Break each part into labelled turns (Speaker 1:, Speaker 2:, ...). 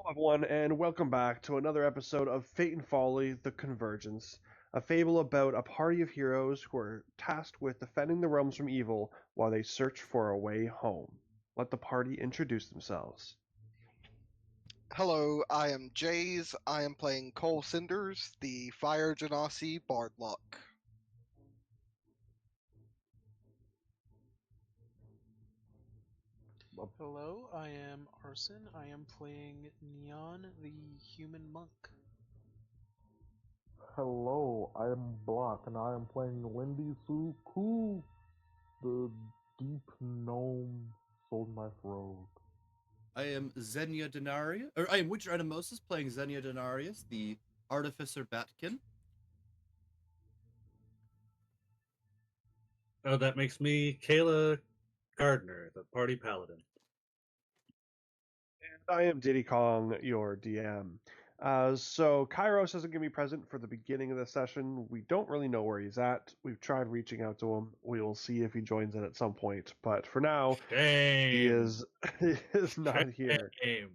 Speaker 1: everyone, and welcome back to another episode of Fate and Folly, The Convergence, a fable about a party of heroes who are tasked with defending the realms from evil while they search for a way home. Let the party introduce themselves.
Speaker 2: Hello, I am Jays. I am playing Cole Cinders, the Fire Genasi Bardlock.
Speaker 3: Hello, I am Arson. I am playing Neon, the human monk.
Speaker 4: Hello, I am Block and I am playing Lindy Suku, the deep gnome soul knife rogue.
Speaker 5: I am Xenia Denarius, or I am Witcher Animosis playing Xenia Denarius, the Artificer Batkin.
Speaker 6: Oh, that makes me Kayla Gardner, the party paladin.
Speaker 1: I am Diddy Kong, your DM. So Kairos isn't going to be present for the beginning of the session. We don't really know where he's at. We've tried reaching out to him. We will see if he joins in at some point. But for now,
Speaker 6: Shame.
Speaker 1: he is not here.
Speaker 6: Shame.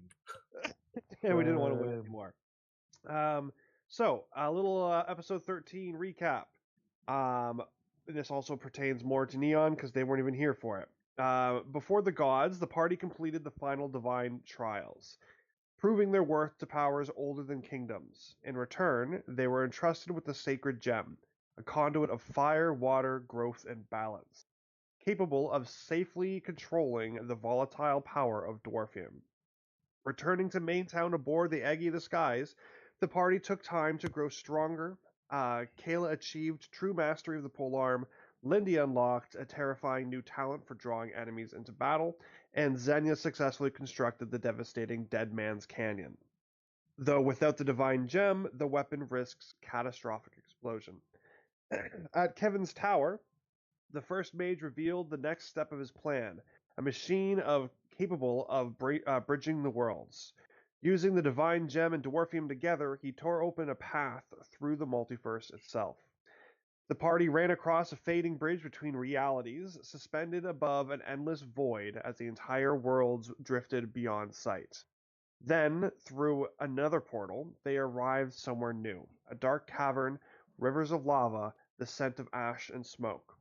Speaker 1: And we didn't want to wait anymore. So a little episode 13 recap. This also pertains more to Neon because they weren't even here for it. Before the gods, the party completed the final divine trials, proving their worth to powers older than kingdoms. In return, they were entrusted with the sacred gem, a conduit of fire, water, growth, and balance, capable of safely controlling the volatile power of Dwarfium. Returning to Maintown aboard the Aggie of the Skies, the party took time to grow stronger. Kayla achieved true mastery of the polearm. Lindy unlocked a terrifying new talent for drawing enemies into battle, and Xenia successfully constructed the devastating Dead Man's Canyon. Though without the divine gem, the weapon risks catastrophic explosion. At Kevin's tower, the first mage revealed the next step of his plan, a machine capable of bridging the worlds. Using the divine gem and dwarfium together, he tore open a path through the multiverse itself. The party ran across a fading bridge between realities, suspended above an endless void as the entire world drifted beyond sight. Then, through another portal, they arrived somewhere new, a dark cavern, rivers of lava, the scent of ash and smoke.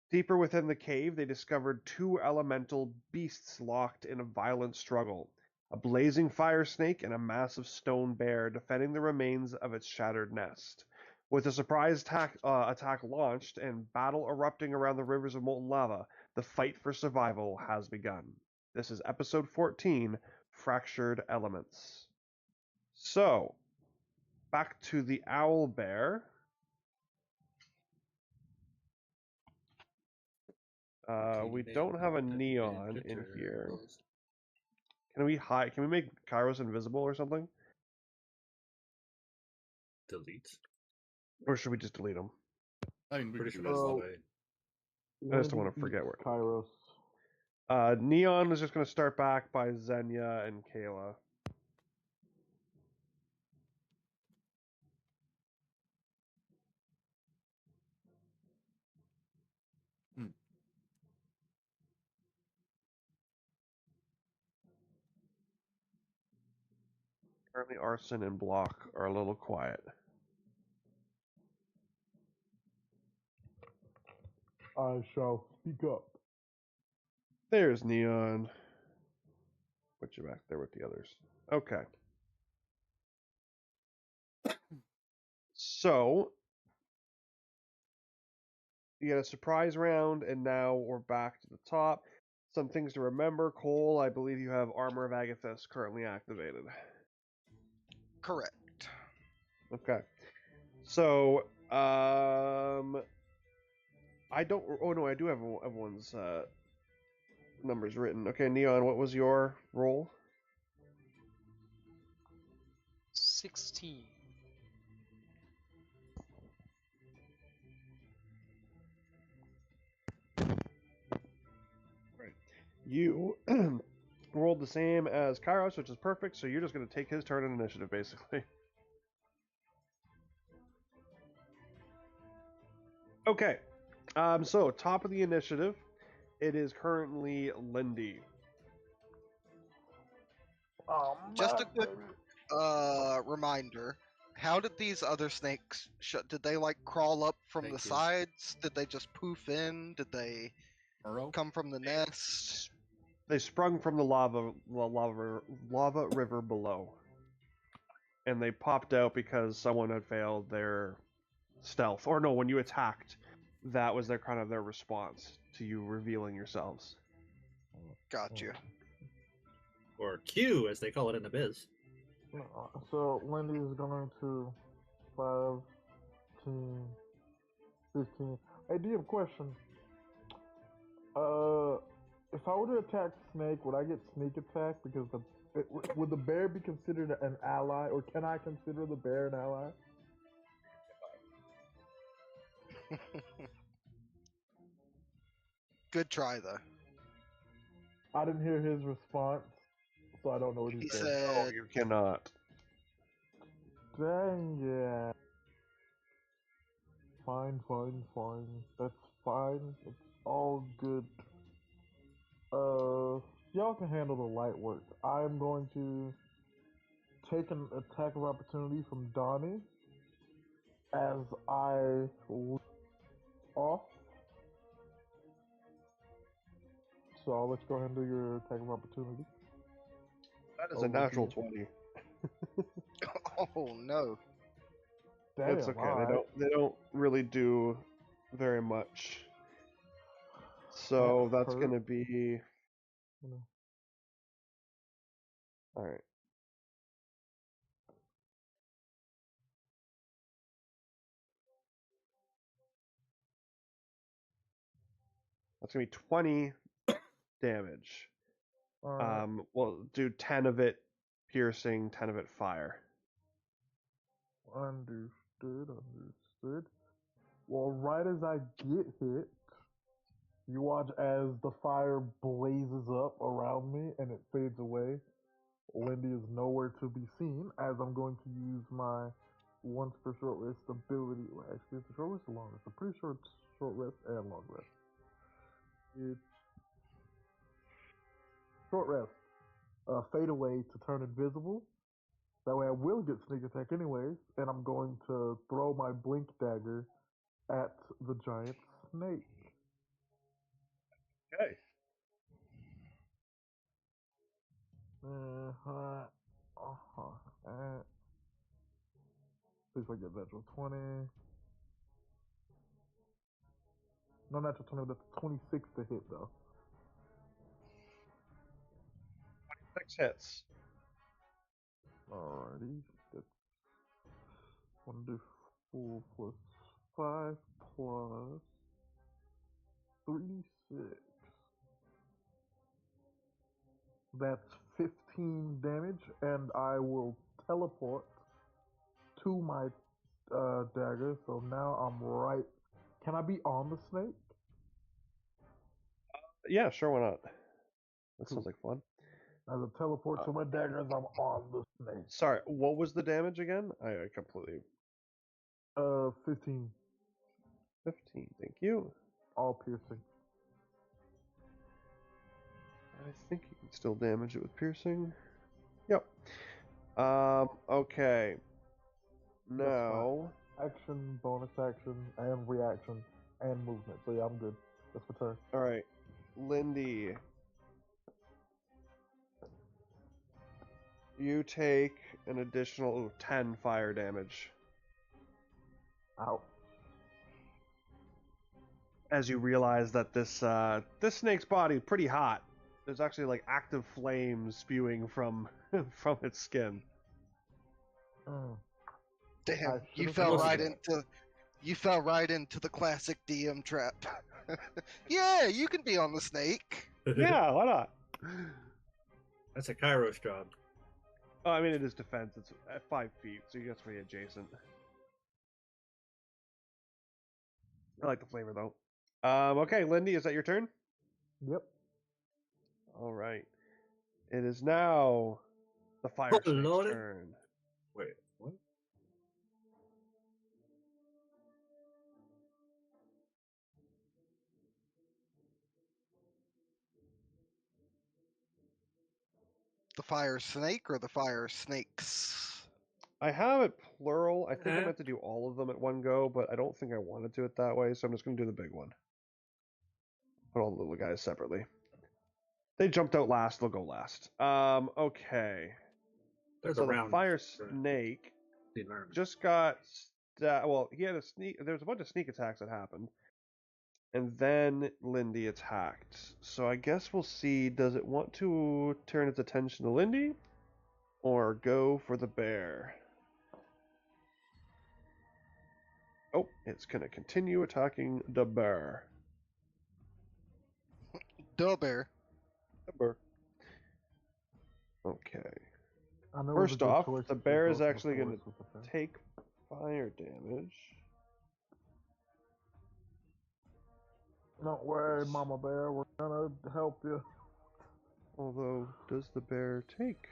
Speaker 1: Deeper within the cave, they discovered two elemental beasts locked in a violent struggle, a blazing fire snake and a massive stone bear defending the remains of its shattered nest. With a surprise attack launched and battle erupting around the rivers of molten lava, the fight for survival has begun. This is episode 14, Fractured Elements. So, back to the owl bear. We don't have a neon in here. Can we hide? Can we make Kairos invisible or something?
Speaker 6: Delete.
Speaker 1: Or should we just delete him?
Speaker 5: I mean, we
Speaker 6: Pretty
Speaker 5: could
Speaker 6: sure
Speaker 5: do
Speaker 6: that's
Speaker 5: that.
Speaker 6: the
Speaker 4: Oh.
Speaker 6: way.
Speaker 1: I just don't want to forget where.
Speaker 4: Kairos.
Speaker 1: Neon is just going to start back by Xenia and Kayla.
Speaker 5: Hmm.
Speaker 1: Currently, Arson and Block are a little quiet.
Speaker 4: I shall speak up.
Speaker 1: There's Neon. Put you back there with the others. Okay. So, you get a surprise round, and now we're back to the top. Some things to remember. Cole, I believe you have Armor of Agathis currently activated.
Speaker 2: Correct.
Speaker 1: Okay. So, I don't. Oh no, I do have everyone's numbers written. Okay, Neon, what was your roll?
Speaker 3: 16.
Speaker 1: Right. You rolled the same as Kairos, which is perfect. So you're just going to take his turn in initiative, basically. Okay. So top of the initiative, it is currently Lindy.
Speaker 4: Oh,
Speaker 2: Just a
Speaker 4: man,
Speaker 2: quick
Speaker 4: baby.
Speaker 2: reminder. How did these other snakes? Did they like crawl up from the
Speaker 5: Thank you.
Speaker 2: sides? Did they just poof in? Did they
Speaker 5: Burrow?
Speaker 2: come from the nest?
Speaker 1: They sprung from the lava river below, and they popped out because someone had failed their stealth. Or no, when you attacked, that was their kind of their response to you revealing yourselves.
Speaker 2: Got you.
Speaker 6: Or Q, as they call it in the biz.
Speaker 4: So Lindy is going to 5, 10, 15. Hey, do you have a question? If I were to attack Snake, would I get sneak attack? Because would the bear be considered an ally, or can I consider the bear an ally?
Speaker 2: Good try though.
Speaker 4: I didn't hear his response, so I don't know what he
Speaker 2: He
Speaker 4: said.
Speaker 1: Oh,
Speaker 2: said,
Speaker 1: you cannot.
Speaker 4: Dang it. Fine, fine, fine. That's fine. It's all good. Y'all can handle the light work. I'm going to take an attack of opportunity from Donnie as I leap off. So I'll let you go ahead and do your attack of opportunity.
Speaker 1: That is a natural 20.
Speaker 2: "Oh no."
Speaker 4: Damn,
Speaker 1: It's okay.
Speaker 4: alright.
Speaker 1: They don't really do very much. So that's
Speaker 4: hurt.
Speaker 1: gonna be
Speaker 4: Mm.
Speaker 1: all right. That's gonna be 20 damage.
Speaker 4: Alright.
Speaker 1: We'll do 10 of it piercing, 10 of it fire.
Speaker 4: Understood, understood. Well, right as I get hit, you watch as the fire blazes up around me and it fades away. Lindy is nowhere to be seen as I'm going to use my once per short rest ability. Well, actually, it's a short rest or long rest. I'm pretty sure it's short rest and long rest. It's short rest. Fade away to turn invisible. That way I will get sneak attack anyways, and I'm going to throw my blink dagger at the giant snake.
Speaker 1: Okay.
Speaker 4: See if I get natural 20. No natural 20, that's 26 to hit though.
Speaker 1: 6 hits.
Speaker 4: Alrighty. That's 1d4 plus 5 plus 3d6. That's 15 damage, and I will teleport to my dagger. So now I'm right. Can I be on the snake?
Speaker 1: Yeah, sure, why not? That
Speaker 4: Cool.
Speaker 1: sounds like fun.
Speaker 4: As I teleport to my dagger as I'm on the snake.
Speaker 1: Sorry, what was the damage again? I completely
Speaker 4: 15,
Speaker 1: 15. Thank you.
Speaker 4: all piercing.
Speaker 1: I think you can still damage it with piercing. Yep. Okay.
Speaker 4: That's fine.
Speaker 1: Now,
Speaker 4: Action, bonus action, and reaction, and movement. So yeah, I'm good. That's my turn.
Speaker 1: all right, Lindy, you take an additional 10 fire damage
Speaker 4: Out.
Speaker 1: as you realize that this snake's body is pretty hot. There's actually like active flames spewing from from its skin.
Speaker 4: Mm.
Speaker 2: Damn, you
Speaker 4: should've
Speaker 2: fell
Speaker 6: thought
Speaker 2: right
Speaker 6: of
Speaker 2: into the classic DM trap. Yeah, you can be on the snake.
Speaker 1: Yeah, why not?
Speaker 6: That's a Kairos job.
Speaker 1: Oh, I mean, it is defense. It's at 5 feet, so you get to be adjacent. I like the flavor though. Okay, Lindy, is that your turn?
Speaker 4: Yep.
Speaker 1: All right. It is now the fire
Speaker 6: Oh,
Speaker 1: snake's
Speaker 6: Lord.
Speaker 1: turn.
Speaker 6: Wait, what?
Speaker 2: The fire snake or the fire snakes?
Speaker 1: I have it plural. I think I
Speaker 6: Eh.
Speaker 1: meant to do all of them at one go, but I don't think I want to do it that way, so I'm just going to do the big one. Put all the little guys separately. They jumped out last, they'll go last. Okay.
Speaker 6: There's
Speaker 1: So
Speaker 6: a
Speaker 1: the
Speaker 6: round
Speaker 1: fire
Speaker 6: for
Speaker 1: snake
Speaker 6: the environment.
Speaker 1: just got... well, he had a sneak... There was a bunch of sneak attacks that happened. And then Lindy attacked. So I guess we'll see, does it want to turn its attention to Lindy? Or go for the bear? Oh, it's going to continue attacking the bear.
Speaker 2: Duh bear.
Speaker 1: The bear. Okay.
Speaker 4: I know it was a
Speaker 1: First
Speaker 4: good
Speaker 1: off,
Speaker 4: choice
Speaker 1: the
Speaker 4: to
Speaker 1: bear
Speaker 4: go
Speaker 1: is
Speaker 4: for the
Speaker 1: actually going
Speaker 4: force
Speaker 1: to
Speaker 4: with the thing.
Speaker 1: take fire damage.
Speaker 4: Don't worry, Mama Bear. We're gonna help you.
Speaker 1: Although, does the bear take?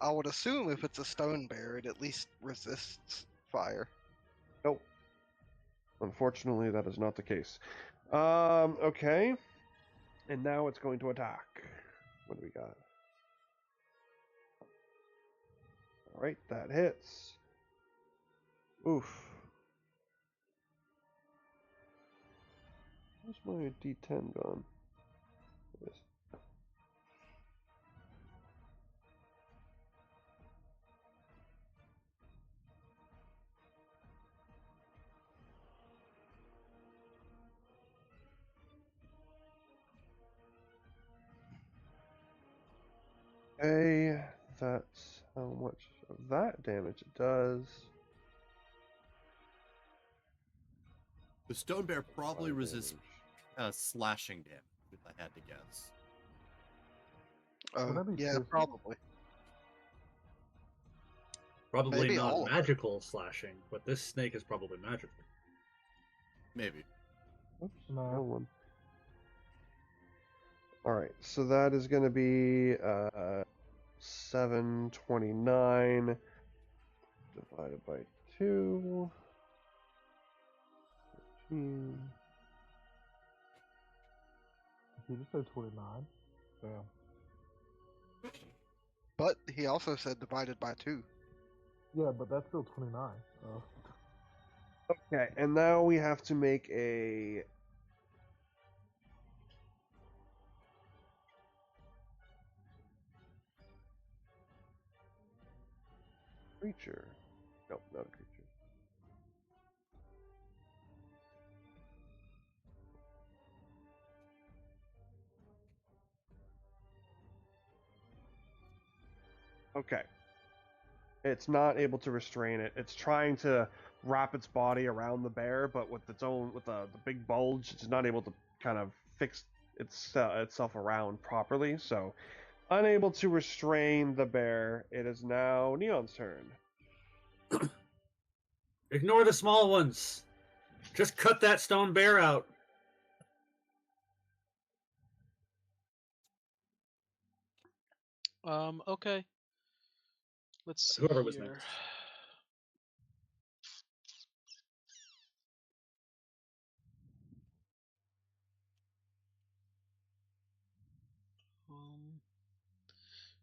Speaker 2: I would assume if it's a stone bear, it at least resists fire.
Speaker 1: Nope. Unfortunately, that is not the case. Okay. And now it's going to attack. What do we got? Alright, that hits. Oof. Where's my D10 gone? There it is. Okay, that's how much of that damage it does.
Speaker 5: The stone bear probably
Speaker 1: Fire
Speaker 5: resists
Speaker 1: damage.
Speaker 5: slashing damage, if I had to guess.
Speaker 4: Would
Speaker 2: Oh,
Speaker 4: that be
Speaker 2: yeah,
Speaker 4: piercing?
Speaker 2: probably.
Speaker 6: Probably
Speaker 2: Maybe all
Speaker 6: not
Speaker 2: of it.
Speaker 6: magical slashing, but this snake is probably magical.
Speaker 5: Maybe.
Speaker 1: Oops,
Speaker 4: No.
Speaker 1: wrong one. Alright, so that is going to be 729 divided by 2. 13.
Speaker 4: Did you say 29? Damn.
Speaker 2: But he also said divided by 2.
Speaker 4: Yeah, but that's still 29.
Speaker 1: Okay, and now we have to make a creature. No, not a creature. Okay. It's not able to restrain it. It's trying to wrap its body around the bear, but with its own the big bulge, it's not able to kind of fix itself around properly. So, unable to restrain the bear. It is now Neon's turn.
Speaker 6: Ignore the small ones. Just cut that stone bear out.
Speaker 3: Okay. Let's see
Speaker 6: Whoever was
Speaker 3: here.
Speaker 6: next.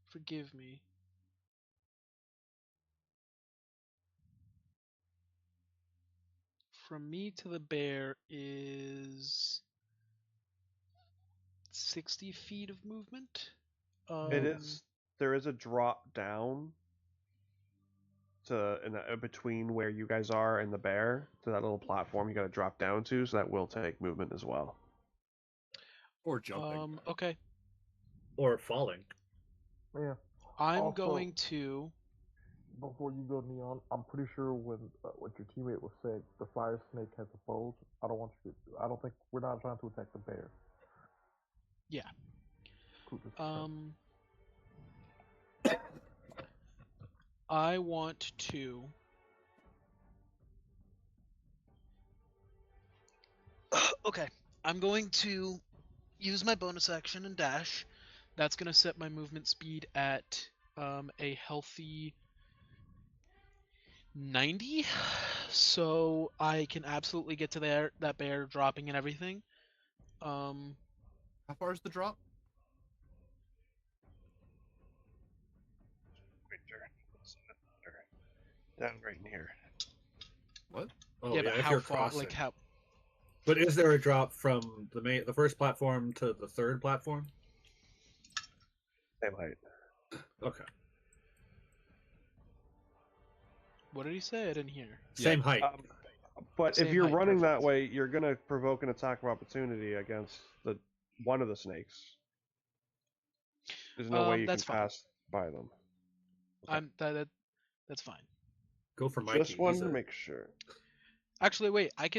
Speaker 3: Forgive me. From me to the bear is 60 feet of movement.
Speaker 1: It is. There is a drop down to between where you guys are and the bear to that little platform you got to drop down to, so that will take movement as well.
Speaker 5: Or jumping.
Speaker 3: Okay.
Speaker 6: Or falling.
Speaker 4: Yeah.
Speaker 3: I'm
Speaker 4: Also-
Speaker 3: going to.
Speaker 4: Before you go, Neon, I'm pretty sure when what your teammate was saying, the fire snake has a bulge. I don't want you to. I don't think we're not trying to attack the bear.
Speaker 3: Yeah.
Speaker 4: Cool, just-
Speaker 3: I want to. Okay. I'm going to use my bonus action and dash. That's going to set my movement speed at a healthy 90. So I can absolutely get to that bear dropping and everything.
Speaker 5: How far is the drop?
Speaker 1: Down right in here.
Speaker 5: What? Oh
Speaker 3: yeah,
Speaker 5: yeah,
Speaker 3: but
Speaker 5: if
Speaker 3: how
Speaker 5: you're
Speaker 3: far?
Speaker 5: crossing.
Speaker 3: Like how?
Speaker 5: But is there a drop from the first platform to the third platform?
Speaker 1: Same height.
Speaker 5: Okay.
Speaker 3: What did he say? I didn't hear.
Speaker 5: Same height.
Speaker 1: But if
Speaker 3: Same
Speaker 1: you're
Speaker 3: height,
Speaker 1: running that
Speaker 3: perfect.
Speaker 1: way, you're gonna provoke an attack of opportunity against one of the snakes. There's no way you can
Speaker 3: That's fine.
Speaker 1: pass by them. Okay.
Speaker 3: That's fine.
Speaker 5: Go for Mikey.
Speaker 1: Just wanted to make sure.
Speaker 3: Actually, wait. I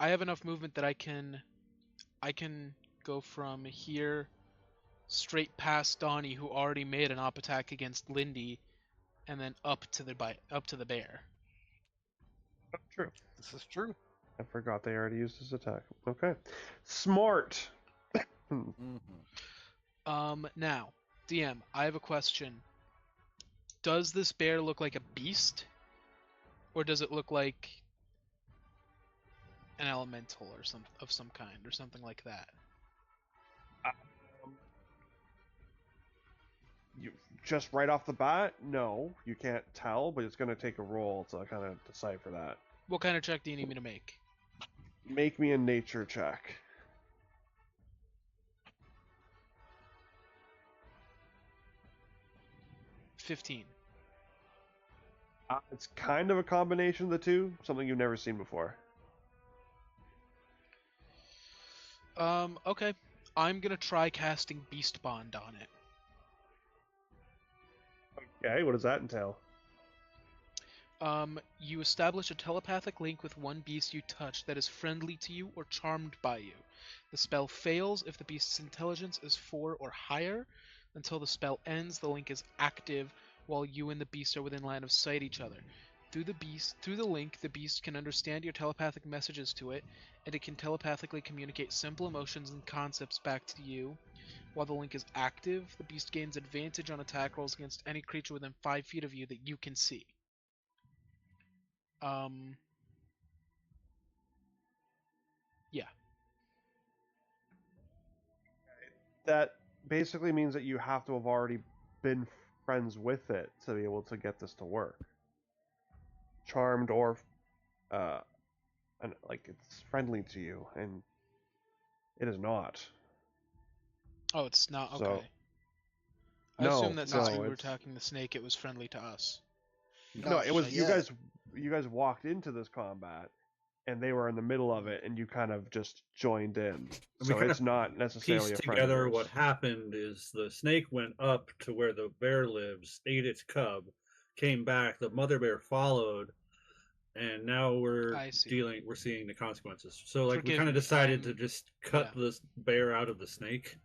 Speaker 3: have enough movement that I can go from here straight past Donnie, who already made an op attack against Lindy, and then up to the bear.
Speaker 1: True.
Speaker 2: This is true.
Speaker 1: I forgot they already used this attack. Okay. Smart.
Speaker 3: Now, DM, I have a question. Does this bear look like a beast, or does it look like an elemental or some kind, or something like that?
Speaker 1: You just right off the bat, no, you can't tell, but it's gonna take a roll to kind of decipher that.
Speaker 3: What kind of check do you need me to make?
Speaker 1: Make me a nature check.
Speaker 3: $15.
Speaker 1: It's kind of a combination of the two, something you've never seen before.
Speaker 3: Okay. I'm gonna try casting Beast Bond on it.
Speaker 1: Okay, what does that entail?
Speaker 3: You establish a telepathic link with one beast you touch that is friendly to you or charmed by you. The spell fails if the beast's intelligence is 4 or higher. Until the spell ends, the link is active while you and the beast are within line of sight each other. Through the link, the beast can understand your telepathic messages to it, and it can telepathically communicate simple emotions and concepts back to you. While the link is active, the beast gains advantage on attack rolls against any creature within 5 feet of you that you can see. Yeah.
Speaker 1: That basically means that you have to have already been friends with it to be able to get this to work. Charmed or like it's friendly to you, and it is not.
Speaker 3: Oh, it's not? Okay.
Speaker 1: So,
Speaker 3: I
Speaker 1: no,
Speaker 3: assume that since
Speaker 1: no,
Speaker 3: we were
Speaker 1: it's-
Speaker 3: attacking the snake, it was friendly to us.
Speaker 1: No, it was
Speaker 2: Not
Speaker 1: you
Speaker 2: yet.
Speaker 1: guys. You guys walked into this combat, and they were in the middle of it, and you kind of just joined in.
Speaker 5: We
Speaker 1: So
Speaker 5: kind
Speaker 1: it's
Speaker 5: of
Speaker 1: not necessarily
Speaker 5: Piece
Speaker 1: a friend of
Speaker 5: together
Speaker 1: yours.
Speaker 5: what happened is the snake went up to where the bear lives, ate its cub, came back, the mother bear followed, and now
Speaker 3: I see.
Speaker 5: we're seeing the consequences. So like we
Speaker 3: Forgive
Speaker 5: kind of
Speaker 3: me,
Speaker 5: decided to
Speaker 3: I'm-
Speaker 5: just cut
Speaker 3: yeah.
Speaker 5: this bear out of the snake.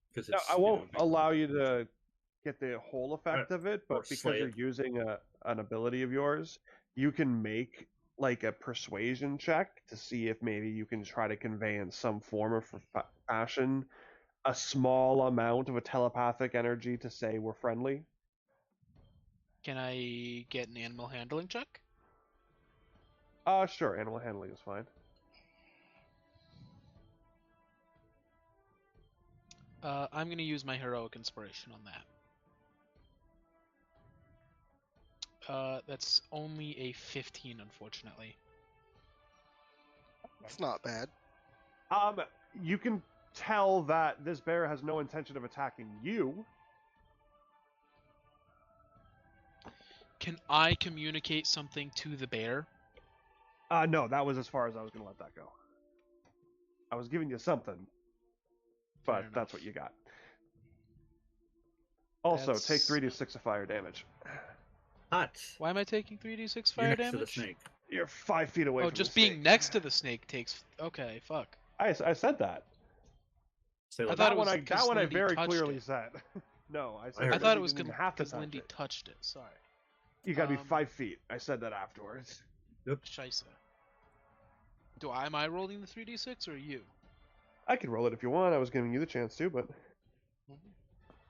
Speaker 5: Because
Speaker 1: No,
Speaker 5: it's
Speaker 1: I won't
Speaker 5: you know,
Speaker 1: allow you to get the whole effect of it,
Speaker 5: or
Speaker 1: but because
Speaker 5: slay
Speaker 1: you're
Speaker 5: it.
Speaker 1: using an ability of yours, you can make like a persuasion check to see if maybe you can try to convey in some form of fashion a small amount of a telepathic energy to say we're friendly.
Speaker 3: Can I get an animal handling check?
Speaker 1: Sure, animal handling is fine.
Speaker 3: I'm going to use my heroic inspiration on that. That's only a 15, unfortunately.
Speaker 2: It's not bad.
Speaker 1: You can tell that this bear has no intention of attacking you.
Speaker 3: Can I communicate something to the bear?
Speaker 1: No, that was as far as I was going to let that go. I was giving you something, but
Speaker 3: Fair
Speaker 1: that's
Speaker 3: enough.
Speaker 1: what you got. Also,
Speaker 3: That's-
Speaker 1: take 3d6 of fire damage.
Speaker 5: Hot.
Speaker 3: Why am I taking 3d6
Speaker 5: You're
Speaker 3: fire
Speaker 5: next
Speaker 3: damage?
Speaker 5: to the snake.
Speaker 1: You're 5 feet away
Speaker 3: Oh,
Speaker 1: from
Speaker 3: just
Speaker 1: the
Speaker 3: being
Speaker 1: snake.
Speaker 3: next to the snake takes... Okay, fuck.
Speaker 1: I said that.
Speaker 5: Say
Speaker 3: I
Speaker 5: like,
Speaker 3: thought
Speaker 1: That
Speaker 3: it was
Speaker 1: one,
Speaker 3: because
Speaker 1: that one I
Speaker 3: Lindy
Speaker 1: very
Speaker 3: touched
Speaker 1: clearly
Speaker 3: it.
Speaker 1: said. No, I said
Speaker 5: I
Speaker 3: I
Speaker 5: heard
Speaker 3: thought
Speaker 1: you
Speaker 3: it was
Speaker 1: didn't have to
Speaker 3: because
Speaker 1: touch
Speaker 3: Lindy
Speaker 1: it.
Speaker 3: touched it. Sorry.
Speaker 1: You gotta be
Speaker 3: Um,
Speaker 1: 5 feet. I said that afterwards.
Speaker 3: Scheisse. Am I rolling the 3d6 or you?
Speaker 1: I could roll it if you want. I was giving you the chance to, but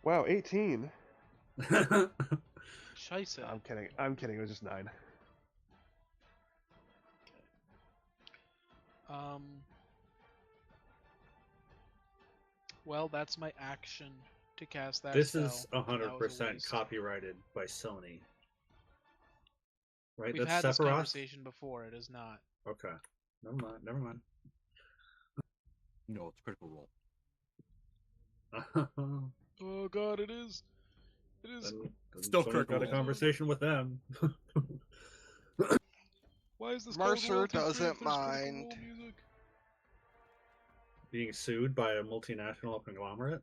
Speaker 1: wow, 18.
Speaker 3: Scheisse.
Speaker 1: I'm kidding. I'm kidding. It was just 9.
Speaker 3: Well, that's my action to cast that
Speaker 5: This
Speaker 3: spell.
Speaker 5: is
Speaker 3: That was a
Speaker 5: 100%
Speaker 3: waste.
Speaker 5: copyrighted by Sony. right?
Speaker 3: We've
Speaker 5: That's
Speaker 3: had this
Speaker 5: Sephiroth.
Speaker 3: conversation before. It is not.
Speaker 5: Okay. Never mind. Never mind.
Speaker 7: No, it's Critical Role.
Speaker 3: Oh God, it is. It is.
Speaker 7: Still
Speaker 5: Sonya's
Speaker 7: Critical
Speaker 5: got a
Speaker 7: Role.
Speaker 5: conversation with them.
Speaker 3: Why is this
Speaker 2: Mercer
Speaker 3: called royalty-free
Speaker 2: doesn't
Speaker 3: if there's Critical
Speaker 2: mind.
Speaker 3: Role music?
Speaker 5: Being sued by a multinational conglomerate.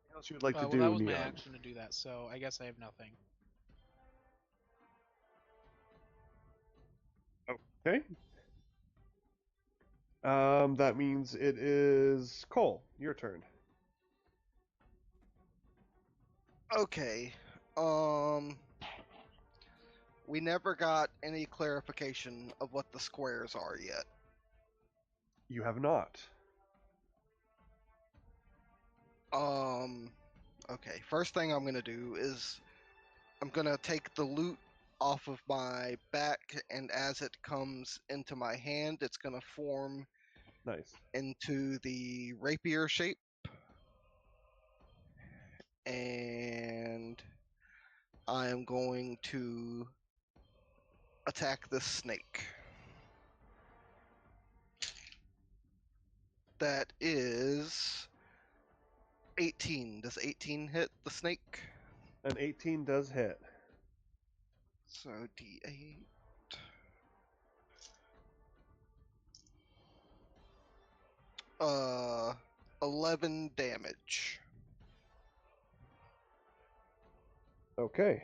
Speaker 1: What else you would like to
Speaker 3: Well,
Speaker 1: do,
Speaker 3: that was my
Speaker 1: Neon?
Speaker 3: action to do that, so I guess I have nothing.
Speaker 1: Okay. That means it is Cole. Your turn.
Speaker 2: Okay. We never got any clarification of what the squares are yet.
Speaker 1: You have not.
Speaker 2: Okay. First thing I'm gonna do is I'm gonna take the loot off of my back, and as it comes into my hand, it's gonna form
Speaker 1: Nice.
Speaker 2: into the rapier shape. And I am going to attack the snake. That is 18. Does 18 hit the snake?
Speaker 1: An 18 does hit.
Speaker 2: So D8. 11 damage.
Speaker 1: Okay.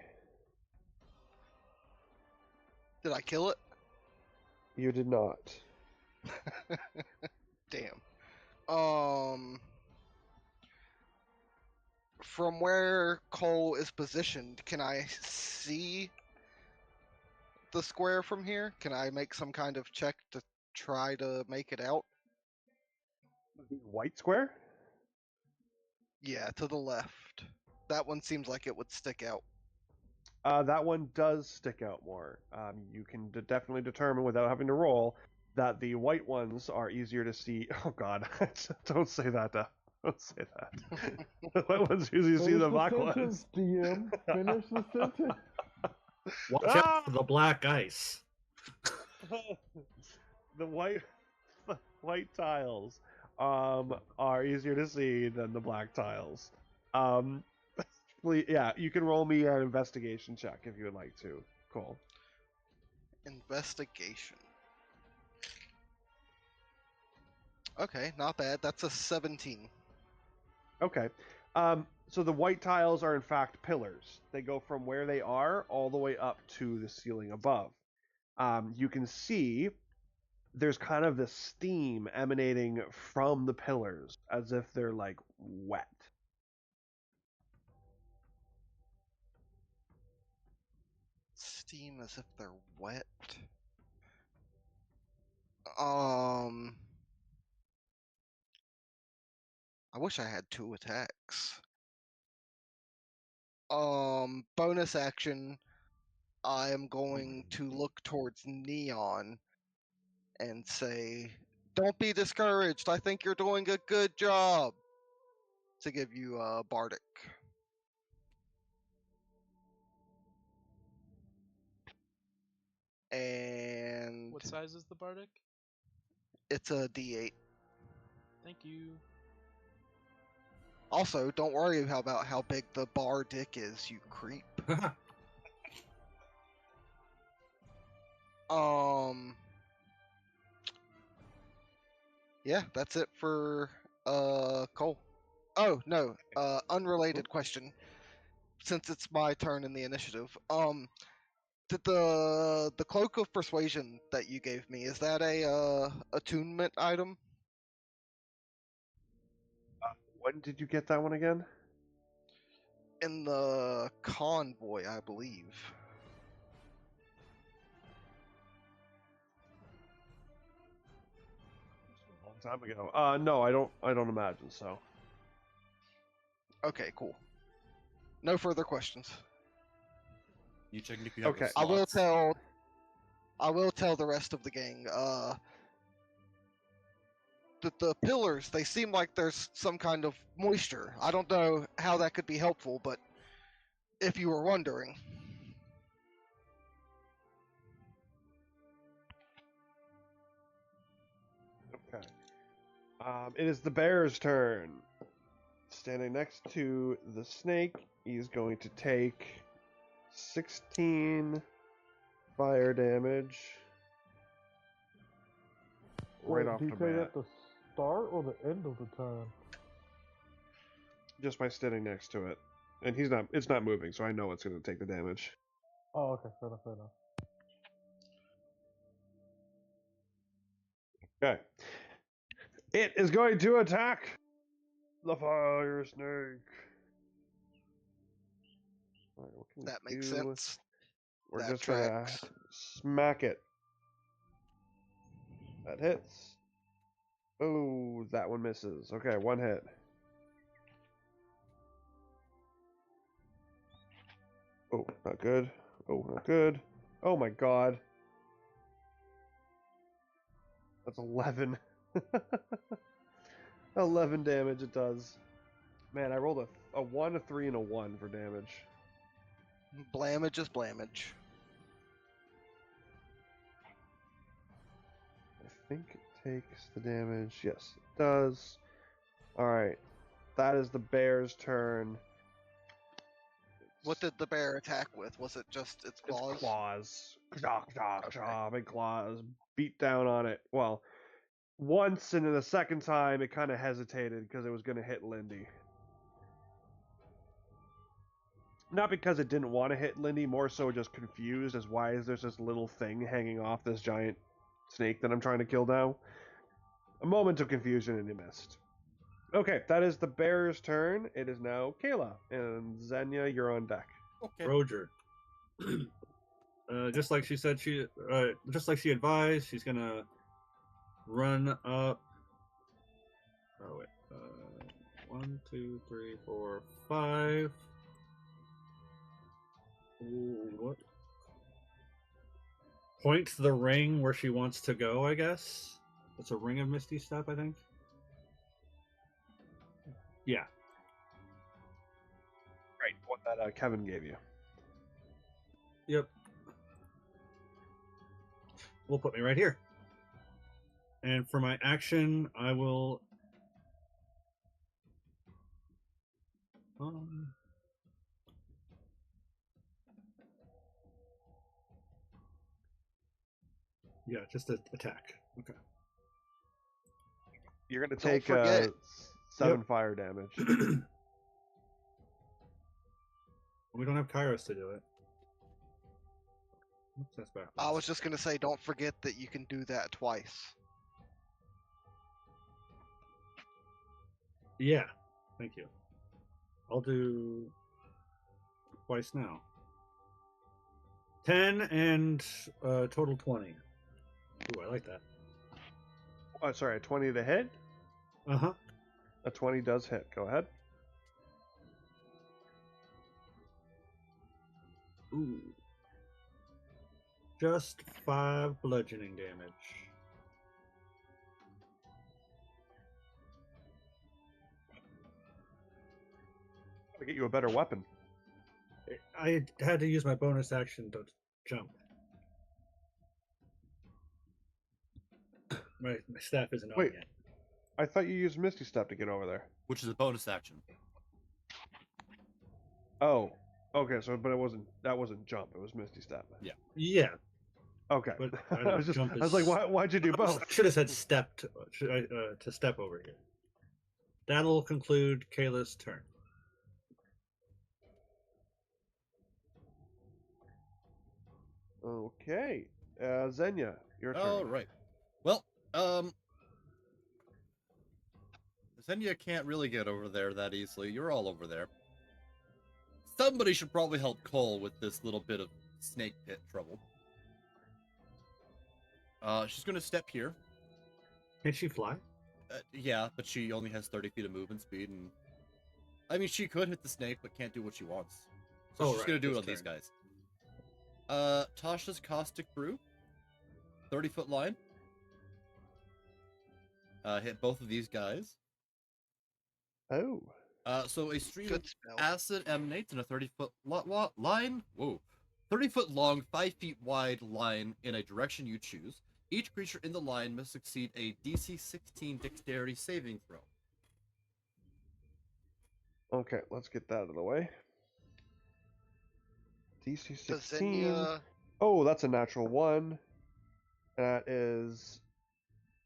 Speaker 2: Did I kill it?
Speaker 1: You did not.
Speaker 2: Damn. From where Cole is positioned, can I see the square from here? Can I make some kind of check to try to make it out?
Speaker 1: The white square?
Speaker 2: Yeah, to the left. That one seems like it would stick out.
Speaker 1: That one does stick out more. You can definitely determine without having to roll that the white ones are easier to see. Oh God, don't say that. Don't say that. The white ones usually see
Speaker 4: Finish
Speaker 1: the
Speaker 4: the
Speaker 1: black
Speaker 4: sentence,
Speaker 1: ones.
Speaker 4: DM. Finish the sentence.
Speaker 5: Watch out for the black ice.
Speaker 1: The white tiles are easier to see than the black tiles. Yeah, you can roll me an investigation check if you would like to. Cool.
Speaker 2: Investigation. Okay, not bad. That's a 17.
Speaker 1: Okay. So the white tiles are in fact pillars. They go from where they are all the way up to the ceiling above. You can see there's kind of this steam emanating from the pillars as if they're like wet.
Speaker 2: Steam as if they're wet. I wish I had 2 attacks. Bonus action. I am going to look towards Neon and say, "Don't be discouraged. I think you're doing a good job." To give you Bardic. And
Speaker 3: What size is the Bardic?
Speaker 2: it's a D8.
Speaker 3: Thank you.
Speaker 2: Also, don't worry about how big the bar dick is, you creep. Yeah, that's it for Cole. Oh, no, unrelated question. Since it's my turn in the initiative. Did the Cloak of Persuasion that you gave me, is that a attunement item?
Speaker 1: When did you get that one again?
Speaker 2: In the convoy, I believe.
Speaker 1: A long time ago. No, I don't imagine so.
Speaker 2: Okay, cool. No further questions.
Speaker 7: You checking if you have
Speaker 1: Okay.
Speaker 7: the slots.
Speaker 2: I will tell the rest of the gang, the pillars, they seem like there's some kind of moisture. I don't know how that could be helpful, but If you were wondering.
Speaker 1: Okay. It is the bear's turn. Standing next to the snake, he's going to take 16 fire damage. Right
Speaker 4: Wait,
Speaker 1: off
Speaker 4: do you
Speaker 1: the
Speaker 4: take
Speaker 1: bat.
Speaker 4: at the start or the end of the turn?
Speaker 1: Just by standing next to it. And it's not moving, so I know it's going to take the damage.
Speaker 4: Oh, okay, fair enough, fair enough.
Speaker 1: Okay. It is going to attack the fire snake. Alright, what can we
Speaker 2: That makes
Speaker 1: do?
Speaker 2: sense.
Speaker 1: We're
Speaker 2: That
Speaker 1: just going to
Speaker 2: tracks.
Speaker 1: smack it. That hits. Oh, that one misses. Okay, one hit. Oh, not good. Oh, not good. Oh my god. That's 11. 11 damage it does. Man, I rolled a 1, a 3, and a 1 for damage.
Speaker 2: Blamage is blamage.
Speaker 1: I think it takes the damage. Yes, it does. Alright. That is the bear's turn.
Speaker 2: What did the bear attack with? Was it just its claws?
Speaker 1: Its claws. Claw, claw,
Speaker 2: Okay.
Speaker 1: claw, big claws. Beat down on it. Well, once, and then the second time it kind of hesitated because it was going to hit Lindy. Not because it didn't want to hit Lindy, more so just confused as why is there this little thing hanging off this giant snake that I'm trying to kill now. A moment of confusion and it missed. Okay, that is the bear's turn. It is now Kayla. And Xenia, you're on deck.
Speaker 7: Okay.
Speaker 5: Roger. Just like she said, just like she advised, she's gonna run up. Oh wait, 1, 2, 3, 4, 5. Ooh, what? Point to the ring where she wants to go, I guess. It's a ring of Misty Step, I think. Yeah.
Speaker 1: Right, what that Kevin gave you.
Speaker 5: Yep. Will put me right here. And for my action, I will. Yeah, just an attack. Okay.
Speaker 1: You're going to
Speaker 2: Don't
Speaker 1: take
Speaker 2: forget.
Speaker 1: 7 fire damage.
Speaker 5: We don't have Kairos to do it. Oops, that's backwards.
Speaker 2: I was just gonna say, don't forget that you can do that twice.
Speaker 5: Yeah, thank you. I'll do twice now. 10 and total 20. Ooh, I like that.
Speaker 1: Oh, sorry, a 20 to hit?
Speaker 5: Uh-huh.
Speaker 1: A 20 does hit. Go ahead.
Speaker 5: Ooh. Just 5 bludgeoning damage.
Speaker 1: Gotta get you a better weapon.
Speaker 5: I had to use my bonus action to jump. My staff isn't on
Speaker 1: Wait.
Speaker 5: yet.
Speaker 1: I thought you used Misty Step to get over there.
Speaker 7: Which is a bonus action.
Speaker 1: Oh. Okay, so but that wasn't jump, it was Misty Step.
Speaker 5: Yeah,
Speaker 1: Okay.
Speaker 5: but
Speaker 1: I was like, why'd you do both?
Speaker 5: I should have said step to step over here. That'll conclude Kayla's turn.
Speaker 1: Okay. Xenia, your turn.
Speaker 7: All right. Well, Xenia can't really get over there that easily. You're all over there. Somebody should probably help Cole with this little bit of snake pit trouble. She's gonna step here.
Speaker 5: Can she fly?
Speaker 7: Yeah, but she only has 30 feet of movement speed, and I mean, she could hit the snake, but can't do what she wants. So
Speaker 5: Oh,
Speaker 7: she's
Speaker 5: right,
Speaker 7: gonna do it
Speaker 5: this
Speaker 7: on these
Speaker 5: turn.
Speaker 7: guys. Tasha's Caustic Brew, 30-foot line. Hit both of these guys.
Speaker 1: Oh.
Speaker 7: So a stream
Speaker 2: Good
Speaker 7: of
Speaker 2: spell.
Speaker 7: acid emanates in a 30-foot line. Whoa. 30-foot long, 5 feet wide line in a direction you choose. Each creature in the line must succeed a DC 16 dexterity saving throw.
Speaker 1: Okay, let's get that out of the way. DC
Speaker 2: Does
Speaker 1: 16.
Speaker 2: Xenia...
Speaker 1: Oh, that's a natural 1. That is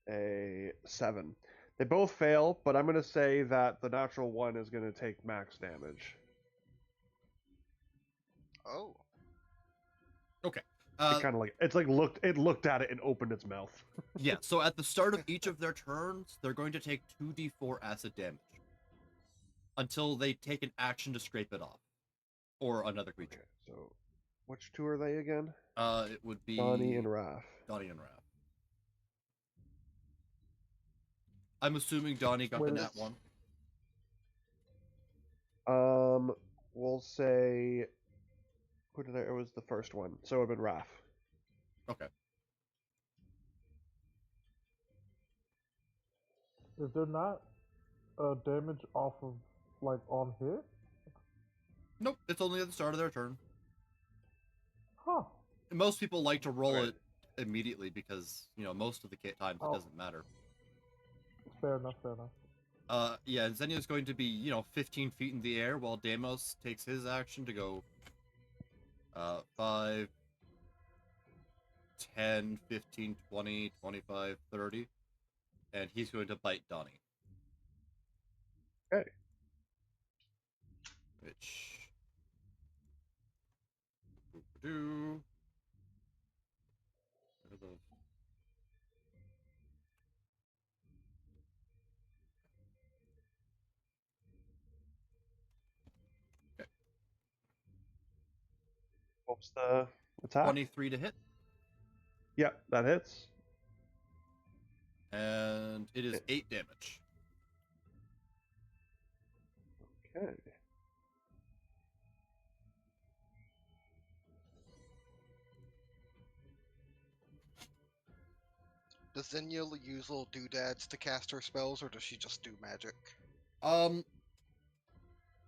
Speaker 1: a 7. They both fail, but I'm going to say that the natural 1 is going to take max damage.
Speaker 2: Oh.
Speaker 7: Okay.
Speaker 1: It kind of like it looked at it and opened its mouth.
Speaker 7: Yeah, so at the start of each of their turns, they're going to take 2d4 acid damage until they take an action to scrape it off, or another creature.
Speaker 1: Okay, so which two are they again?
Speaker 7: It would be
Speaker 1: Donnie and Raph.
Speaker 7: Donnie and Raph. I'm assuming Donnie got the nat 1.
Speaker 1: We'll say who did I? It was the first one, so it would have been Raph.
Speaker 7: Okay.
Speaker 4: Is there not damage off of, like, on hit?
Speaker 7: Nope, it's only at the start of their turn.
Speaker 4: Huh.
Speaker 7: Most people like to roll
Speaker 1: Right.
Speaker 7: it immediately because, most of the times it doesn't matter.
Speaker 4: Fair enough, fair enough.
Speaker 7: Yeah, and Xenia's going to be, 15 feet in the air while Deimos takes his action to go 5, 10, 15, 20, 25, 30. And he's going to bite Donnie.
Speaker 1: Okay.
Speaker 7: Which... Do... Okay.
Speaker 1: What's the attack?
Speaker 7: 23 to hit.
Speaker 1: Yep, that hits.
Speaker 7: And it is 8 damage.
Speaker 1: Okay.
Speaker 2: Does Xenia use little doodads to cast her spells, or does she just do magic?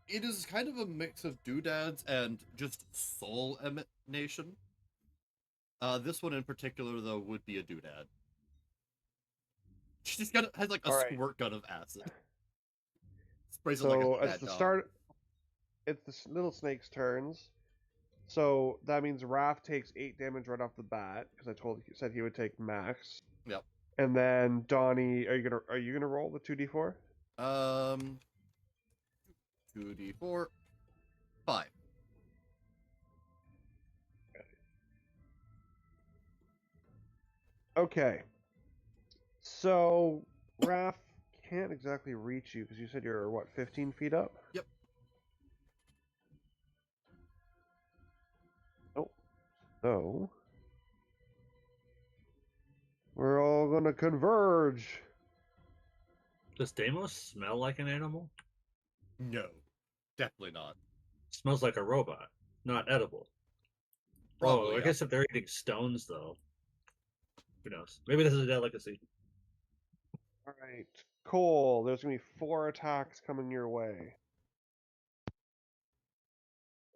Speaker 7: It is kind of a mix of doodads and just soul emanation. This one in particular, though, would be a doodad. She just has like a squirt gun of acid. Sprays it like a
Speaker 1: it's
Speaker 7: bad
Speaker 1: the
Speaker 7: dog.
Speaker 1: start. It's the little snake's turns. So that means Raph takes 8 damage right off the bat because said he would take max.
Speaker 7: Yep.
Speaker 1: And then Donnie, are you gonna roll the 2d4?
Speaker 7: 2d4, 5.
Speaker 1: Okay. So Raph can't exactly reach you because you said you're 15 feet up?
Speaker 7: Yep.
Speaker 1: Oh. So we're all gonna converge.
Speaker 6: Does Deimos smell like an animal?
Speaker 7: No, definitely not.
Speaker 6: Smells like a robot, not edible.
Speaker 7: Probably,
Speaker 6: I
Speaker 7: yeah.
Speaker 6: guess if they're eating stones, though, who knows? Maybe this is a delicacy.
Speaker 1: All right, Cole. There's gonna be 4 attacks coming your way.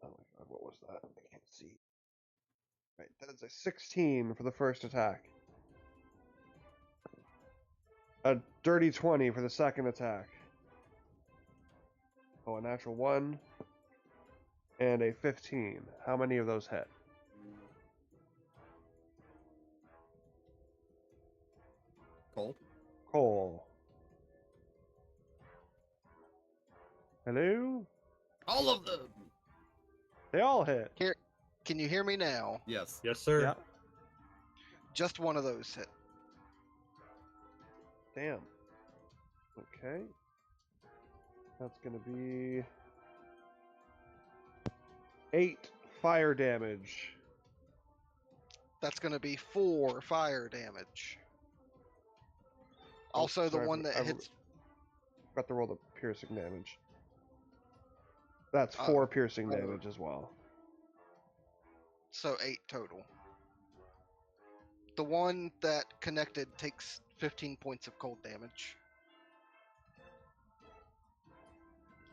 Speaker 1: Oh my god, what was that? I can't see. Right, that is a 16 for the first attack. A dirty 20 for the second attack. Oh, a natural 1. And a 15. How many of those hit? Cole. Hello?
Speaker 7: All of them!
Speaker 1: They all hit.
Speaker 2: Here, can you hear me now?
Speaker 7: Yes.
Speaker 6: Yes, sir.
Speaker 1: Yeah.
Speaker 2: Just one of those hit.
Speaker 1: Damn. Okay. That's gonna be 8 fire damage.
Speaker 2: That's going to be 4 fire damage. Also, the
Speaker 1: sorry,
Speaker 2: one that hits.
Speaker 1: Got to roll the piercing damage. That's 4 piercing damage as well.
Speaker 2: So 8 total. The one that connected takes 15 points of cold damage.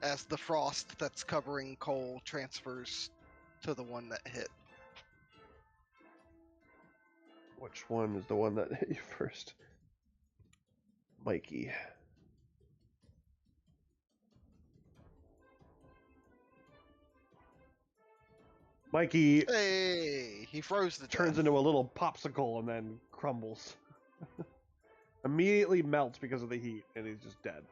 Speaker 2: as the frost that's covering Cole transfers to the one that hit.
Speaker 1: Which one is the one that hit you first? Mikey. Mikey
Speaker 2: Hey, he froze to
Speaker 1: turns
Speaker 2: death.
Speaker 1: into a little popsicle and then crumbles. Immediately melts because of the heat, and he's just dead.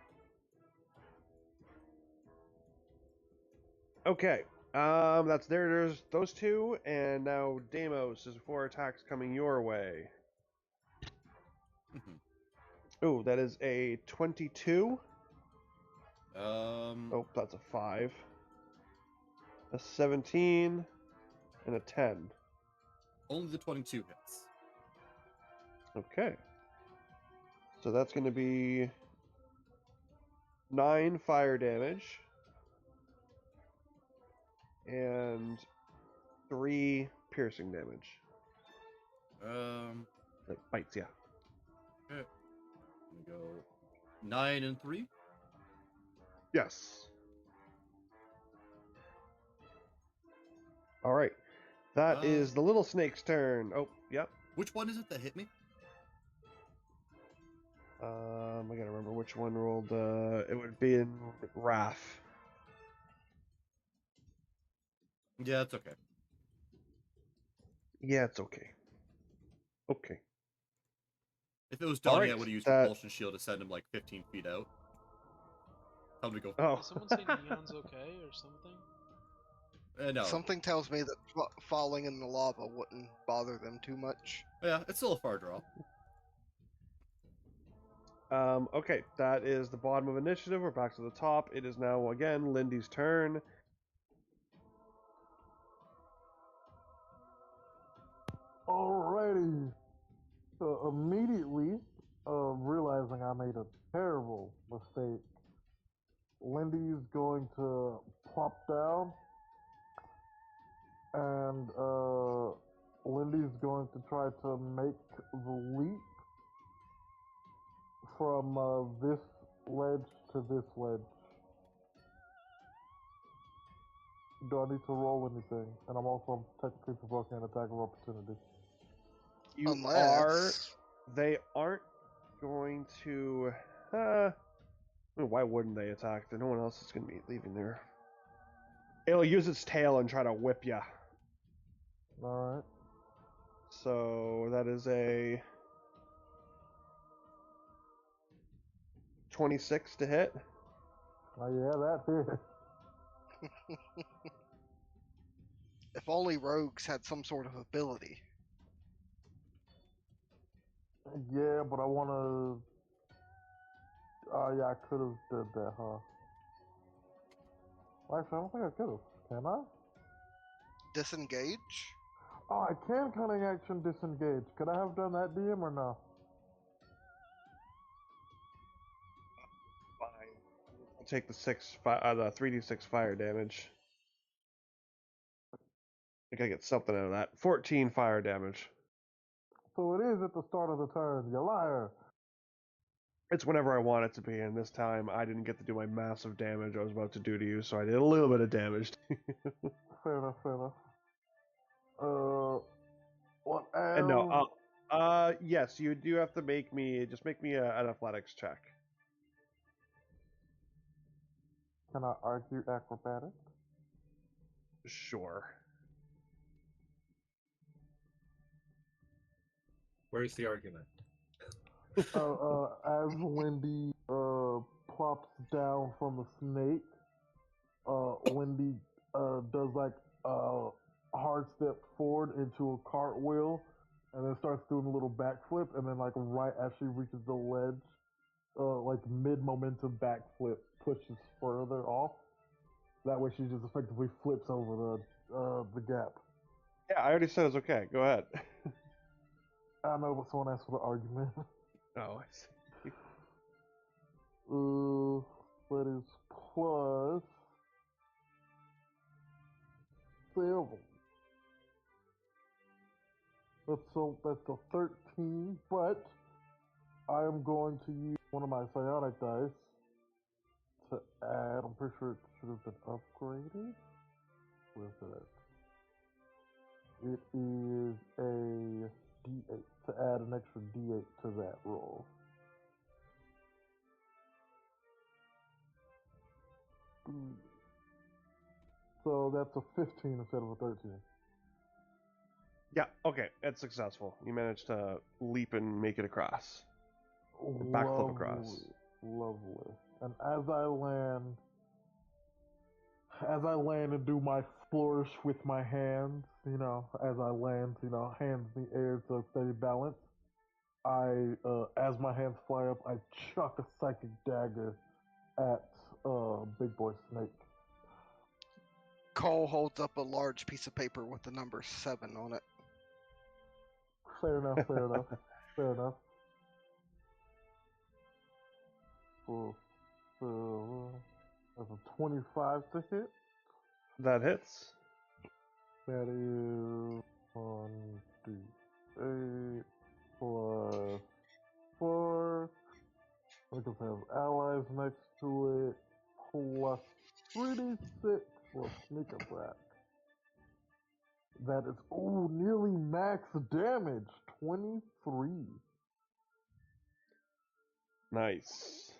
Speaker 1: Okay, that's there's those two, and now Deimos is 4 attacks coming your way. Oh, that is a 22. Oh, that's a 5. A 17 and a 10.
Speaker 7: Only the 22 hits.
Speaker 1: Okay. So that's going to be 9 fire damage and 3 piercing damage. Like bites, yeah.
Speaker 7: Okay. I'm gonna go 9 and 3.
Speaker 1: Yes. All right. That is the little snake's turn. Oh, yep.
Speaker 7: Which one is it that hit me?
Speaker 1: I gotta remember which one rolled. It would be in Wrath.
Speaker 7: Yeah, it's okay.
Speaker 1: Yeah, it's okay. Okay.
Speaker 7: If it was Donnie,
Speaker 1: Alright,
Speaker 7: I would have used
Speaker 1: that-
Speaker 7: Repulsion Shield to send him like 15 feet out. Tell him to go.
Speaker 1: Oh.
Speaker 3: Did someone say Neon's okay or something?
Speaker 7: No.
Speaker 2: Something tells me that falling in the lava wouldn't bother them too much.
Speaker 7: Yeah, it's still a far draw.
Speaker 1: Okay, that is the bottom of initiative. We're back to the top. It is now again Lindy's turn.
Speaker 4: Alrighty. So immediately, realizing I made a terrible mistake, Lindy's going to plop down, and Lindy's going to try to make the leap from this ledge to this ledge. Do I need to roll anything? And I'm also technically provoking an attack of opportunity.
Speaker 1: You
Speaker 2: Unless...
Speaker 1: They aren't going to. Why wouldn't they attack? No one else is going to be leaving there. It'll use its tail and try to whip ya.
Speaker 4: Alright.
Speaker 1: So that is a 26 to hit.
Speaker 4: Oh yeah, that hit.
Speaker 2: If only rogues had some sort of ability.
Speaker 4: Yeah, but I wanna... Oh yeah, I could've did that, huh? Actually, I don't think I could've. Can I?
Speaker 2: Disengage?
Speaker 4: Oh, I can cunning action disengage. Could I have done that, DM, or no?
Speaker 1: Fine. I'll take the 3d6 fire damage. I think I get something out of that. 14 fire damage.
Speaker 4: So it is at the start of the turn, you liar!
Speaker 1: It's whenever I want it to be, and this time I didn't get to do my massive damage I was about to do to you, so I did a little bit of damage.
Speaker 4: Fair enough, fair enough. What
Speaker 1: And
Speaker 4: else?
Speaker 1: no, yes, you do have to make me an athletics check.
Speaker 4: Can I argue acrobatics?
Speaker 1: Sure.
Speaker 6: Where's the argument?
Speaker 4: As Wendy plops down from the snake, Wendy does like a hard step forward into a cartwheel, and then starts doing a little backflip, and then like right as she reaches the ledge, like mid momentum backflip pushes further off. That way, she just effectively flips over the gap.
Speaker 1: Yeah, I already said it's okay. Go ahead.
Speaker 4: I know, but someone asked for the argument.
Speaker 1: Oh, I see.
Speaker 4: That is plus 7. That's a 13, but I am going to use one of my psionic dice to add. I'm pretty sure it should have been upgraded. Where is it? It is a D8 to add an extra D8 to that roll. So that's a 15 instead of a 13.
Speaker 1: Yeah, okay, it's successful. You managed to leap and make it across. Backflip across.
Speaker 4: Lovely. And as I land and do my flourish with my hands, as I land, hands in the air to steady balance, as my hands fly up, I chuck a psychic dagger at Big Boy Snake.
Speaker 2: Cole holds up a large piece of paper with the number 7 on it.
Speaker 4: Fair enough, fair enough, fair enough. That's a 25 to hit.
Speaker 1: That hits.
Speaker 4: That is 1d8 plus 4. Because I have allies next to it. Plus 3d6 for sneak attack. That is, nearly max damage. 23.
Speaker 1: Nice.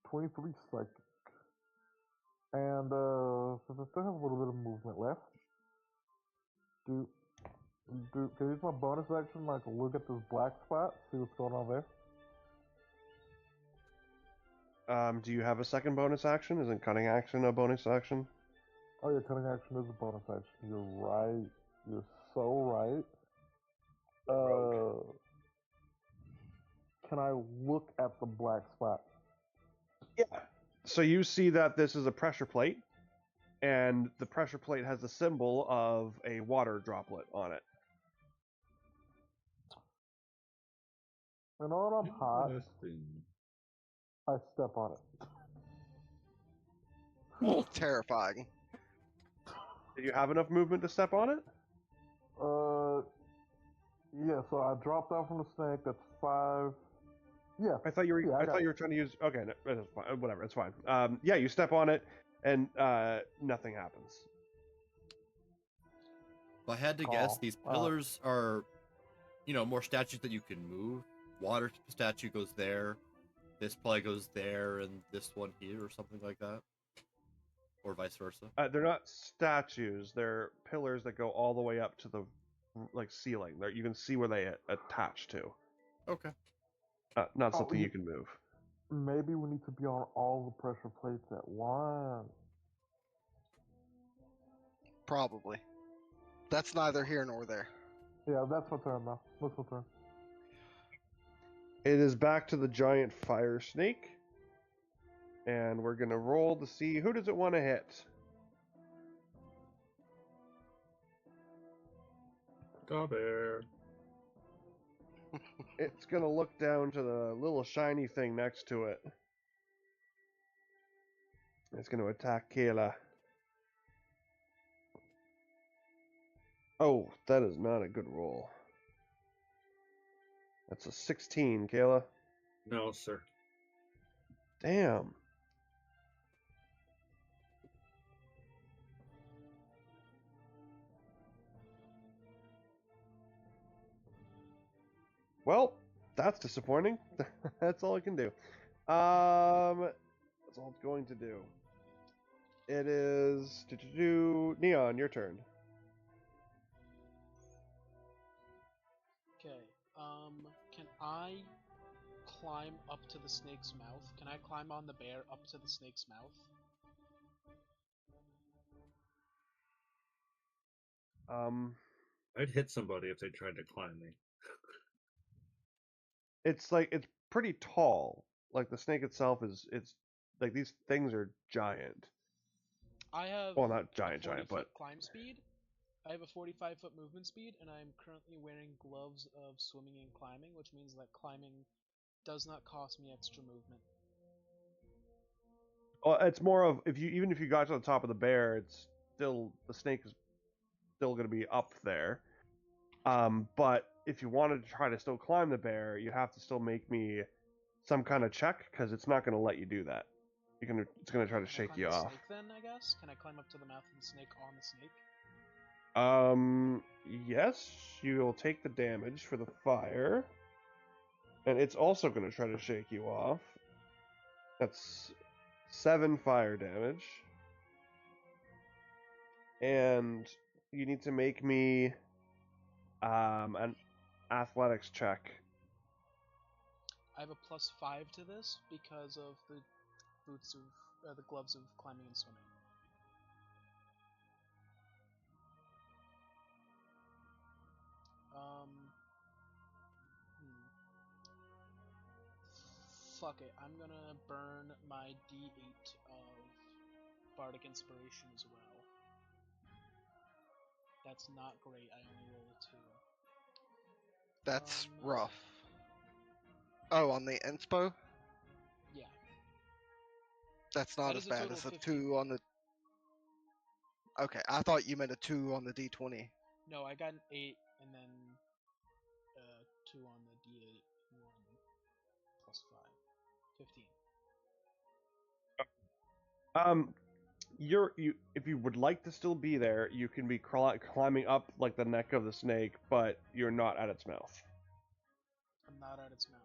Speaker 4: 23 psychic. And, since I still have a little bit of movement left, can I use my bonus action, like, look at this black spot, see what's going on there?
Speaker 1: Do you have a second bonus action? Isn't cutting action a bonus action?
Speaker 4: Oh yeah, cutting action is a bonus action. You're right. You're so right. Can I look at the black spot?
Speaker 1: Yeah. So you see that this is a pressure plate, and the pressure plate has the symbol of a water droplet on it.
Speaker 4: And when I'm hot,
Speaker 5: Interesting.
Speaker 4: I step on it.
Speaker 2: Terrifying.
Speaker 1: Did you have enough movement to step on it?
Speaker 4: Yeah. So I dropped down from the snake. That's 5. Yeah.
Speaker 1: I thought you were.
Speaker 4: Yeah,
Speaker 1: I thought you were trying to use. Okay, no, it's fine. Whatever, it's fine. Yeah, you step on it, and nothing happens.
Speaker 7: If I had to guess,
Speaker 4: Oh,
Speaker 7: these pillars are, more statues that you can move. Water statue goes there, this probably goes there, and this one here, or something like that, or vice versa.
Speaker 1: They're not statues. They're pillars that go all the way up to the ceiling. You can see where they attach to.
Speaker 7: Okay.
Speaker 1: Not something you can move.
Speaker 4: Maybe we need to be on all the pressure plates at once.
Speaker 2: Probably. That's neither here nor there.
Speaker 4: Yeah, that's my turn now. That's my turn.
Speaker 1: It is back to the giant fire snake, and we're gonna roll to see who does it want to hit.
Speaker 5: Bear.
Speaker 1: It's gonna look down to the little shiny thing next to it. It's gonna attack Kayla. Oh, that is not a good roll. That's a 16, Kayla.
Speaker 5: No, sir.
Speaker 1: Damn. Well, that's disappointing. That's all I can do. That's all it's going to do. It is Neon, your turn.
Speaker 3: Okay. Can I climb up to the snake's mouth? Can I climb on the bear up to the snake's mouth?
Speaker 5: I'd hit somebody if they tried to climb me.
Speaker 1: It's pretty tall. Like the snake itself it's like these things are giant.
Speaker 3: I have
Speaker 1: Well, not giant,
Speaker 3: a 40
Speaker 1: giant, but
Speaker 3: foot climb speed. I have a 45-foot movement speed, and I'm currently wearing gloves of swimming and climbing, which means that climbing does not cost me extra movement.
Speaker 1: well, it's more of even if you got to the top of the bear, it's still the snake is still going to be up there. But if you wanted to try to still climb the bear, you have to still make me some kind of check because it's not going to let you do that. it's gonna try to
Speaker 3: Can I
Speaker 1: shake
Speaker 3: climb
Speaker 1: you
Speaker 3: the
Speaker 1: off.
Speaker 3: snake then, I guess? Can I climb up to the mouth of the snake on the snake?
Speaker 1: Yes, you'll take the damage for the fire, and it's also gonna try to shake you off. That's 7 fire damage, and you need to make me an athletics check.
Speaker 3: I have a +5 to this because of the the gloves of climbing and swimming. Hmm. Fuck it. I'm gonna burn my D8 of Bardic Inspiration as well. That's not great. I only rolled a 2.
Speaker 2: That's rough. Oh, on the inspo?
Speaker 3: Yeah.
Speaker 2: That's not
Speaker 3: That
Speaker 2: as
Speaker 3: is a
Speaker 2: bad
Speaker 3: total
Speaker 2: as
Speaker 3: of
Speaker 2: a
Speaker 3: 15.
Speaker 2: 2 on the... Okay, I thought you meant a 2 on the d20.
Speaker 3: No, I got an 8 and then 2 on the D8 and then +5. 15.
Speaker 1: If you would like to still be there, you can be climbing up like the neck of the snake, but you're not at its mouth.
Speaker 3: I'm not at its mouth.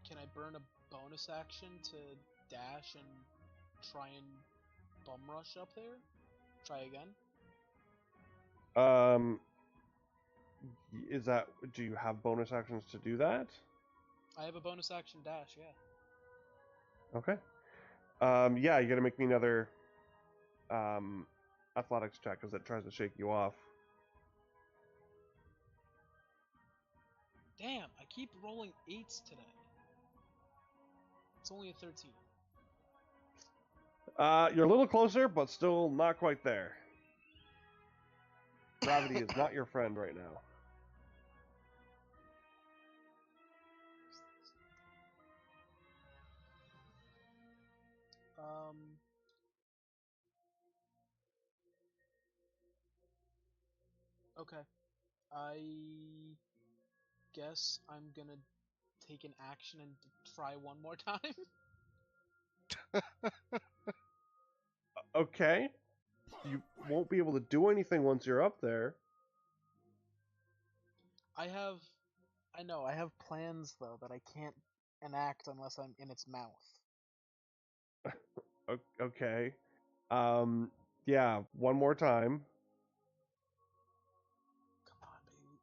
Speaker 3: Can I burn a bonus action to dash and try and bum rush up there? Try again?
Speaker 1: Do you have bonus actions to do that?
Speaker 3: I have a bonus action dash, yeah.
Speaker 1: Okay. Yeah, you gotta make me another athletics check as it tries to shake you off.
Speaker 3: Damn, I keep rolling 8s today. It's only a 13.
Speaker 1: You're a little closer, but still not quite there. Gravity is not your friend right now.
Speaker 3: Okay. I guess I'm gonna take an action and try one more time.
Speaker 1: Okay. You won't be able to do anything once you're up there.
Speaker 3: I know, I have plans though that I can't enact unless I'm in its mouth.
Speaker 1: Okay. Yeah, one more time.
Speaker 3: Come on, baby.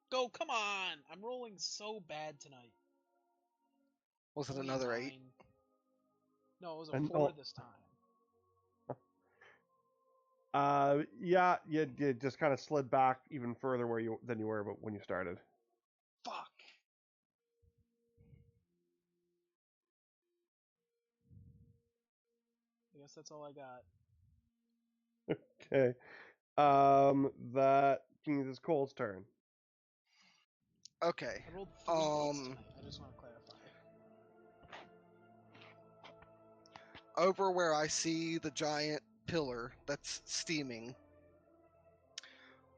Speaker 3: Go, come on! I'm rolling so bad tonight.
Speaker 2: Was it
Speaker 3: Only
Speaker 2: another
Speaker 3: a
Speaker 2: 8?
Speaker 3: 9. No, it was a
Speaker 1: And
Speaker 3: 4 this time.
Speaker 1: Yeah, you just kind of slid back even further than you were when you started.
Speaker 3: Fuck! I guess that's all I got.
Speaker 1: Okay. That means it's Cole's turn.
Speaker 2: Okay.
Speaker 3: I rolled 3 8s tonight. I just want to clarify.
Speaker 2: Over where I see the giant pillar that's steaming,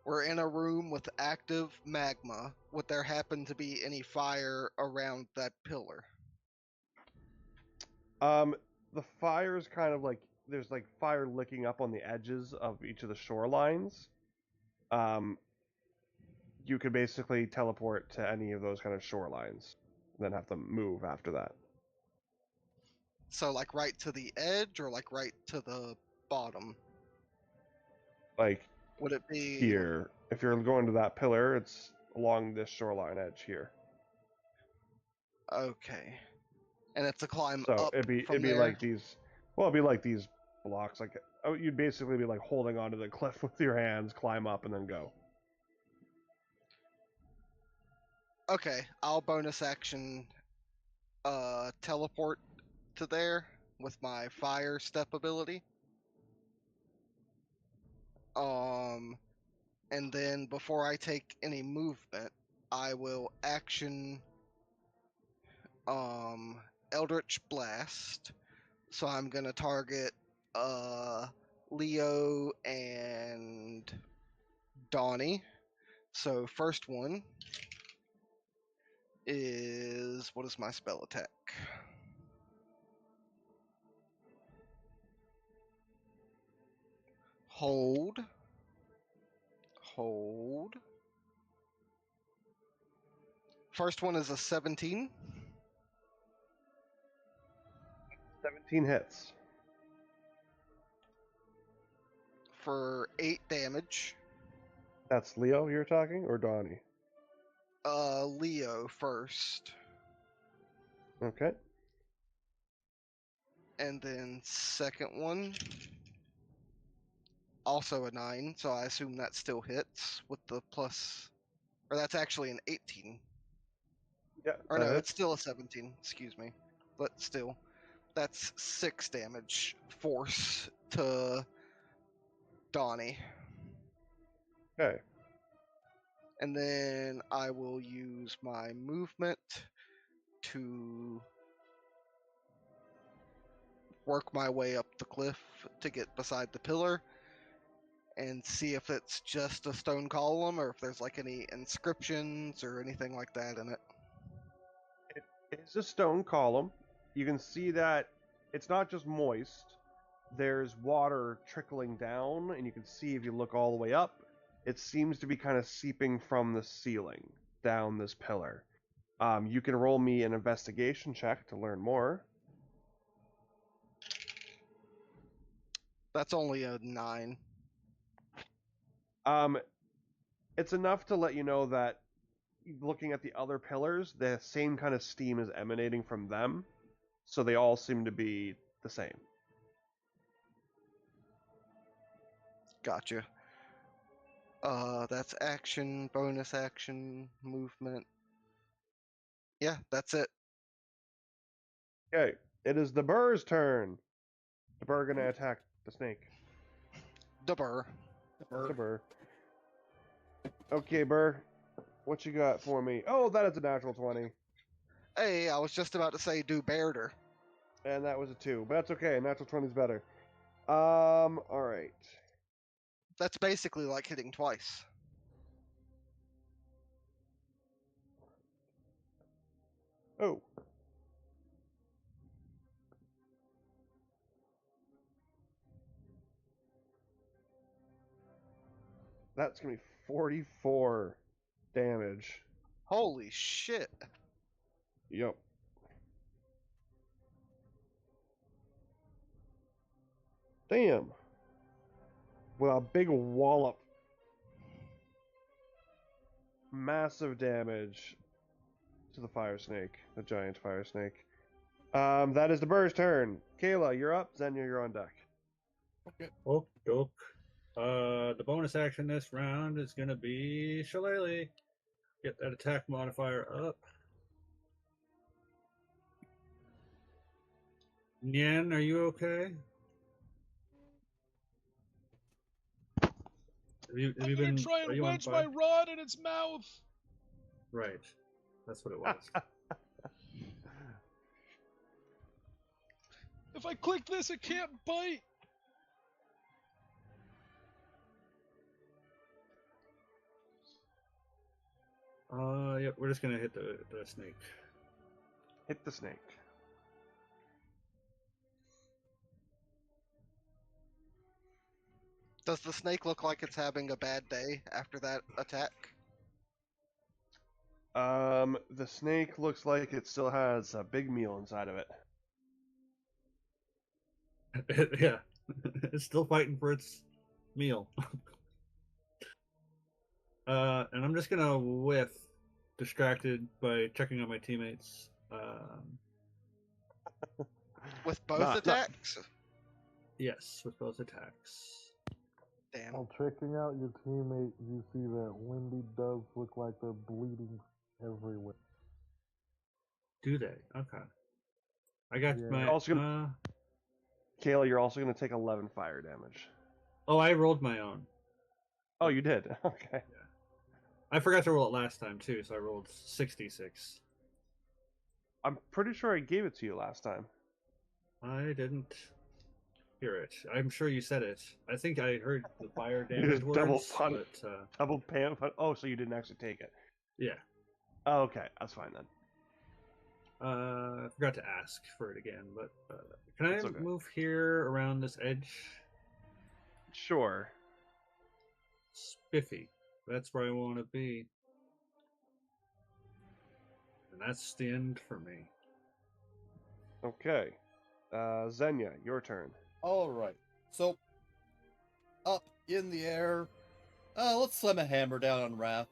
Speaker 2: we're in a room with active magma. Would there happen to be any fire around that pillar?
Speaker 1: The fire's kind of like there's like fire licking up on the edges of each of the shorelines. You could basically teleport to any of those kind of shorelines, then have to move after that.
Speaker 2: So, like right to the edge or like right to the bottom?
Speaker 1: Like
Speaker 2: Would it be
Speaker 1: here, if you're going to that pillar, it's along this shoreline edge here.
Speaker 2: okay? And it's a climb
Speaker 1: So
Speaker 2: up
Speaker 1: it'd
Speaker 2: from
Speaker 1: be
Speaker 2: there.
Speaker 1: like these. Well, it'd be like these blocks. Like you'd basically be like holding onto the cliff with your hands, climb up, and then go.
Speaker 2: Okay, I'll bonus action teleport to there with my fire step ability. And then before I take any movement, I will action Eldritch Blast. So I'm gonna target Leo and Donnie. So first one is, what is my spell attack? Hold. Hold. First one is a 17
Speaker 1: 17 hits.
Speaker 2: for 8 damage.
Speaker 1: That's Leo you're talking, or Donnie?
Speaker 2: Leo first.
Speaker 1: Okay.
Speaker 2: And then second one, also a 9, so I assume that still hits with the plus. Or that's actually an 18.
Speaker 1: Yeah.
Speaker 2: Or
Speaker 1: that
Speaker 2: no, it's
Speaker 1: hits.
Speaker 2: still a 17, excuse me. But still, that's 6 damage force to Donnie.
Speaker 1: Okay.
Speaker 2: And then I will use my movement to work my way up the cliff to get beside the pillar and see if it's just a stone column or if there's like any inscriptions or anything like that in it.
Speaker 1: It's a stone column. You can see that it's not just moist. There's water trickling down, and you can see if you look all the way up, it seems to be kind of seeping from the ceiling down this pillar. You can roll me an investigation check to learn more.
Speaker 2: That's only a 9.
Speaker 1: It's enough to let you know that looking at the other pillars, the same kind of steam is emanating from them, so they all seem to be the same.
Speaker 2: Gotcha. That's action, bonus action, movement. Yeah, that's it.
Speaker 1: Okay, it is the burr's turn. The burr gonna attack the snake.
Speaker 2: The burr.
Speaker 1: The burr. Okay, burr, what you got for me? Oh, that is a natural 20,
Speaker 2: Hey, I was just about to say do bearder.
Speaker 1: and that was a 2, but that's okay. Natural 20 is better. All right.
Speaker 2: That's basically like hitting twice.
Speaker 1: Oh. That's gonna be 44 damage.
Speaker 2: Holy shit.
Speaker 1: Yep. Damn. With a big wallop. Massive damage to the fire snake, the giant fire snake. That is the bird's turn. Kayla, you're up. Xenia, you're on deck.
Speaker 7: Okay.
Speaker 6: Oak doke. The bonus action this round is gonna be Shillelagh. Get that attack modifier up. Nyan, are you okay? Have you
Speaker 3: I'm gonna
Speaker 6: been?
Speaker 3: try
Speaker 6: Are
Speaker 3: and
Speaker 6: you on
Speaker 3: wedge my
Speaker 6: fire?
Speaker 3: rod in its mouth.
Speaker 6: Right. That's what it was.
Speaker 3: If I click this, it can't bite.
Speaker 6: Yep. We're just gonna hit the snake.
Speaker 1: Hit the snake.
Speaker 2: Does the snake look like it's having a bad day after that attack?
Speaker 1: The snake looks like it still has a big meal inside of it.
Speaker 6: Yeah. It's still fighting for its meal. And I'm just gonna whiff, distracted by checking on my teammates.
Speaker 2: With both
Speaker 1: Not-
Speaker 2: attacks?
Speaker 6: Yes, with both attacks.
Speaker 2: Damn.
Speaker 4: While checking out your teammate, you see that Wendy does look like they're bleeding everywhere.
Speaker 6: Do they? Okay. I got
Speaker 4: Yeah.
Speaker 6: my.
Speaker 1: Also Kayla, you're also going to take 11 fire damage.
Speaker 6: Oh, I rolled my own.
Speaker 1: Oh, you did? Okay.
Speaker 6: I forgot to roll it last time too, so I rolled 66.
Speaker 1: I'm pretty sure I gave it to you last time.
Speaker 6: I didn't hear it. I'm sure you said it. I think I heard the fire
Speaker 1: You
Speaker 6: damage
Speaker 1: just double
Speaker 6: words,
Speaker 1: punch.
Speaker 6: but
Speaker 1: Double pam. Oh, so you didn't actually take it.
Speaker 6: yeah.
Speaker 1: Oh, okay, that's fine then.
Speaker 6: I forgot to ask for it again, but can I
Speaker 1: It's okay.
Speaker 6: move here around this edge?
Speaker 1: Sure.
Speaker 6: Spiffy. That's where I want to be. And that's the end for me.
Speaker 1: Okay. Xenia, your turn.
Speaker 7: All right. So, up in the air. Let's slam a hammer down on Wrath.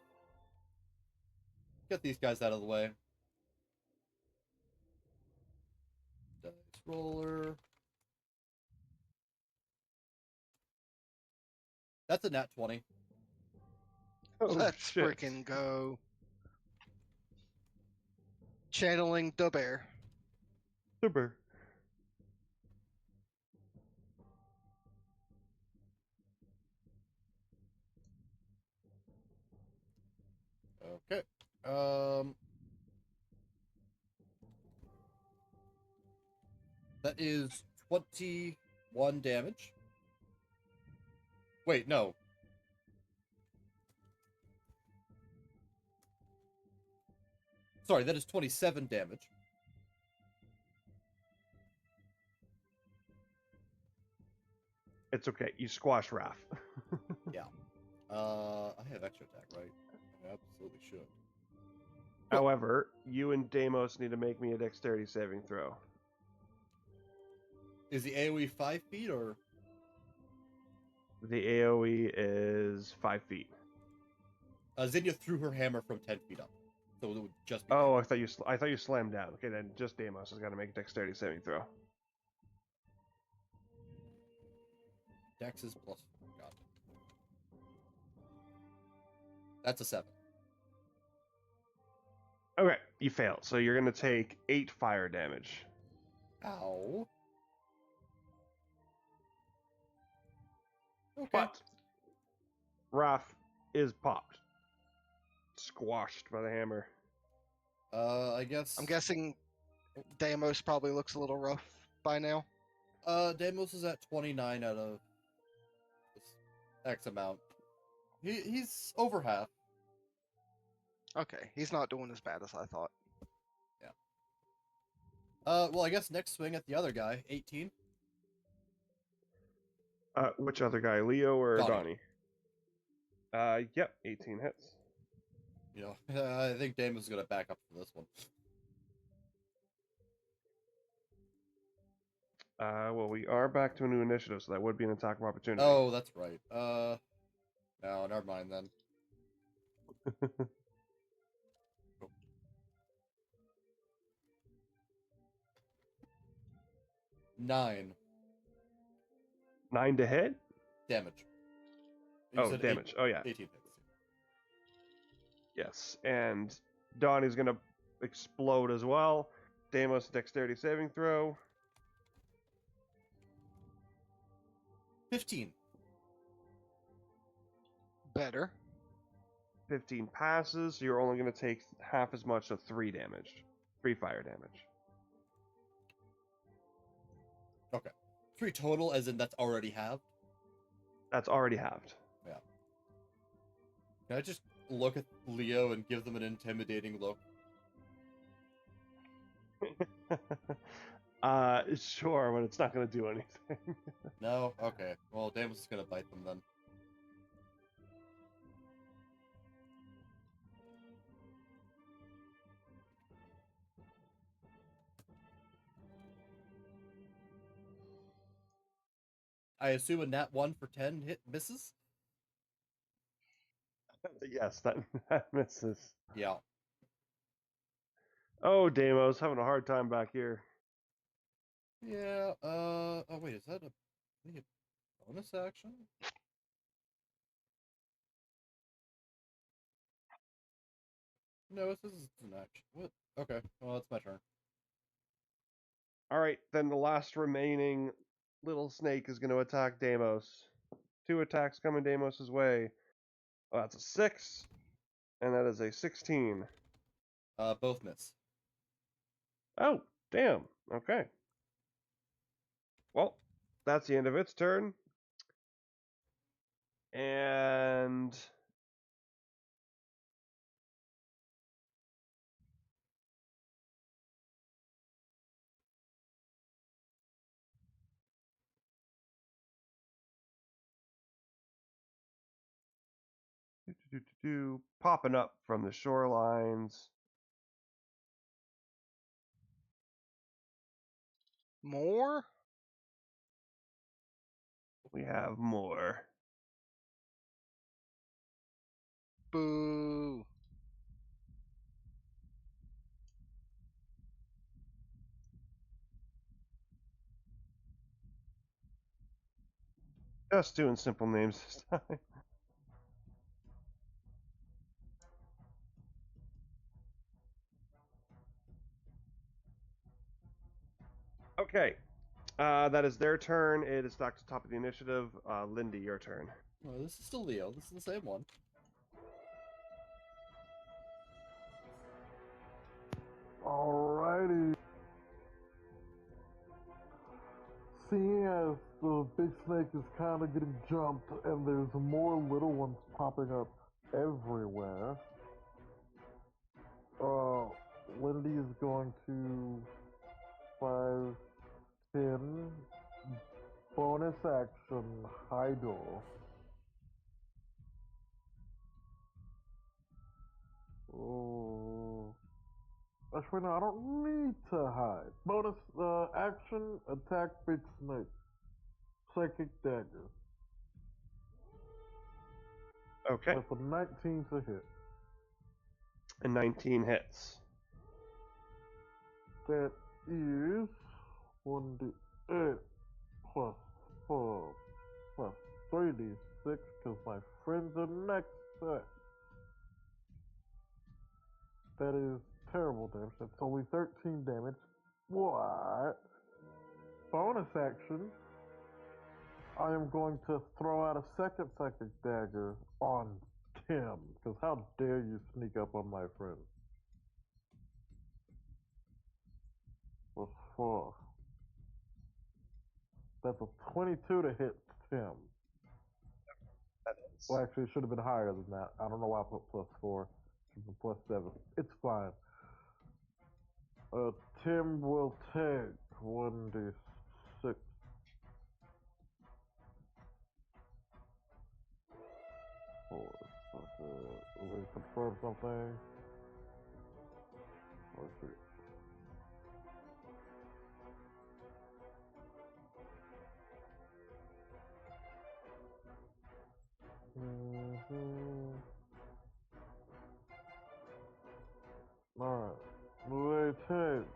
Speaker 7: Get these guys out of the way. Dice roller. That's a nat 20.
Speaker 1: Oh,
Speaker 2: Let's
Speaker 1: shit.
Speaker 2: freaking go. Channeling the bear.
Speaker 1: Super.
Speaker 7: Okay. That is 21 damage. Wait, no. Sorry, that is 27 damage.
Speaker 1: It's okay. You squash Raph.
Speaker 7: Yeah. I have extra attack, right? I absolutely should.
Speaker 1: However, you and Deimos need to make me a dexterity saving throw.
Speaker 7: Is the AoE 5 feet or?
Speaker 1: The AoE is 5 feet.
Speaker 7: Zinnia threw her hammer from 10 feet up, so it would just be.
Speaker 1: Oh,
Speaker 7: damage.
Speaker 1: I thought you slammed down. Okay, then just Deimos has got to make a dexterity saving throw.
Speaker 7: Dex is plus. God. That's a 7.
Speaker 1: Okay, you fail. So you're going to take 8 fire damage.
Speaker 7: Ow. Okay.
Speaker 1: But Raph is popped. Squashed by the hammer.
Speaker 7: I guess.
Speaker 2: I'm guessing Deimos probably looks a little rough by now.
Speaker 7: Deimos is at 29 out of X amount. He's over half.
Speaker 2: Okay, he's not doing as bad as I thought.
Speaker 7: Well, I guess next swing at the other guy, 18.
Speaker 1: Which other guy, Leo or
Speaker 7: Donnie.
Speaker 1: Donnie? Yep, 18 hits.
Speaker 7: You know, I think Deimos is gonna back up for this one.
Speaker 1: Well, we are back to a new initiative, so that would be an attack of opportunity.
Speaker 7: Oh, that's right. No, never mind then. 9
Speaker 1: 9 to hit?
Speaker 7: damage. You
Speaker 1: Oh,
Speaker 7: said
Speaker 1: damage. Oh, yeah.
Speaker 7: 18 hits.
Speaker 1: Yes, and Donnie's gonna explode as well. Deimos, dexterity saving throw.
Speaker 7: 15.
Speaker 2: Better.
Speaker 1: 15 passes, so you're only gonna take half as much, so 3 damage. 3 fire damage.
Speaker 7: Okay. 3 total, as in that's already halved.
Speaker 1: That's already halved.
Speaker 7: Yeah. Can I just look at Leo and give them an intimidating look?
Speaker 1: Sure, but it's not gonna do anything.
Speaker 7: No? Okay. Well, Deimos is gonna bite them then. I assume a nat 1 for 10 hit misses?
Speaker 1: Yes, that misses.
Speaker 7: Yeah.
Speaker 1: Oh, Deimos, having a hard time back here.
Speaker 7: Yeah, oh wait, is that a bonus action? No, this is an action. What? Okay, well, that's my turn.
Speaker 1: Alright, then the last remaining little snake is gonna attack Deimos. 2 attacks coming Deimos' way. Oh, that's a 6, and that is a 16.
Speaker 7: Both miss.
Speaker 1: Oh, damn. Okay. Well, that's the end of its turn. And popping up from the shorelines.
Speaker 2: More?
Speaker 1: We have more.
Speaker 2: Boo.
Speaker 1: Just doing simple names this time. Okay. That is their turn. It is back to the top of the initiative. Lindy, your turn.
Speaker 7: Oh, this is still Leo. This is the same one.
Speaker 4: Alrighty. Seeing as the big snake is kind of getting jumped and there's more little ones popping up everywhere, Lindy is going to 5, 10, bonus action, Hydro. Oh. Actually, no, I don't need to hide. Bonus action, attack big snake. Psychic dagger.
Speaker 1: Okay.
Speaker 4: That's a 19 to hit.
Speaker 1: And 19 hits.
Speaker 4: That is 1d8 plus 4 plus 3d6 because my friends are next to it. That is terrible damage. That's only 13 damage. What? Bonus action. I am going to throw out a second psychic dagger on Tim. Because how dare you sneak up on my friend? Plus 4. That's a 22 to hit Tim.
Speaker 1: That is.
Speaker 4: Well, actually, it should have been higher than that. I don't know why I put plus 4. It should have been plus 7. It's fine. Tim will take 1d6. Let me confirm something. Let's see. Alright. They take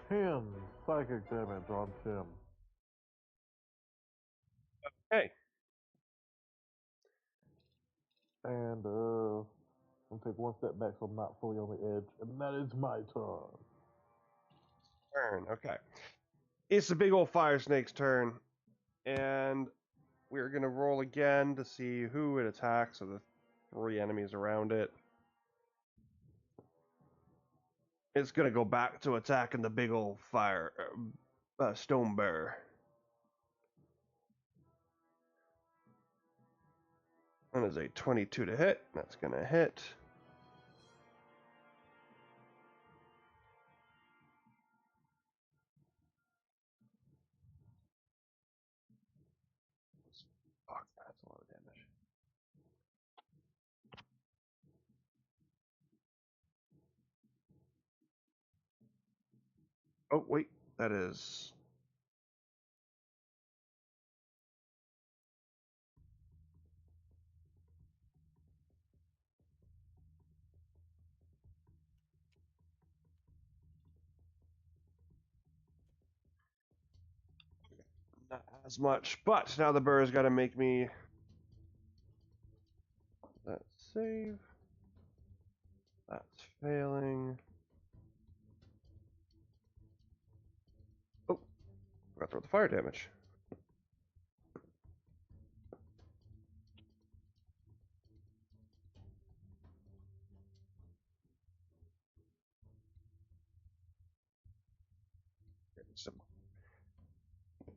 Speaker 4: 10 psychic damage on Tim.
Speaker 1: Okay.
Speaker 4: And I'll take one step back so I'm not fully on the edge. And that is my turn.
Speaker 1: Turn. Okay. It's the big old fire snake's turn. And we're going to roll again to see who it attacks of the 3 enemies around it. It's going to go back to attacking the big old fire stone bear. That is a 22 to hit. That's going to hit. Fuck, that's a lot of damage. Oh, wait. That is... not as much. But now the bear's got to make me... That save. That's failing. Oh, forgot to throw the fire damage.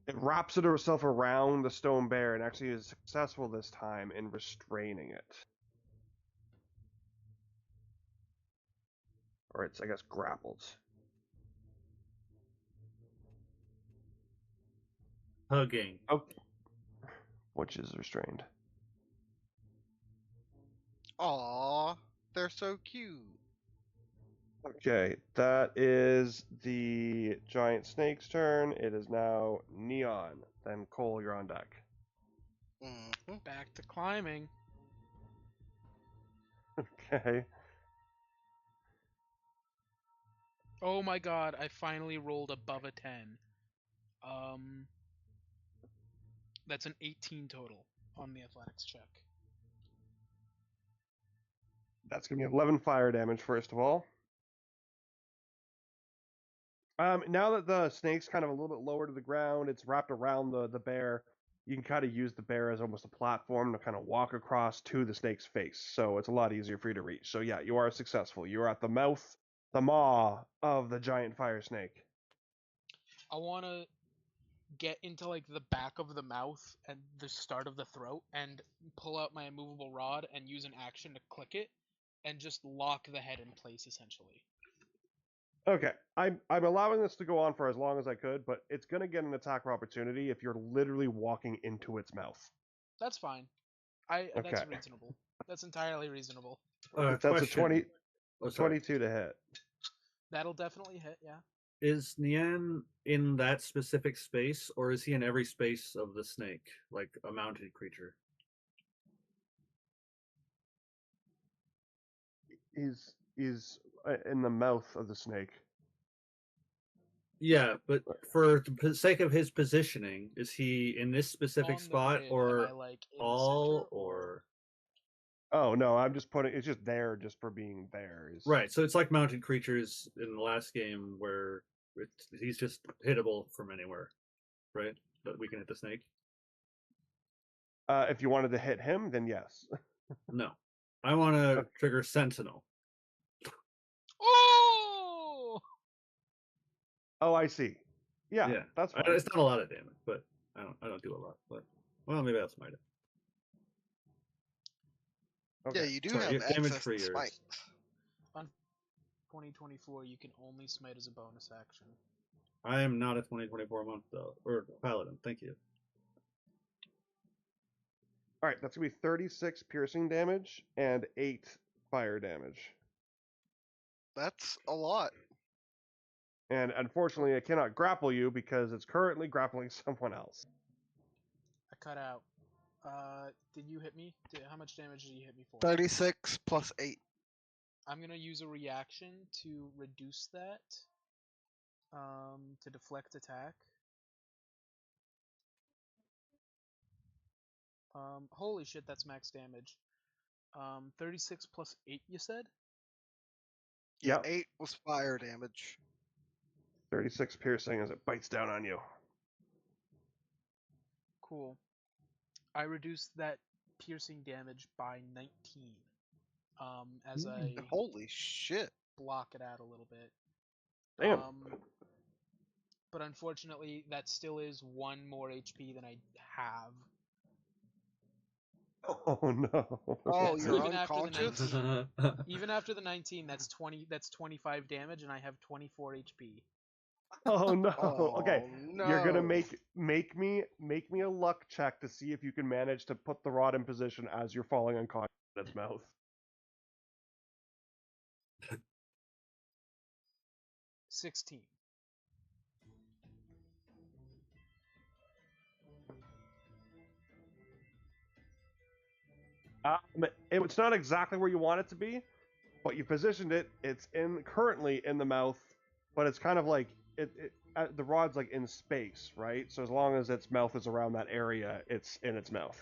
Speaker 1: It wraps itself around the stone bear and actually is successful this time in restraining it. Or it's, I guess, grappled.
Speaker 6: Hugging.
Speaker 1: Oh, which is restrained.
Speaker 2: Aw, they're so cute.
Speaker 1: Okay, that is the giant snake's turn. It is now Neon. Then Cole, you're on deck.
Speaker 2: Hmm.
Speaker 3: Back to climbing.
Speaker 1: Okay.
Speaker 3: Oh my god, I finally rolled above a 10. That's an 18 total on the athletics check.
Speaker 1: That's going to be 11 fire damage, first of all. Now that the snake's kind of a little bit lower to the ground, it's wrapped around the bear, you can kind of use the bear as almost a platform to kind of walk across to the snake's face. So it's a lot easier for you to reach. So yeah, you are successful. You are at the mouth, the maw of the giant fire snake.
Speaker 3: I want to get into like the back of the mouth and the start of the throat and pull out my immovable rod and use an action to click it and just lock the head in place essentially.
Speaker 1: Okay, I'm allowing this to go on for as long as I could, but it's gonna get an attack of opportunity if you're literally walking into its mouth.
Speaker 3: That's fine.
Speaker 1: Okay.
Speaker 3: That's reasonable. That's entirely reasonable.
Speaker 1: That's
Speaker 6: Question.
Speaker 1: a 20,
Speaker 6: Oh, sorry.
Speaker 1: 22 to hit.
Speaker 3: That'll definitely hit, yeah.
Speaker 6: Is Nian in that specific space, or is he in every space of the snake, like a mounted creature?
Speaker 1: He's in the mouth of the snake.
Speaker 6: Yeah, but for the sake of his positioning, is he in this specific
Speaker 3: On the
Speaker 6: spot,
Speaker 3: grid,
Speaker 6: or
Speaker 3: am I, like, in the
Speaker 6: all,
Speaker 3: center,
Speaker 6: or
Speaker 1: Oh no, I'm just putting it's just there just for being there.
Speaker 6: right? So it's like mounted creatures in the last game where he's just hittable from anywhere, right? That we can hit the snake.
Speaker 1: If you wanted to hit him, then yes.
Speaker 6: No, I want to
Speaker 1: Okay.
Speaker 6: trigger Sentinel.
Speaker 3: Oh!
Speaker 1: Oh, I see. Yeah, that's fine.
Speaker 6: It's not a lot of damage, but I don't do a lot. But well, maybe I'll smite it.
Speaker 1: Okay.
Speaker 2: Yeah, you do
Speaker 6: Sorry,
Speaker 2: have
Speaker 6: you have damage
Speaker 2: access
Speaker 6: for
Speaker 2: to
Speaker 6: yours.
Speaker 2: smite.
Speaker 3: On 2024, you can only smite as a bonus action.
Speaker 6: I am not a 2024 month though, or paladin. Thank you.
Speaker 1: All right, that's gonna be 36 piercing damage and 8 fire damage.
Speaker 2: That's a lot.
Speaker 1: And unfortunately, I cannot grapple you because it's currently grappling someone else.
Speaker 3: I cut out. Did you hit me? How much damage did you hit me for?
Speaker 2: 36 plus 8.
Speaker 3: I'm gonna use a reaction to reduce that. To deflect attack. Holy shit, that's max damage. 36 plus 8, you said?
Speaker 2: Yeah,
Speaker 1: Yep.
Speaker 2: 8 was fire damage.
Speaker 1: 36 piercing as it bites down on you.
Speaker 3: Cool. I reduced that piercing damage by 19. As I
Speaker 2: Holy shit.
Speaker 3: block it out a little bit.
Speaker 1: Damn.
Speaker 3: But unfortunately, that still is 1 more HP than I have.
Speaker 1: Oh no.
Speaker 2: Oh,
Speaker 3: That's
Speaker 2: you're
Speaker 3: even after the
Speaker 2: unconscious?
Speaker 3: 19. Even after the 19, that's 20. That's 25 damage, and I have 24 HP.
Speaker 1: Oh no.
Speaker 2: Oh,
Speaker 1: Okay.
Speaker 2: no.
Speaker 1: You're gonna make me a luck check to see if you can manage to put the rod in position as you're falling unconscious in its mouth.
Speaker 3: 16.
Speaker 1: It's not exactly where you want it to be, but you positioned it. It's currently in the mouth, but it's kind of like the rod's like in space, right? So as long as its mouth is around that area, it's in its mouth.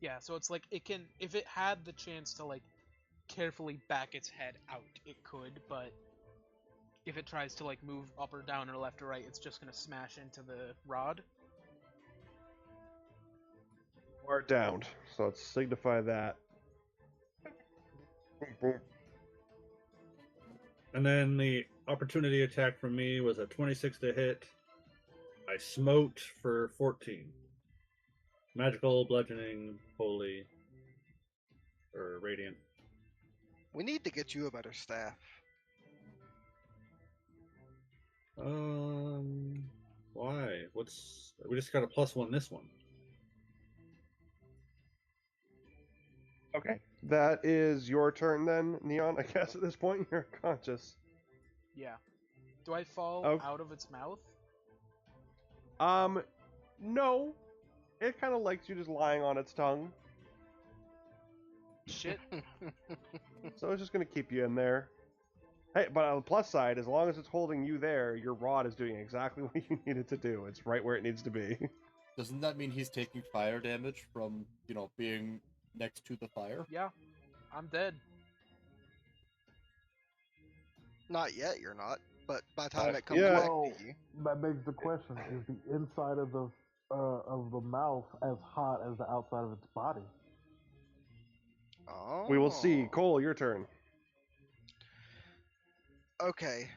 Speaker 3: Yeah, so it's like it can, if it had the chance to like carefully back its head out, it could, but if it tries to like move up or down or left or right, it's just gonna smash into the rod.
Speaker 1: Or downed. So let's signify that.
Speaker 6: And then the opportunity attack from me was a 26 to hit. I smote for 14. Magical, bludgeoning, holy, or radiant.
Speaker 2: We need to get you a better staff.
Speaker 6: Why? We just got a +1 this one.
Speaker 1: Okay. That is your turn then, Neon. I guess at this point you're conscious.
Speaker 3: Yeah. Do I fall
Speaker 1: Oh.
Speaker 3: out of its mouth?
Speaker 1: No. It kind of likes you just lying on its tongue.
Speaker 3: Shit.
Speaker 1: So it's just going to keep you in there. Hey, but on the plus side, as long as it's holding you there, your rod is doing exactly what you need it to do. It's right where it needs to be.
Speaker 7: Doesn't that mean he's taking fire damage from, being next to the fire?
Speaker 3: Yeah. I'm dead.
Speaker 2: Not yet, you're not. But by the time it comes
Speaker 1: yeah.
Speaker 2: back
Speaker 4: Well,
Speaker 2: to you,
Speaker 4: that begs the question: is the inside of the mouth as hot as the outside of its body?
Speaker 1: We will see.
Speaker 2: oh,
Speaker 1: Cole, your turn.
Speaker 2: okay.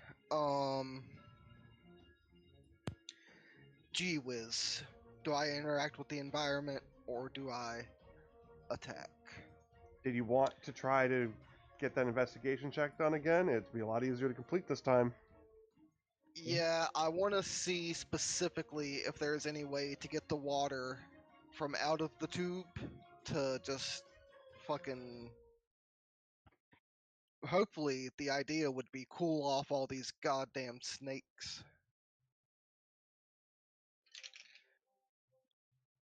Speaker 2: Gee whiz. Do I interact with the environment or do I attack?
Speaker 1: Did you want to try to get that investigation check done again? It'd be a lot easier to complete this time.
Speaker 2: Yeah, I want to see specifically if there's any way to get the water from out of the tube to just fucking. Hopefully, the idea would be cool off all these goddamn snakes.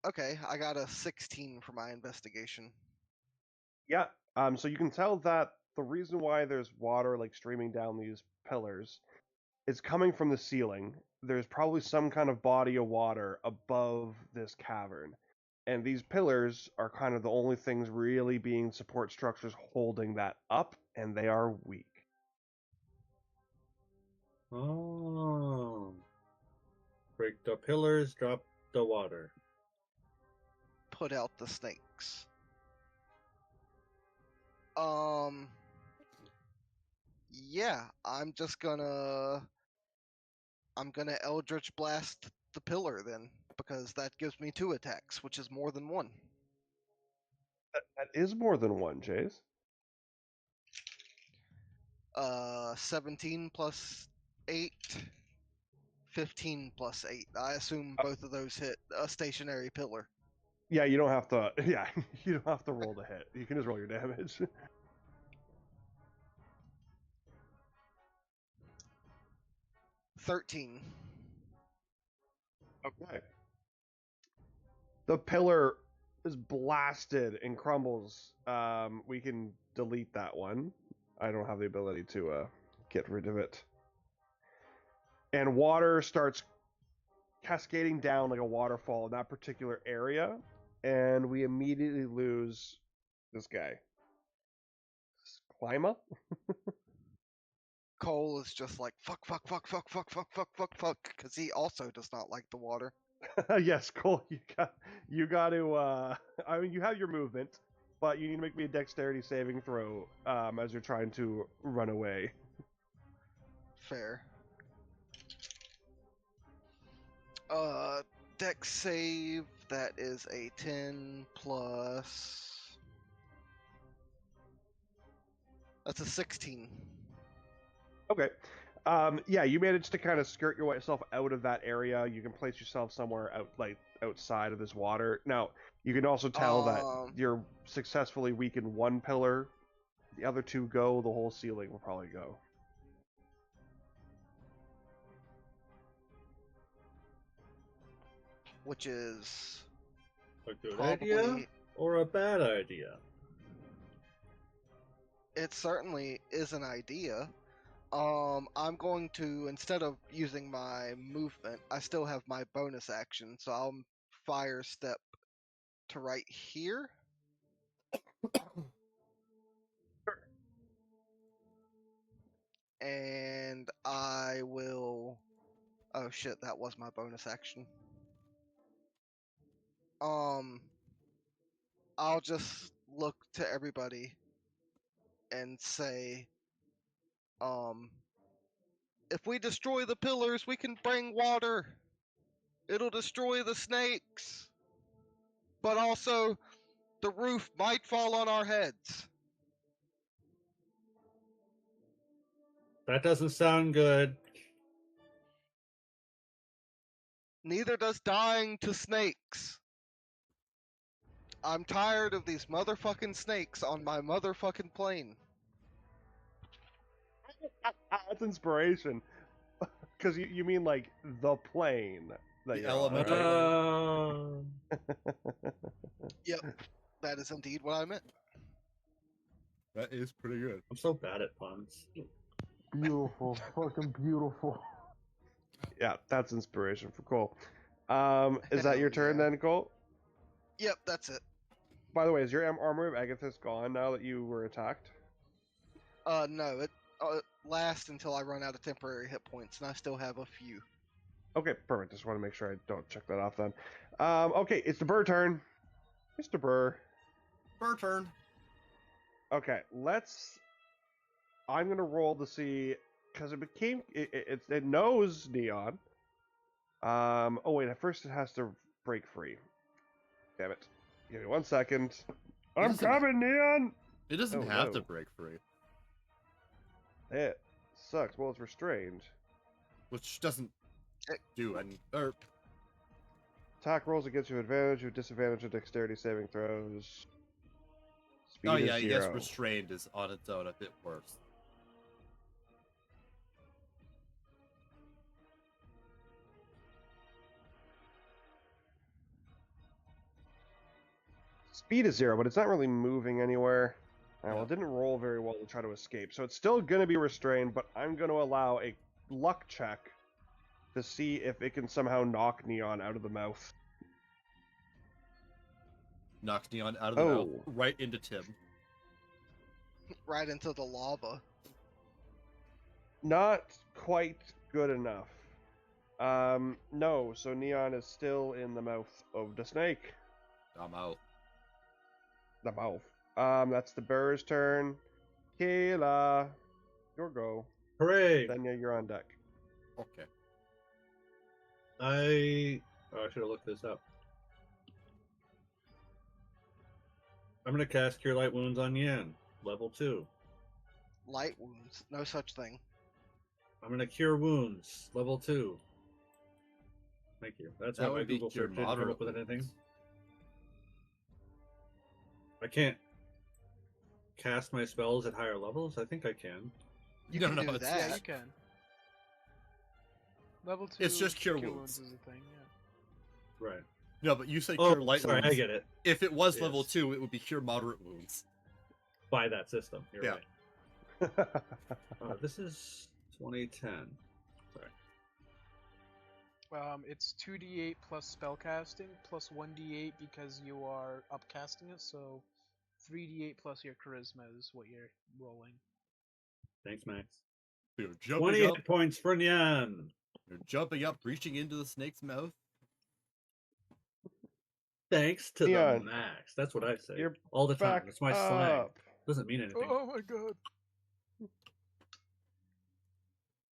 Speaker 2: Okay, I got a 16 for my investigation.
Speaker 1: Yeah. So you can tell that the reason why there's water like streaming down these pillars is coming from the ceiling. There's probably some kind of body of water above this cavern. And these pillars are kind of the only things really being support structures holding that up, and they are weak.
Speaker 6: Oh. Break the pillars, drop the water.
Speaker 2: Put out the snakes. Yeah, I'm gonna Eldritch Blast the pillar then, because that gives me 2 attacks, which is more than 1.
Speaker 1: That is more than one, Jace.
Speaker 2: 17 plus 8, 15 plus 8. I assume both of those hit a stationary pillar.
Speaker 1: Yeah, you don't have to. Yeah, you don't have to roll to hit. You can just roll your damage.
Speaker 2: 13.
Speaker 1: Okay. The pillar is blasted and crumbles. We can delete that one. I don't have the ability to get rid of it. And water starts cascading down like a waterfall in that particular area, and we immediately lose this guy. Clima?
Speaker 2: Cole is just like, fuck, fuck, fuck, fuck, fuck, fuck, fuck, fuck, fuck, because he also does not like the water.
Speaker 1: Yes, Cole, you got to. I mean, you have your movement, but you need to make me a dexterity saving throw as you're trying to run away.
Speaker 2: Fair. Dex save, that is a 10 plus. That's a 16.
Speaker 1: Okay. Yeah, you managed to kind of skirt yourself out of that area. You can place yourself somewhere outside of this water. Now, you can also tell that you're successfully weakened one pillar. The other two go. The whole ceiling will probably go.
Speaker 2: Which is
Speaker 6: A good
Speaker 2: probably.
Speaker 6: idea or a bad idea?
Speaker 2: It certainly is an idea. I'm going to, instead of using my movement, I still have my bonus action, so I'll fire step to right here. And I will. Oh shit, that was my bonus action. I'll just look to everybody and say, if we destroy the pillars, we can bring water. It'll destroy the snakes. But also, the roof might fall on our heads.
Speaker 6: That doesn't sound good.
Speaker 2: Neither does dying to snakes. I'm tired of these motherfucking snakes on my motherfucking plane.
Speaker 1: That's inspiration. Because you mean like the plane that
Speaker 7: The
Speaker 1: you're
Speaker 7: elemental
Speaker 1: on, right?
Speaker 2: Yep, that is indeed what I meant.
Speaker 7: That is pretty good.
Speaker 6: I'm so bad at puns.
Speaker 4: Beautiful, fucking beautiful.
Speaker 1: Yeah, that's inspiration for Cole. Is that
Speaker 2: Hell
Speaker 1: your turn
Speaker 2: yeah.
Speaker 1: then, Cole?
Speaker 2: Yep, that's it.
Speaker 1: By the way, is your armor of Agathis gone now that you were attacked?
Speaker 2: No, it lasts until I run out of temporary hit points, and I still have a few.
Speaker 1: Okay, perfect. Just want to make sure I don't check that off then. Okay, it's the Burr turn. Mr. Burr.
Speaker 7: Burr turn.
Speaker 1: Okay, I'm gonna roll to see because it knows Neon. Oh wait, at first it has to break free. Damn it. Give me 1 second. I'm
Speaker 7: doesn't-
Speaker 1: coming, Neon!
Speaker 7: It doesn't
Speaker 1: Oh,
Speaker 7: have
Speaker 1: no.
Speaker 7: to break free,
Speaker 1: It sucks. Well, it's restrained.
Speaker 7: which doesn't do any. Or
Speaker 1: Attack rolls against you advantage with disadvantage of dexterity saving throws. Speed
Speaker 7: oh
Speaker 1: is
Speaker 7: yeah, I
Speaker 1: 0.
Speaker 7: guess restrained is on its own a bit worse.
Speaker 1: Speed is 0, but it's not really moving anywhere. Well,
Speaker 7: Yeah.
Speaker 1: it didn't roll very well to try to escape, so it's still going to be restrained, but I'm going to allow a luck check to see if it can somehow knock Neon out of the mouth.
Speaker 7: Knocks Neon out of the mouth, right into Tim.
Speaker 2: Right into the lava.
Speaker 1: Not quite good enough. No, so Neon is still in the mouth of the snake.
Speaker 7: I'm out.
Speaker 1: The mouth. That's the bear's turn. Kayla, your go.
Speaker 6: Hooray!
Speaker 1: Then you're on deck.
Speaker 7: Okay.
Speaker 6: I should have looked this up. I'm gonna cast Cure Light Wounds on Yan, level 2.
Speaker 2: Light wounds. No such thing.
Speaker 6: I'm gonna Cure Wounds, level 2. Thank you. That's
Speaker 7: That
Speaker 6: what my
Speaker 7: would be
Speaker 6: Google
Speaker 7: Cure
Speaker 6: search didn't come
Speaker 7: moderate
Speaker 6: up with anything.
Speaker 7: wounds.
Speaker 6: I can't cast my spells at higher levels. I think I can.
Speaker 2: You
Speaker 7: No,
Speaker 2: can
Speaker 7: no,
Speaker 2: do
Speaker 7: it's-
Speaker 2: that.
Speaker 3: Yeah, you can. Level 2
Speaker 7: It's just cure wounds.
Speaker 3: is a thing, yeah.
Speaker 6: Right.
Speaker 7: No, but you say
Speaker 6: Oh,
Speaker 7: Cure Light
Speaker 6: sorry,
Speaker 7: Wounds.
Speaker 6: I get it.
Speaker 7: If it was
Speaker 6: Yes.
Speaker 7: level 2, it would be Cure Moderate Wounds.
Speaker 6: By that system. You're
Speaker 7: Yeah.
Speaker 6: right. This is 2010. Sorry.
Speaker 3: It's 2d8 plus spellcasting plus 1d8 because you are upcasting it, so 3d8 plus your charisma is what you're rolling.
Speaker 6: Thanks, Max.
Speaker 7: You're jumping
Speaker 6: 20
Speaker 7: up,
Speaker 6: hit points for Nyan.
Speaker 7: reaching into the snake's mouth.
Speaker 6: Thanks to
Speaker 1: Nyan,
Speaker 6: the max. That's what I say.
Speaker 1: you're
Speaker 6: All the time.
Speaker 1: Back
Speaker 6: It's my slang.
Speaker 1: up.
Speaker 6: Doesn't mean anything.
Speaker 3: Oh my god.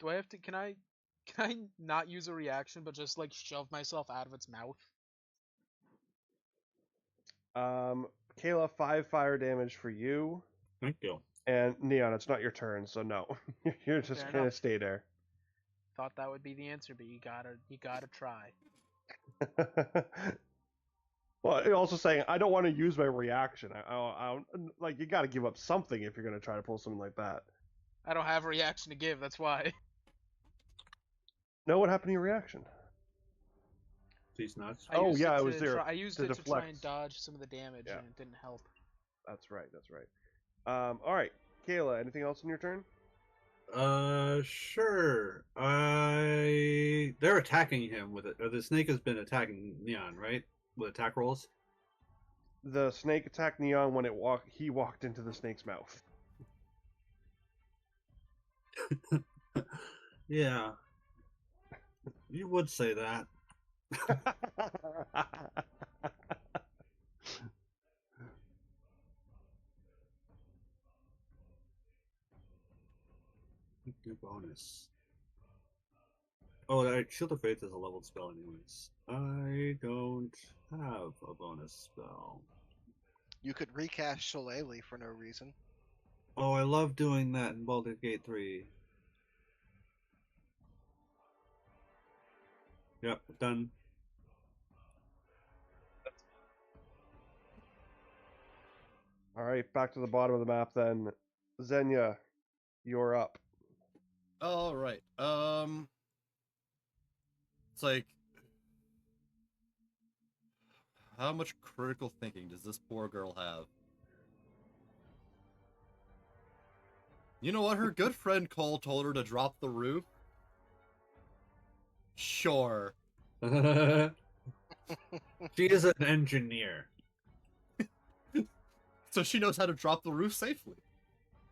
Speaker 3: Do I have to can I not use a reaction but just like shove myself out of its mouth?
Speaker 1: Kayla, 5 fire damage for you.
Speaker 6: Thank you.
Speaker 1: And Neon, it's not your turn, so no. You're just
Speaker 3: Fair
Speaker 1: gonna
Speaker 3: enough.
Speaker 1: stay there.
Speaker 3: Thought that would be the answer, but you gotta try.
Speaker 1: Well, you're also saying I don't want to use my reaction. I like you got to give up something if you're gonna try to pull something like that.
Speaker 3: I don't have a reaction to give, that's why.
Speaker 1: No, what happened to your reaction?
Speaker 6: These nuts.
Speaker 3: I
Speaker 1: Oh,
Speaker 3: used
Speaker 1: yeah,
Speaker 3: it
Speaker 1: it was
Speaker 3: to
Speaker 1: there
Speaker 3: I used
Speaker 1: to
Speaker 3: it to try and
Speaker 1: deflect.
Speaker 3: dodge some of the damage,
Speaker 1: Yeah.
Speaker 3: and it didn't help.
Speaker 1: That's right. That's right. All right, Kayla. Anything else in your turn?
Speaker 6: Sure. They're attacking him with it. Or the snake has been attacking Neon, right? With attack rolls.
Speaker 1: The snake attacked Neon when he walked into the snake's mouth.
Speaker 6: Yeah. You would say that. Good bonus. Oh, Shield of Faith is a leveled spell, anyways. I don't have a bonus spell.
Speaker 2: You could recast Shillelagh for no reason.
Speaker 6: Oh, I love doing that in Baldur's Gate 3. Yep, done.
Speaker 1: All right, back to the bottom of the map then. Xenia, you're up.
Speaker 7: All right. It's like, how much critical thinking does this poor girl have? You know what? Her good friend Cole told her to drop the roof. Sure.
Speaker 6: She is an engineer.
Speaker 7: So she knows how to drop the roof safely.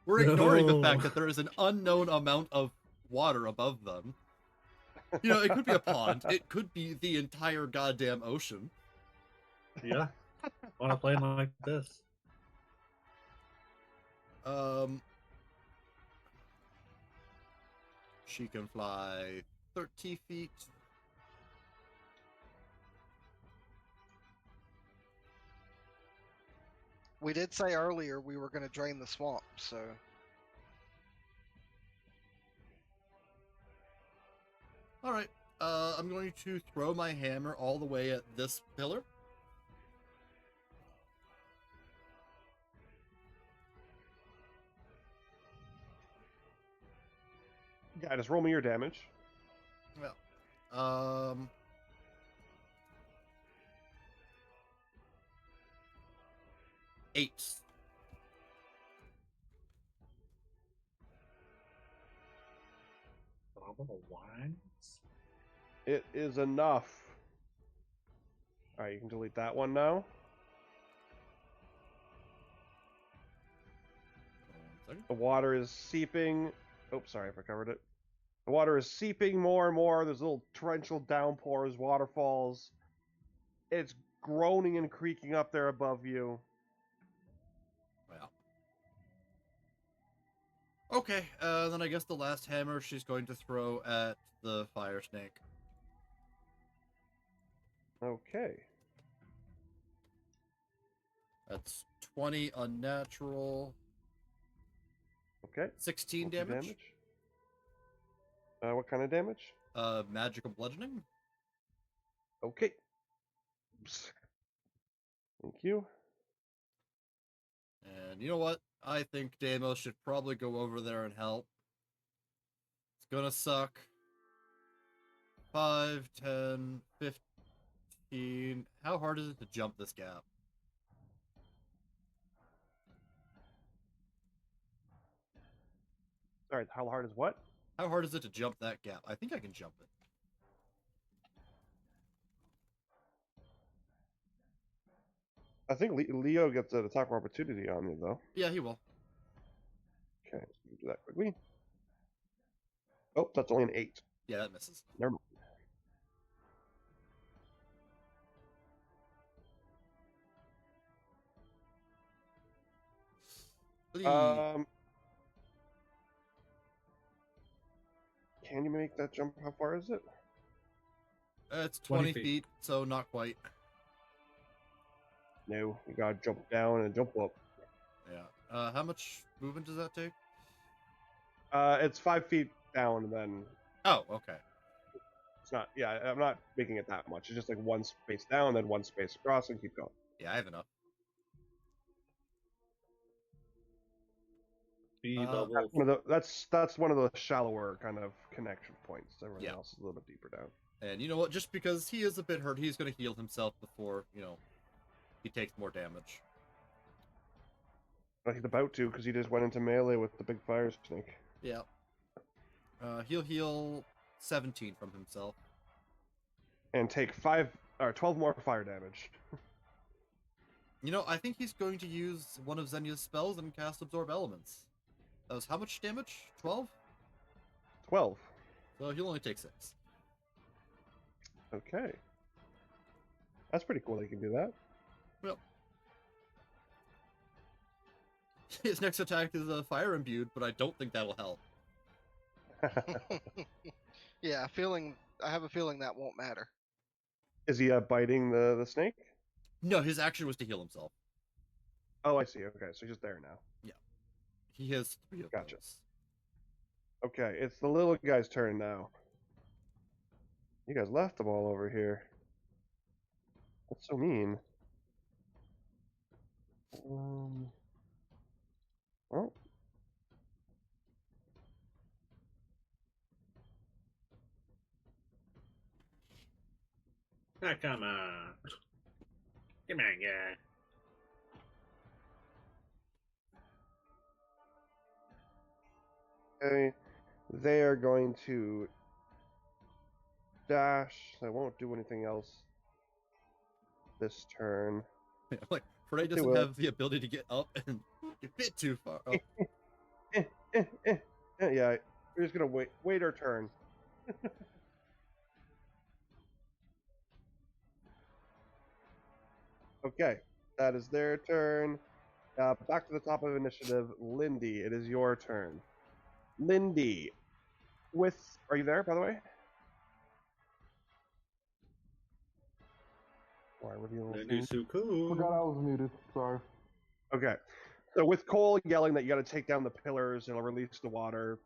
Speaker 7: We're ignoring the fact that there is an unknown amount of water above them. You know, it could be a pond. It could be the entire goddamn ocean.
Speaker 6: Yeah. On a plane like this.
Speaker 7: She can fly 30 feet.
Speaker 2: We did say earlier we were going to drain the swamp, so
Speaker 7: All right. I'm going to throw my hammer all the way at this pillar.
Speaker 1: Yeah, just roll me your damage.
Speaker 7: Well, 8.
Speaker 6: Phenomenal wines?
Speaker 1: It is enough. All right, you can delete that one now.
Speaker 7: 1 second.
Speaker 1: The water is seeping. Oh, sorry if I covered it. The water is seeping more and more. There's little torrential downpours, waterfalls. It's groaning and creaking up there above you.
Speaker 7: Well. Okay, then I guess the last hammer she's going to throw at the fire snake.
Speaker 1: Okay.
Speaker 7: That's 20 unnatural.
Speaker 1: Okay.
Speaker 7: 16
Speaker 1: Roll some
Speaker 7: damage.
Speaker 1: What kind of damage?
Speaker 7: Magical bludgeoning.
Speaker 1: Okay. Oops. Thank you.
Speaker 7: And you know what? I think Deimos should probably go over there and help. It's gonna suck. 5, 10, 15. How hard is it to jump this gap?
Speaker 1: All right. How hard is what?
Speaker 7: How hard is it to jump that gap? I think I can jump it.
Speaker 1: I think Leo gets an attack of opportunity on you, though.
Speaker 7: Yeah, he will.
Speaker 1: Okay, do that quickly. Oh, that's only an 8.
Speaker 7: Yeah, that misses.
Speaker 1: Never mind.
Speaker 7: Please.
Speaker 1: Can you make that jump? How far is it?
Speaker 7: It's
Speaker 6: 20
Speaker 7: 20 feet, so not quite.
Speaker 1: No, you gotta jump down and jump up.
Speaker 7: Yeah. How much movement does that take?
Speaker 1: It's 5 feet down, and then
Speaker 7: Oh, okay.
Speaker 1: it's not. Yeah, I'm not making it that much. It's just like one space down, then one space across, and keep going.
Speaker 7: Yeah, I have enough.
Speaker 6: Speed
Speaker 7: Uh,
Speaker 6: level.
Speaker 1: That's one of the shallower kind of connection points. Everything
Speaker 7: Yeah.
Speaker 1: else is a little bit deeper down.
Speaker 7: And you know what? Just because he is a bit hurt, he's going to heal himself before, he takes more damage.
Speaker 1: But he's about to, because he just went into melee with the big fire snake.
Speaker 7: Yeah. He'll heal 17 from himself.
Speaker 1: And take 12 more fire damage.
Speaker 7: I think he's going to use one of Xenia's spells and cast Absorb Elements. That was how much damage? 12?
Speaker 1: 12.
Speaker 7: So he'll only take 6.
Speaker 1: Okay. That's pretty cool that you can do that.
Speaker 7: Well. His next attack is Fire Imbued, but I don't think that'll help.
Speaker 2: yeah, I have a feeling that won't matter.
Speaker 1: Is he biting the snake?
Speaker 7: No, his action was to heal himself.
Speaker 1: Oh, I see. Okay, so he's just there now.
Speaker 7: Yeah. He has 3 of
Speaker 1: Gotcha.
Speaker 7: those.
Speaker 1: Okay, it's the little guy's turn now. You guys left them all over here. That's so mean. Well,
Speaker 6: Ah, come on. Come on, guy.
Speaker 1: okay. They are going to dash. They won't do anything else this turn.
Speaker 7: Like, Frey
Speaker 1: They
Speaker 7: doesn't
Speaker 1: will.
Speaker 7: have the ability to get up and a bit too far. Oh,
Speaker 1: Yeah, we're just gonna wait our turn. Okay, that is their turn. Back to the top of initiative. Lindy, it is your turn. Lindy, are you there, by the way? Why reveal the
Speaker 6: Lindy
Speaker 1: scene?
Speaker 6: Suku.
Speaker 4: Forgot I was muted. Sorry.
Speaker 1: Okay, so with Cole yelling that you got to take down the pillars, it'll release the water.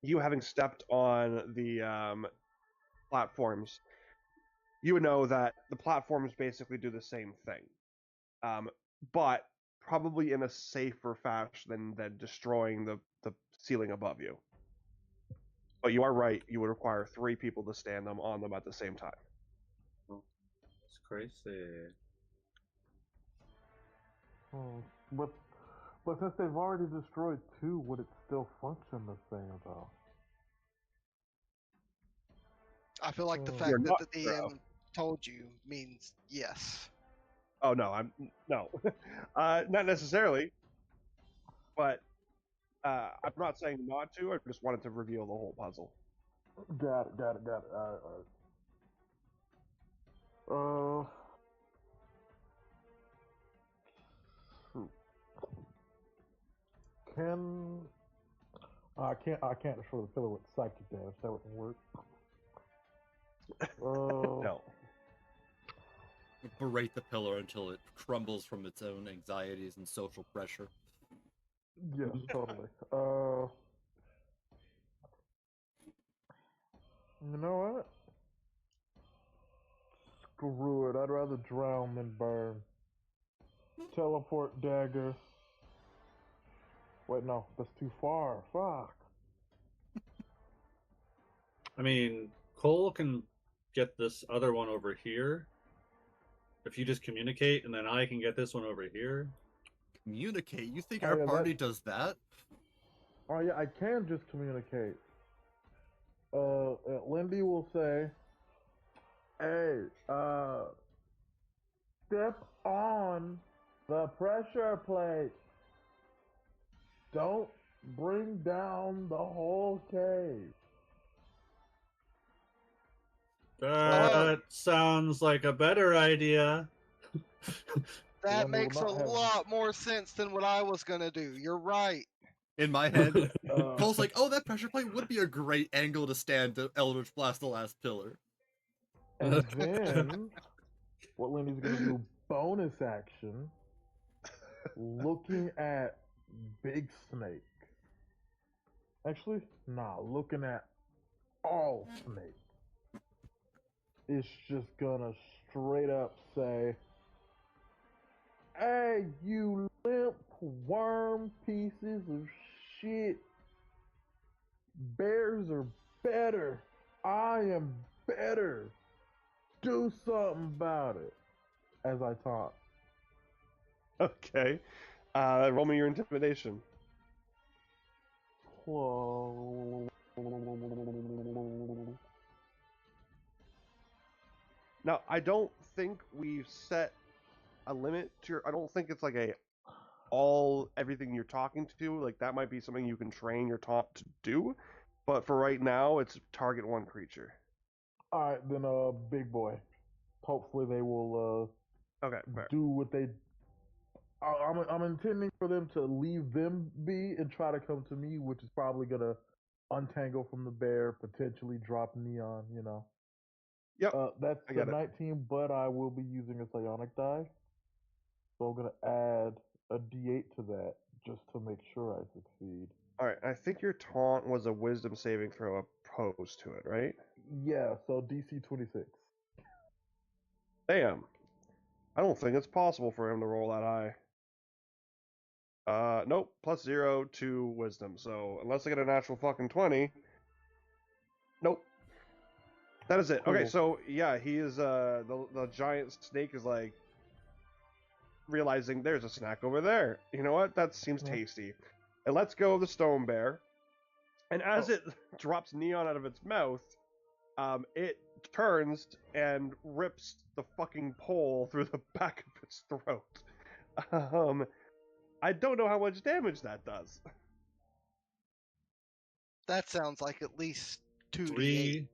Speaker 1: You having stepped on the platforms, you would know that the platforms basically do the same thing, but probably in a safer fashion than destroying the ceiling above you. But you are right; you would require 3 people to stand on them at the same time.
Speaker 6: It's crazy.
Speaker 4: But since they've already destroyed 2, would it still function the same though?
Speaker 2: I feel like the
Speaker 4: You're
Speaker 2: fact that
Speaker 1: not,
Speaker 2: the
Speaker 1: bro.
Speaker 2: DM told you means yes.
Speaker 1: Oh no, no, not necessarily. But I'm not saying not to. I just wanted to reveal the whole puzzle.
Speaker 4: Got it. All right. Can I can't destroy the pillar with psychic damage. That wouldn't work.
Speaker 1: No.
Speaker 7: berate the pillar until it crumbles from its own anxieties and social pressure.
Speaker 4: Yes, totally. You know what? Screw it. I'd rather drown than burn. Teleport dagger. Wait, no, that's too far. Fuck.
Speaker 6: I mean, Cole can get this other one over here. If you just communicate, and then I can get this one over here.
Speaker 7: Communicate? You think
Speaker 4: Oh,
Speaker 7: our
Speaker 4: yeah,
Speaker 7: party does that?
Speaker 4: Oh yeah, I can just communicate. Lindy will say, "Hey, step on the pressure plate. Don't bring down the whole cave."
Speaker 6: That sounds like a better idea.
Speaker 2: That
Speaker 4: Lindy will
Speaker 2: makes a
Speaker 4: not have.
Speaker 2: lot more sense than what I was gonna do. You're right.
Speaker 7: In my head,
Speaker 4: Uh,
Speaker 7: Cole's like, oh, that pressure plate would be a great angle to stand to Eldritch Blast the last pillar.
Speaker 4: and then what Lindy's gonna do? Bonus action, looking at Big Snake. Actually, nah, looking at all Snake. It's just gonna straight up say, "Hey, you limp worm pieces of shit. Bears are better. I am better. Do something about it." As I talk.
Speaker 1: Okay. Roll me your intimidation. Now, I don't think we've set a limit to your. I don't think it's like everything you're talking to. Like that might be something you can train your taunt to do. But for right now, it's target 1 creature.
Speaker 4: All right, then, big boy. Hopefully they will
Speaker 1: Okay, fair.
Speaker 4: do what they. I'm intending for them to leave them be and try to come to me, which is probably gonna untangle from the bear, potentially drop neon. You know.
Speaker 1: Yep,
Speaker 4: That's
Speaker 1: I
Speaker 4: a
Speaker 1: get it.
Speaker 4: 19, but I will be using a psionic die, so I'm gonna add a D8 to that just to make sure I succeed.
Speaker 1: All right, I think your taunt was a wisdom saving throw opposed to it, right?
Speaker 4: Yeah, so DC 26.
Speaker 1: Damn. I don't think it's possible for him to roll that high. Nope. +0 to wisdom. So unless I get a natural fucking 20, nope. That is it. Okay,
Speaker 4: Cool.
Speaker 1: so yeah, he is the giant snake is like realizing there's a snack over there. You know what? That seems
Speaker 4: Yeah.
Speaker 1: tasty. It lets go of the stone bear, and as it drops neon out of its mouth, it turns and rips the fucking pole through the back of its throat. I don't know how much damage that does.
Speaker 2: That sounds like at least 2d8.
Speaker 6: 3,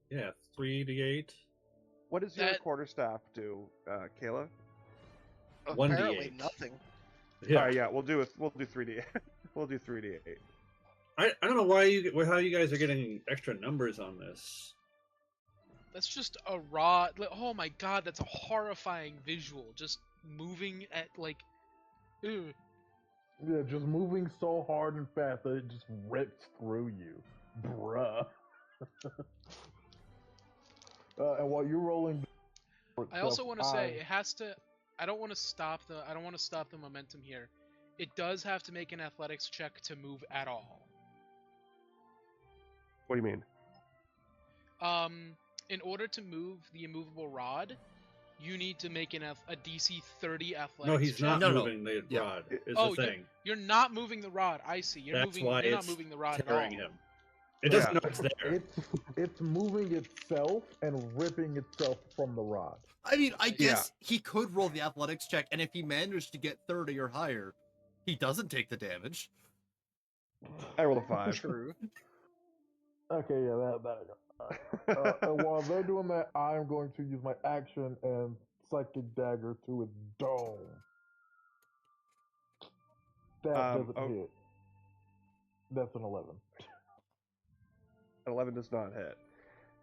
Speaker 6: yeah, 3d8.
Speaker 1: What does your
Speaker 3: That-
Speaker 1: quarterstaff do, Kayla?
Speaker 2: Apparently
Speaker 6: 1d8.
Speaker 2: nothing.
Speaker 6: Yeah.
Speaker 1: All right, yeah, we'll do 3D. We'll do 3D8.
Speaker 6: I don't know how you guys are getting extra numbers on this.
Speaker 3: That's just a raw. Oh my god, that's a horrifying visual. Just moving at like. Ew.
Speaker 4: Yeah, just moving so hard and fast that it just rips through you, bruh. And while you're rolling,
Speaker 3: I also want to say it has to. I don't want to stop the momentum here. It does have to make an athletics check to move at all.
Speaker 1: What do you mean?
Speaker 3: In order to move the immovable rod, you need to make a DC 30 athletics.
Speaker 6: No, he's
Speaker 3: check.
Speaker 6: not
Speaker 7: No, no.
Speaker 6: moving the
Speaker 7: Yeah.
Speaker 6: rod. Is
Speaker 3: Oh,
Speaker 6: the thing.
Speaker 3: you're not moving the rod. I see.
Speaker 6: That's why
Speaker 3: You're
Speaker 6: it's
Speaker 3: not moving the rod at
Speaker 6: tearing
Speaker 3: all.
Speaker 6: him. It doesn't
Speaker 1: Yeah.
Speaker 6: know it's there.
Speaker 4: it's moving itself and ripping itself from the rod.
Speaker 7: I mean, I guess he could roll the athletics check, and if he managed to get 30 or higher, he doesn't take the damage.
Speaker 1: I rolled a 5.
Speaker 3: True.
Speaker 4: Okay, yeah, that I got. And while they're doing that, I'm going to use my action and psychic dagger to its dome. That doesn't hit. That's an 11.
Speaker 1: 11 does not hit.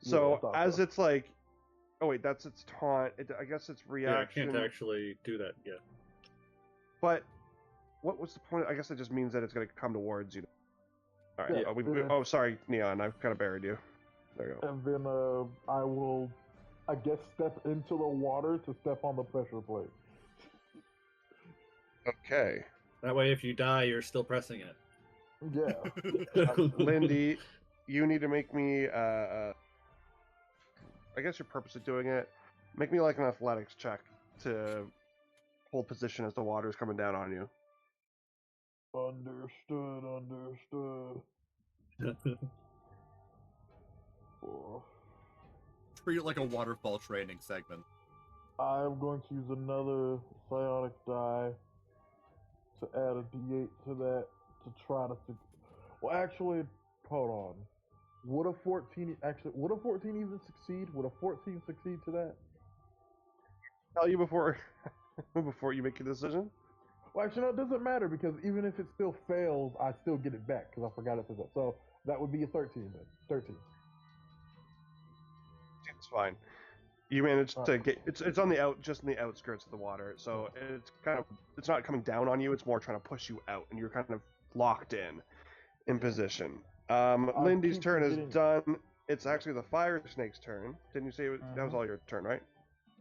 Speaker 4: Yeah,
Speaker 1: So
Speaker 4: I thought
Speaker 1: as
Speaker 4: so.
Speaker 1: it's like, oh wait, that's its taunt. I guess it's
Speaker 6: Yeah, I
Speaker 1: reaction.
Speaker 6: can't actually do that yet.
Speaker 1: But what was the point? I guess it just means that it's going to come towards you. All right.
Speaker 4: Yeah,
Speaker 1: Oh, sorry, Neon. I've kind of buried you. There you go.
Speaker 4: And then I will, I guess, step into the water to step on the pressure plate.
Speaker 1: Okay.
Speaker 6: That way, if you die, you're still pressing it.
Speaker 4: Yeah.
Speaker 1: Lindy, you need to make me. I guess your purpose of doing it, make me like an athletics check to hold position as the water is coming down on you.
Speaker 4: Understood. Oh.
Speaker 7: Treat it like a waterfall training segment.
Speaker 4: I'm going to use another psionic die to add a d8 to that to try to. Well, actually, hold on. Would a 14 even succeed? Would a 14 succeed to that?
Speaker 1: Tell you before before you make a decision.
Speaker 4: Well, actually, no, it doesn't matter because even if it still fails, I still get it back because I forgot it to that. So that would be a 13 then. 13.
Speaker 1: It's fine. You managed to get it's on the just in the outskirts of the water, so it's not coming down on you. It's more trying to push you out, and you're kind of locked in position. Lindy's
Speaker 4: keep
Speaker 1: turn is
Speaker 4: forgetting-
Speaker 1: done. It's actually the fire snake's turn. Didn't you say that was all your turn, right?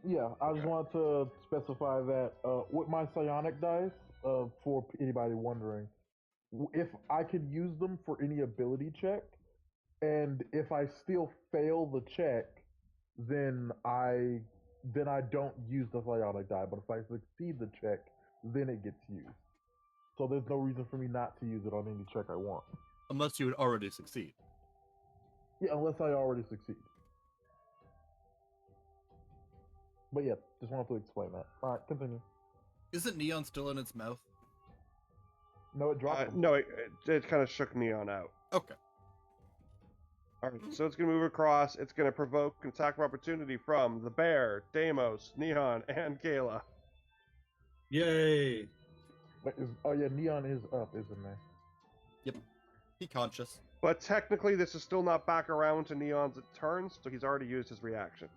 Speaker 4: Yeah, I just wanted to specify that with my psionic dice, for anybody wondering, if I could use them for any ability check, and if I still fail the check, then I don't use the psionic die. But if I succeed the check, then it gets used. So there's no reason for me not to use it on any check I want.
Speaker 7: Unless you would already succeed.
Speaker 4: Yeah, unless I already succeed. But yeah, just wanted to explain that. All right, continue.
Speaker 7: Isn't Neon still in its mouth?
Speaker 4: No, it dropped.
Speaker 1: No, it kind of shook Neon out.
Speaker 7: Okay.
Speaker 1: All right, so it's gonna move across. It's gonna provoke an attack of opportunity from the bear, Deimos, Neon, and Kayla.
Speaker 6: Yay!
Speaker 4: Wait, yeah, Neon is up, isn't there?
Speaker 7: Yep. He conscious.
Speaker 1: But technically, this is still not back around to Neon's turn, so he's already used his reaction.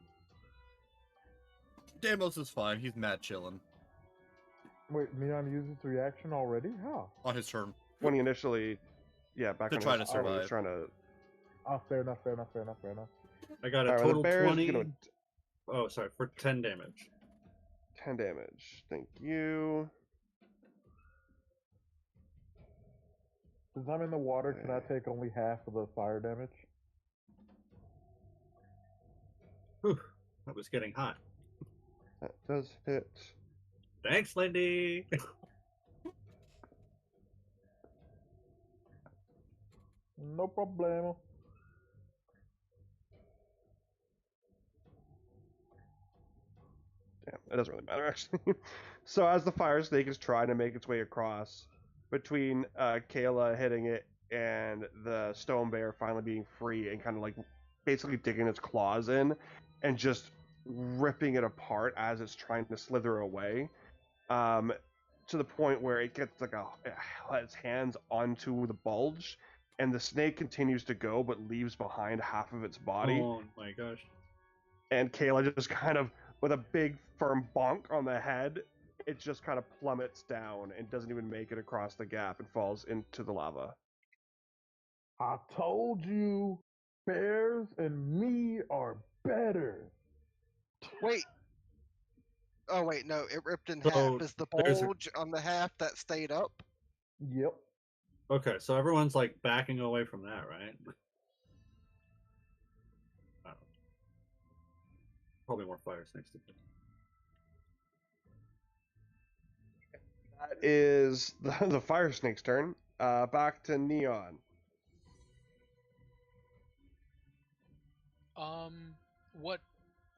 Speaker 7: Deimos is fine. He's mad chilling
Speaker 4: Wait, Neon used its reaction already? How?
Speaker 7: on his turn.
Speaker 1: When he initially, back
Speaker 7: To
Speaker 1: on
Speaker 7: try
Speaker 1: his
Speaker 7: to
Speaker 1: turn, he was
Speaker 7: survive.
Speaker 1: trying to.
Speaker 4: Oh, fair enough.
Speaker 6: I got a
Speaker 1: All right, well, the
Speaker 6: total
Speaker 1: bear is
Speaker 6: 20.
Speaker 1: gonna
Speaker 6: Oh, sorry, for 10 damage.
Speaker 1: 10 damage. Thank you.
Speaker 4: Since I'm in the water, can I take only half of the fire damage?
Speaker 6: Whew, that was getting hot.
Speaker 1: That does hit.
Speaker 6: Thanks, Lindy.
Speaker 4: No problemo.
Speaker 1: Damn, it doesn't really matter actually. So as the fire snake is trying to make its way across, between Kayla hitting it and the stone bear finally being free and kind of like basically digging its claws in and just ripping it apart as it's trying to slither away, um, to the point where it gets like its hands onto the bulge, and the snake continues to go but leaves behind half of its body.
Speaker 6: Oh my gosh.
Speaker 1: And Kayla just kind of, with a big firm bonk on the head, it just kind of plummets down and doesn't even make it across the gap and falls into the lava.
Speaker 4: I told you, bears and me are better.
Speaker 2: Wait. Oh wait, no, it ripped in
Speaker 6: So,
Speaker 2: half. Is the
Speaker 6: there's a-
Speaker 2: bulge on the half that stayed up?
Speaker 4: Yep.
Speaker 6: Okay, so everyone's like backing away from that, right? Oh. Probably more fire snakes to do.
Speaker 1: That is the fire snake's turn. Back to Neon.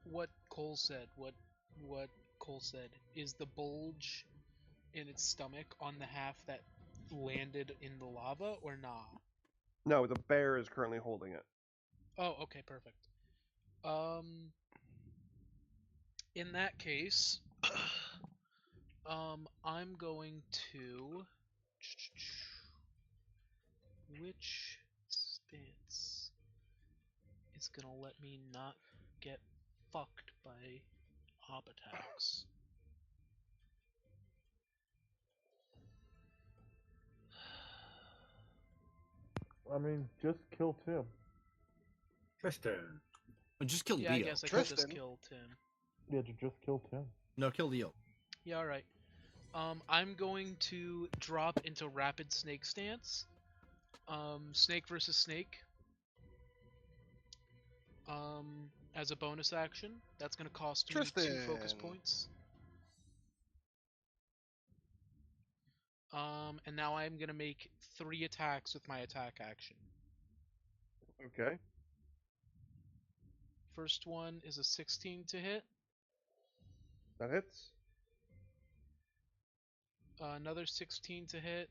Speaker 3: What Cole said, what Cole said, is the bulge in its stomach on the half that landed in the lava or nah?
Speaker 1: No, the bear is currently holding it.
Speaker 3: Oh, okay, perfect. In that case, I'm going to. Which stance is gonna let me not get fucked by op attacks?
Speaker 4: I mean, just kill Tim.
Speaker 6: Tristan.
Speaker 7: Just kill
Speaker 3: Yeah, I
Speaker 7: Leo.
Speaker 3: guess I could just
Speaker 2: Tristan.
Speaker 3: kill Tim.
Speaker 4: Yeah, just kill Tim.
Speaker 7: No, kill Leo.
Speaker 3: Yeah, alright. I'm going to drop into rapid snake stance. Snake versus snake. As a bonus action. That's gonna cost me 2 focus
Speaker 2: Tristan.
Speaker 3: points. And now I'm gonna make 3 attacks with my attack action.
Speaker 1: Okay.
Speaker 3: First one is a 16 to hit.
Speaker 1: That hits.
Speaker 3: Another 16 to hit.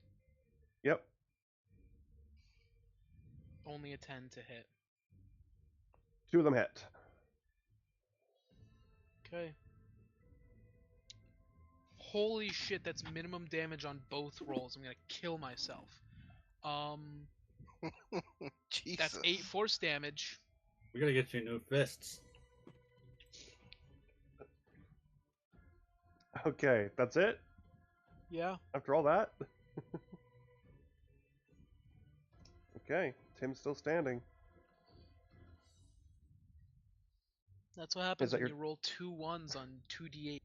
Speaker 1: Yep.
Speaker 3: Only a 10 to hit.
Speaker 1: 2 of them hit.
Speaker 3: Okay. Holy shit, that's minimum damage on both rolls. I'm gonna kill myself.
Speaker 2: Jesus.
Speaker 3: That's 8 force damage.
Speaker 6: We gotta get you new fists.
Speaker 1: Okay, that's it?
Speaker 3: Yeah.
Speaker 1: After all that? Okay, Tim's still standing.
Speaker 3: That's what happens
Speaker 1: that
Speaker 3: when
Speaker 1: your-
Speaker 3: you roll 2 1s on 2d8.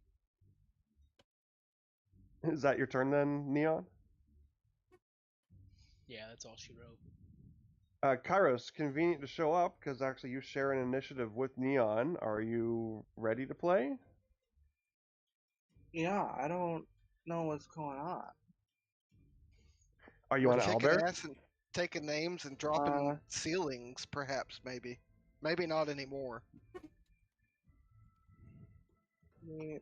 Speaker 1: Is that your turn then, Neon?
Speaker 3: Yeah, that's all she wrote.
Speaker 1: Kairos, convenient to show up because actually you share an initiative with Neon. Are you ready to play?
Speaker 8: Yeah, I don't know what's going on.
Speaker 1: Are you
Speaker 2: We're
Speaker 1: on
Speaker 2: kicking
Speaker 1: Owlbear?
Speaker 2: ass and taking names and dropping ceilings, perhaps, maybe. Maybe not anymore.
Speaker 8: Let me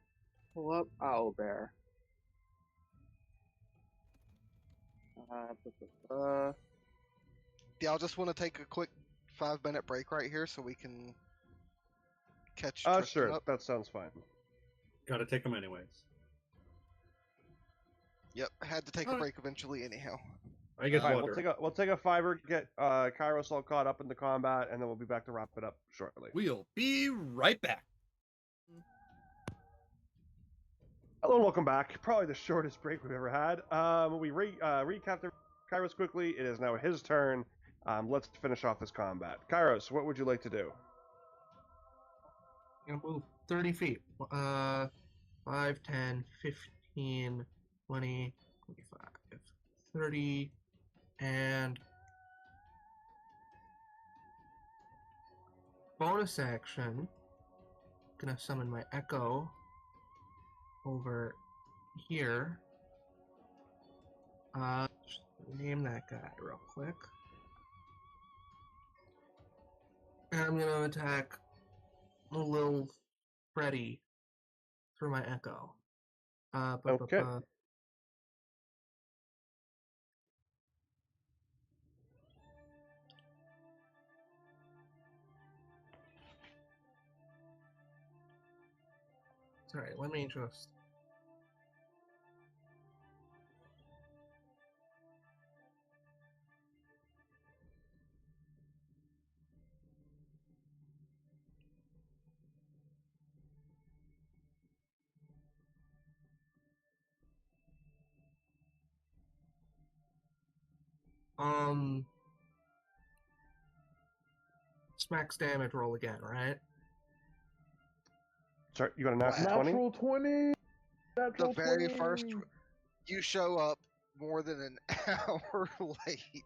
Speaker 8: pull up Owlbear.
Speaker 2: Do y'all just want to take a quick 5-minute break right here so we can catch Tristan
Speaker 1: Sure,
Speaker 2: up?
Speaker 1: that sounds fine.
Speaker 6: Gotta take them anyways.
Speaker 2: Yep, had to take a break eventually anyhow.
Speaker 6: I get
Speaker 1: Alright,
Speaker 6: water.
Speaker 1: we'll take a fiver, get Kairos all caught up into combat, and then we'll be back to wrap it up shortly.
Speaker 7: We'll be right back.
Speaker 1: Hello and welcome back. Probably the shortest break we've ever had. We recapped the Kairos quickly. It is now his turn. Let's finish off this combat. Kairos, what would you like to do?
Speaker 8: I'm gonna move 30 feet. 5, 10, 15, 20, 25, 30,
Speaker 9: And bonus action, gonna summon my Echo over here. Just name that guy real quick. And I'm gonna attack little Freddy through my Echo.
Speaker 1: Okay.
Speaker 9: Sorry, let me just. It's max damage roll again, right?
Speaker 1: Sorry, you got a natural
Speaker 2: Wow.
Speaker 1: 20?
Speaker 4: Natural 20. Natural
Speaker 2: The very
Speaker 4: 20.
Speaker 2: first, you show up more than an hour late,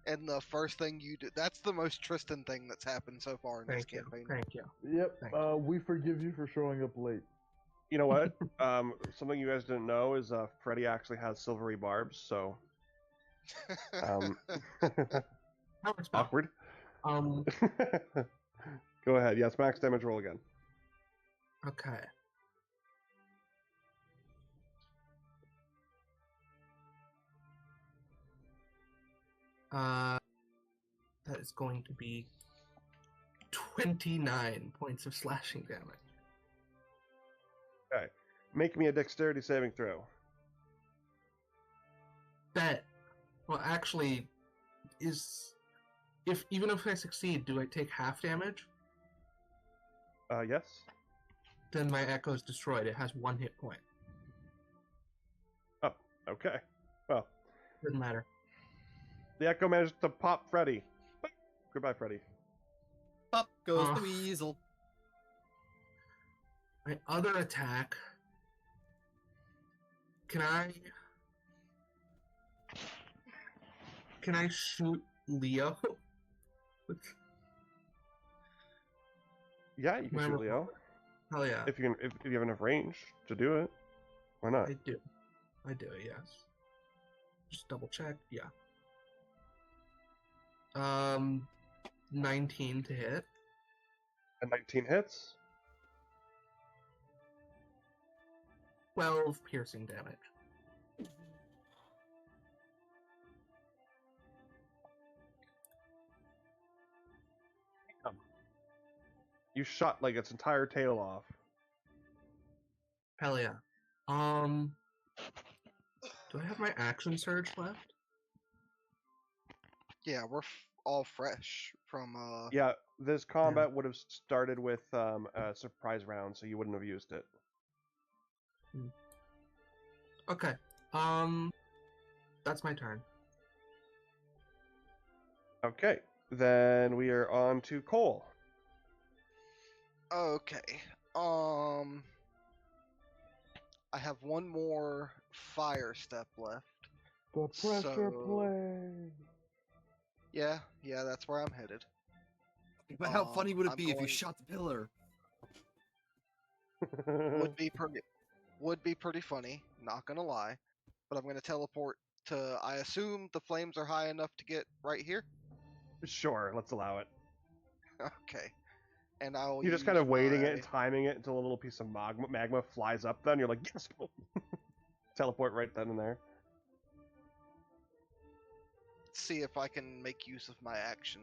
Speaker 2: and the first thing you do, that's the most Tristan thing that's happened so far in this campaign.
Speaker 9: Thank you.
Speaker 4: Yep.
Speaker 9: Thank you.
Speaker 4: We forgive you for showing up late.
Speaker 1: You know what? Something you guys didn't know is Freddy actually has silvery barbs, so awkward. Go ahead. Yes, max damage roll again.
Speaker 9: Okay. That is going to be 29 points of slashing damage.
Speaker 1: Okay. Make me a dexterity saving throw.
Speaker 9: Bet. Well, actually, even if I succeed, do I take half damage?
Speaker 1: Yes.
Speaker 9: Then my Echo is destroyed. It has 1 hit point.
Speaker 1: Oh, okay. Well,
Speaker 9: Doesn't matter.
Speaker 1: the Echo managed to pop Freddy. Goodbye, Freddy.
Speaker 7: Up goes the weasel.
Speaker 9: My other attack. Can I shoot Leo?
Speaker 1: Yeah, you can shoot Leo.
Speaker 9: Hell yeah.
Speaker 1: If you have enough range to do it, why not?
Speaker 9: I do, yes. Just double check, yeah. 19 to hit.
Speaker 1: And 19 hits.
Speaker 9: 12 piercing damage.
Speaker 1: You shot like its entire tail off.
Speaker 9: Hell yeah. Do I have my action surge left?
Speaker 2: Yeah, we're all fresh from.
Speaker 1: Yeah, this combat would have started with a surprise round, so you wouldn't have used it.
Speaker 9: Okay. That's my turn.
Speaker 1: Okay, then we are on to Cole.
Speaker 2: Okay. I have one more fire step left.
Speaker 4: The pressure
Speaker 2: So-
Speaker 4: play.
Speaker 2: Yeah, that's where I'm headed.
Speaker 7: But how funny would it
Speaker 2: I'm
Speaker 7: be if you
Speaker 2: going-
Speaker 7: shot the pillar?
Speaker 2: Would be pretty funny, not gonna lie. But I'm gonna teleport to. I assume the flames are high enough to get right here.
Speaker 1: Sure, let's allow it.
Speaker 2: Okay. And I'll.
Speaker 1: You're just kind of waiting it and timing it until a little piece of magma flies up. Then you're like, yes, teleport right then and there.
Speaker 2: See if I can make use of my action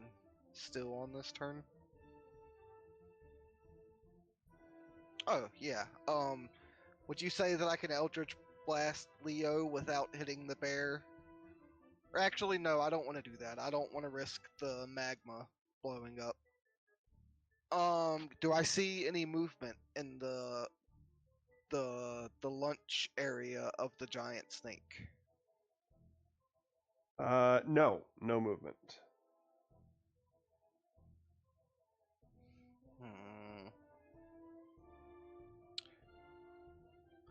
Speaker 2: still on this turn. Oh yeah. Would you say that I can Eldritch Blast Leo without hitting the bear? Or actually, no. I don't want to do that. I don't want to risk the magma blowing up. Do I see any movement in the lunch area of the giant snake?
Speaker 1: No movement.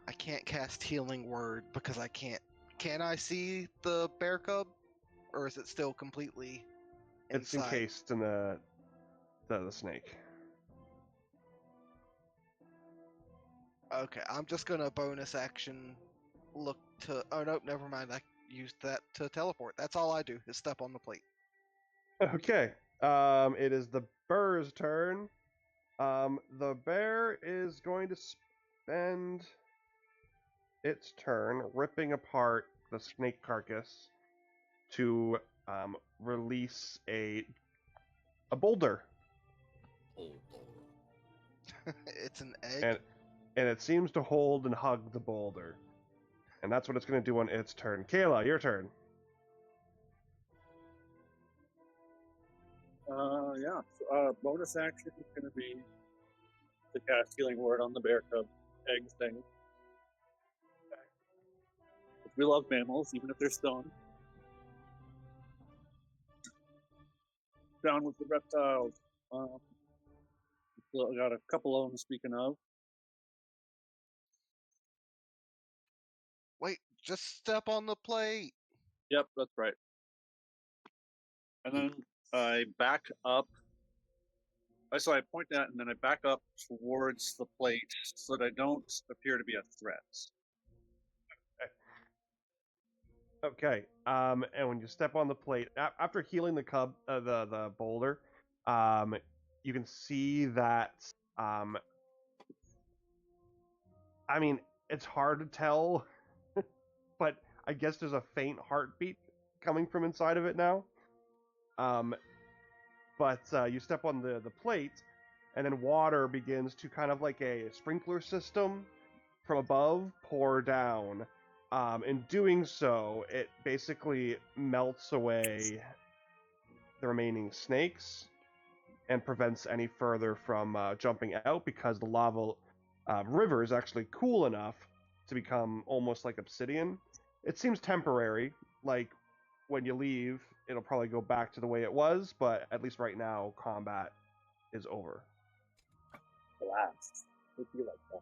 Speaker 2: I can't cast Healing Word because I can't. Can I see the bear cub? or is it still completely
Speaker 1: It's
Speaker 2: inside?
Speaker 1: encased in the snake.
Speaker 2: Okay, I'm just gonna bonus action look to. Oh nope, never mind. I used that to teleport. That's all I do is step on the plate.
Speaker 1: Okay. It is the bear's turn. The bear is going to spend its turn ripping apart the snake carcass to release a boulder,
Speaker 7: Hold
Speaker 2: It's an egg.
Speaker 1: and it seems to hold and hug the boulder, and that's what it's going to do on its turn. Kayla, your turn.
Speaker 6: Yeah. Bonus action is going to be to cast Healing Word on the bear cub egg thing. We love mammals, even if they're stoned. Down with the reptiles. I got a couple of them, speaking of.
Speaker 2: Wait, just step on the plate.
Speaker 6: Yep, that's right. And then I back up. So I point that, and then I back up towards the plate so that I don't appear to be a threat.
Speaker 1: Okay. And when you step on the plate, after healing the cub, the boulder, you can see that. I mean, it's hard to tell, but I guess there's a faint heartbeat coming from inside of it now. But you step on the plate, and then water begins to kind of like a sprinkler system from above pour down. In doing so, it basically melts away the remaining snakes and prevents any further from jumping out because the lava river is actually cool enough to become almost like obsidian. It seems temporary, like when you leave, it'll probably go back to the way it was, but at least right now, combat is over.
Speaker 6: Blast. Would you like that?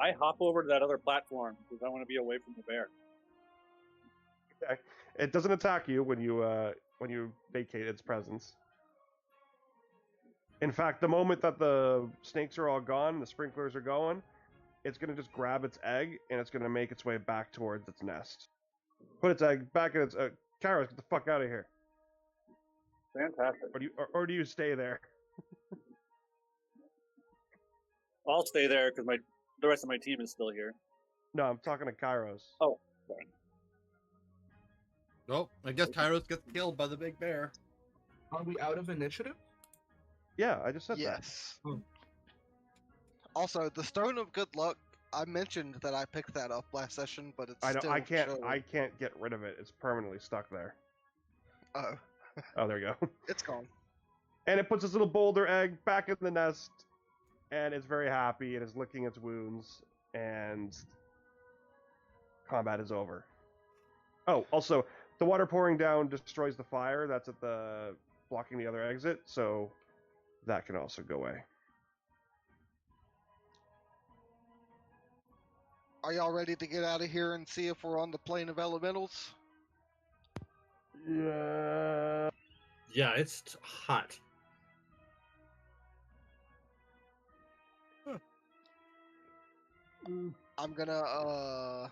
Speaker 6: I hop over to that other platform because I want to be away from the bear.
Speaker 1: Okay. It doesn't attack you when you vacate its presence. In fact, the moment that the snakes are all gone, the sprinklers are going, it's going to just grab its egg and it's going to make its way back towards its nest. Put its egg back in its. Kairos, get the fuck out of here.
Speaker 6: Fantastic.
Speaker 1: Or do you stay there?
Speaker 6: I'll stay there because the rest of my team is still here.
Speaker 1: No, I'm talking to Kairos.
Speaker 6: Oh, sorry.
Speaker 7: Nope. I guess Kairos gets killed by the big bear.
Speaker 9: Are we out of initiative?
Speaker 1: Yeah, I just said that.
Speaker 2: Yes.
Speaker 9: Hmm.
Speaker 2: Also, the Stone of Good Luck. I mentioned that I picked that up last session, but it's
Speaker 1: I know.
Speaker 2: still
Speaker 1: I can't.
Speaker 2: showing.
Speaker 1: I can't get rid of it. It's permanently stuck there.
Speaker 2: Oh,
Speaker 1: Oh, there you go.
Speaker 2: it's gone.
Speaker 1: And it puts its little boulder egg back in the nest, and it's very happy and is licking its wounds, and combat is over. Oh, also, the water pouring down destroys the fire that's at the blocking the other exit, so that can also go away.
Speaker 2: Are y'all ready to get out of here and see if we're on the plane of elementals?
Speaker 4: Yeah.
Speaker 6: Yeah, it's hot.
Speaker 2: I'm gonna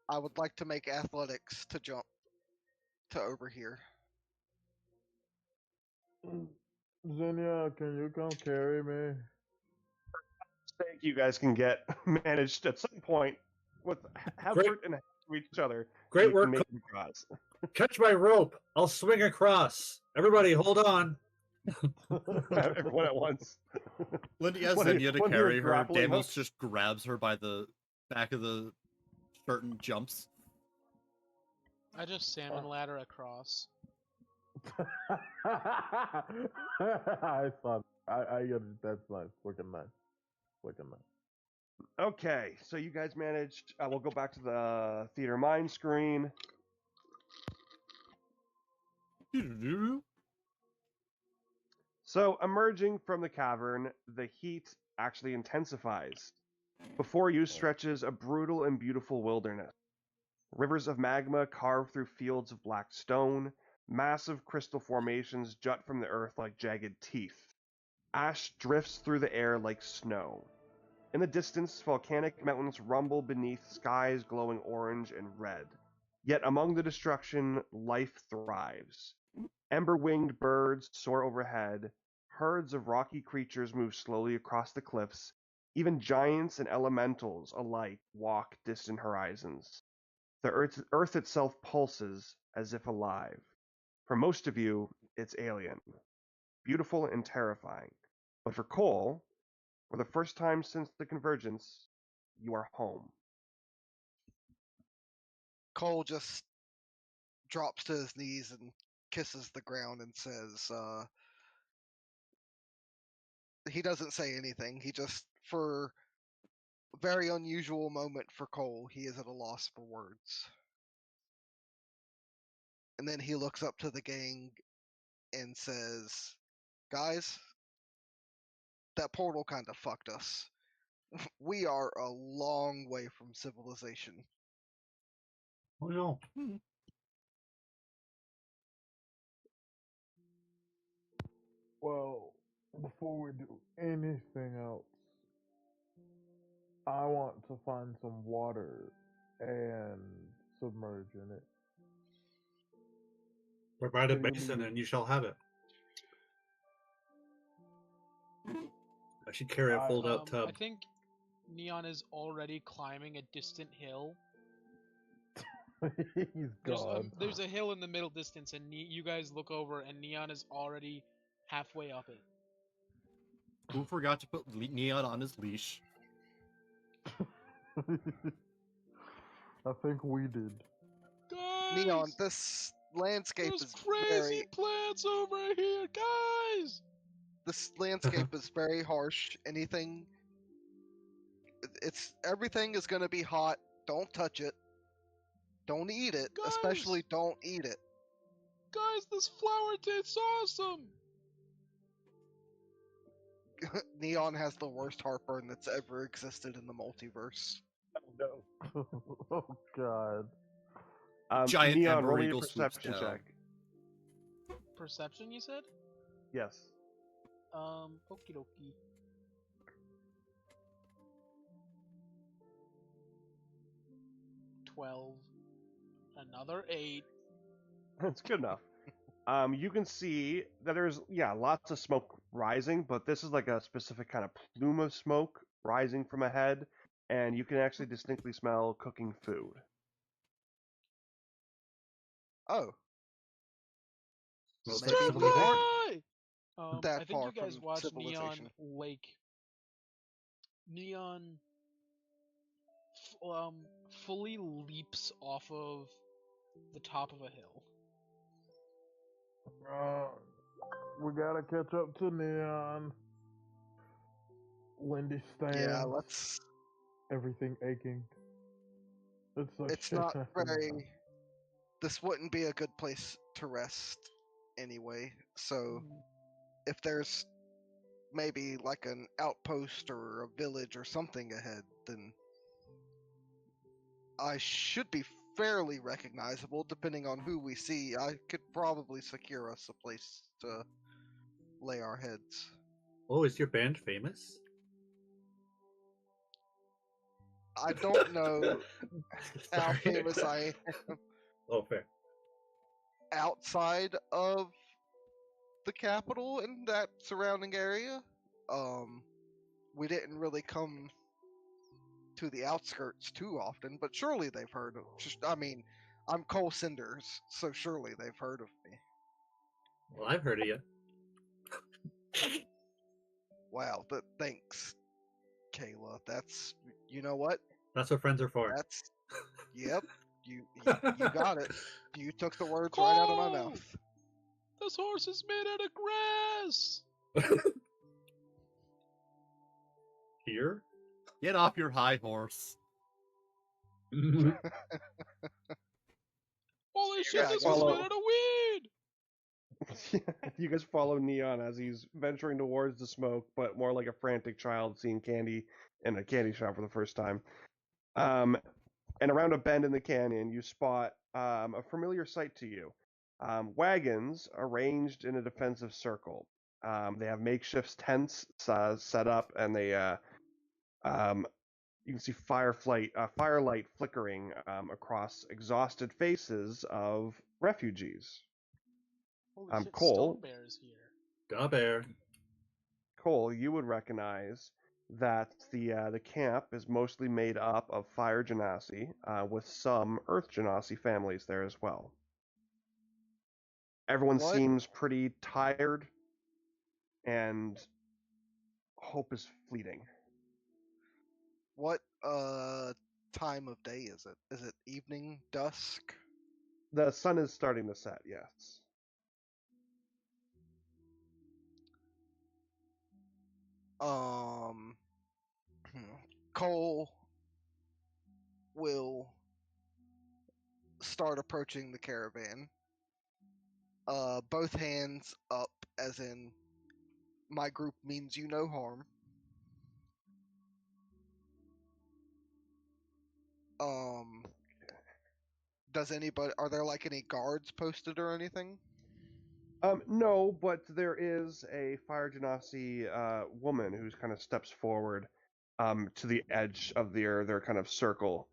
Speaker 2: I would like to make athletics to jump to over here.
Speaker 4: Xenia, can you come carry me?
Speaker 1: Mistake you guys can get managed at some point with effort and to each other.
Speaker 6: Great
Speaker 1: you
Speaker 6: work.
Speaker 1: can make them cross.
Speaker 6: Catch my rope. I'll swing across. Everybody, hold on.
Speaker 1: Everyone at once.
Speaker 7: Lindy asks
Speaker 1: When you-
Speaker 7: Xenia to
Speaker 1: when you're
Speaker 7: carry her.
Speaker 1: grappling
Speaker 7: Damos
Speaker 1: hook.
Speaker 7: just grabs her by the back of the shirt and jumps.
Speaker 3: I just salmon ladder across.
Speaker 4: I thought I get it. That's nice. Looking nice. Looking nice.
Speaker 1: Okay, so you guys managed. We'll go back to the theater mind screen. So, emerging from the cavern, the heat actually intensifies. Before you stretches a brutal and beautiful wilderness. Rivers of magma carve through fields of black stone. Massive crystal formations jut from the earth like jagged teeth. Ash drifts through the air like snow. In the distance, volcanic mountains rumble beneath skies glowing orange and red. Yet among the destruction, life thrives. Ember-winged birds soar overhead. Herds of rocky creatures move slowly across the cliffs. Even giants and elementals alike walk distant horizons. The earth itself pulses as if alive. For most of you, it's alien, beautiful and terrifying. But for Cole, for the first time since the Convergence, you are home.
Speaker 2: Cole just drops to his knees and kisses the ground and says, he doesn't say anything. He just, for a very unusual moment for Cole, he is at a loss for words. And then he looks up to the gang and says, guys, that portal kind of fucked us. We are a long way from civilization.
Speaker 6: Oh no.
Speaker 4: Well, before we do anything else, I want to find some water and submerge in it.
Speaker 6: Provide a
Speaker 4: Can you
Speaker 6: basin
Speaker 4: leave-
Speaker 6: and you shall have it. I should carry a fold out tub.
Speaker 3: I think Neon is already climbing a distant hill.
Speaker 4: He's gone.
Speaker 3: There's a hill in the middle distance, and you guys look over, and Neon is already halfway up it.
Speaker 7: Who forgot to put Neon on his leash?
Speaker 4: I think we did.
Speaker 3: Guys!
Speaker 2: Neon, this landscape
Speaker 3: There's
Speaker 2: is
Speaker 3: crazy plants over here, guys!
Speaker 2: this landscape is very harsh. Everything is going to be hot. Don't touch it. Don't eat it.
Speaker 3: Guys!
Speaker 2: Especially don't eat it.
Speaker 3: Guys, this flower tastes awesome!
Speaker 2: Neon has the worst heartburn that's ever existed in the multiverse.
Speaker 4: Oh god.
Speaker 7: Giant
Speaker 1: Neon,
Speaker 7: Ember
Speaker 1: roll me a
Speaker 7: Eagle swoops
Speaker 1: perception
Speaker 7: down.
Speaker 1: check.
Speaker 3: Perception, you said?
Speaker 1: Yes.
Speaker 3: Okie dokie. $12. Another 8.
Speaker 1: That's good enough. You can see that there's lots of smoke rising, but this is like a specific kind of plume of smoke rising from ahead, and you can actually distinctly smell cooking food.
Speaker 2: Oh.
Speaker 6: Smells
Speaker 2: Maybe
Speaker 6: like
Speaker 2: we
Speaker 6: civilization.
Speaker 2: aren't that
Speaker 3: I think
Speaker 2: far
Speaker 3: you guys
Speaker 2: from
Speaker 3: watched
Speaker 2: civilization.
Speaker 3: Neon Lake. Neon fully leaps off of the top of a hill.
Speaker 4: We gotta catch up to Neon. Wendy stands.
Speaker 2: Yeah, let's.
Speaker 4: Everything aching.
Speaker 2: It's not very. This wouldn't be a good place to rest anyway. So, if there's maybe like an outpost or a village or something ahead, then I should be fairly recognizable depending on who we see. I could probably secure us a place to lay our heads.
Speaker 6: Oh, is your band famous?
Speaker 2: I don't know how
Speaker 6: Sorry.
Speaker 2: famous I am
Speaker 6: Oh, fair.
Speaker 2: outside of the capital and that surrounding area. We didn't really come to the outskirts too often, but surely they've heard of. I mean, I'm Cole Cinders, so surely they've heard of me.
Speaker 6: Well, I've heard of you.
Speaker 2: Wow, thanks, Kayla. That's, you know what?
Speaker 6: That's what friends are for.
Speaker 2: That's, yep. You got it. You took the words right out of my
Speaker 3: Cole!
Speaker 2: mouth.
Speaker 3: This horse is made out of grass!
Speaker 6: Here?
Speaker 7: Get off your high horse.
Speaker 3: Holy shit,
Speaker 2: Yeah,
Speaker 3: this
Speaker 2: follow.
Speaker 3: is made out of weed!
Speaker 1: You guys follow Neon as he's venturing towards the smoke, but more like a frantic child seeing candy in a candy shop for the first time. Um, and around a bend in the canyon, you spot a familiar sight to you. Wagons arranged in a defensive circle. They have makeshift tents set up, and um, you can see firelight flickering across exhausted faces of refugees.
Speaker 3: Holy shit,
Speaker 1: Cole,
Speaker 3: Stone Bear is here.
Speaker 6: Da bear.
Speaker 1: Cole, you would recognize that the camp is mostly made up of fire genasi, with some earth genasi families there as well. Everyone
Speaker 2: What
Speaker 1: seems pretty tired, and hope is fleeting.
Speaker 2: what time of day is it? Is it evening, dusk?
Speaker 1: The sun is starting to set, yes.
Speaker 2: Um, Cole will start approaching the caravan. Both hands up, as in my group means you no harm. Um, does anybody? Are there like any guards posted or anything?
Speaker 1: No, but there is a fire genasi woman who's kind of steps forward to the edge of their kind of circle.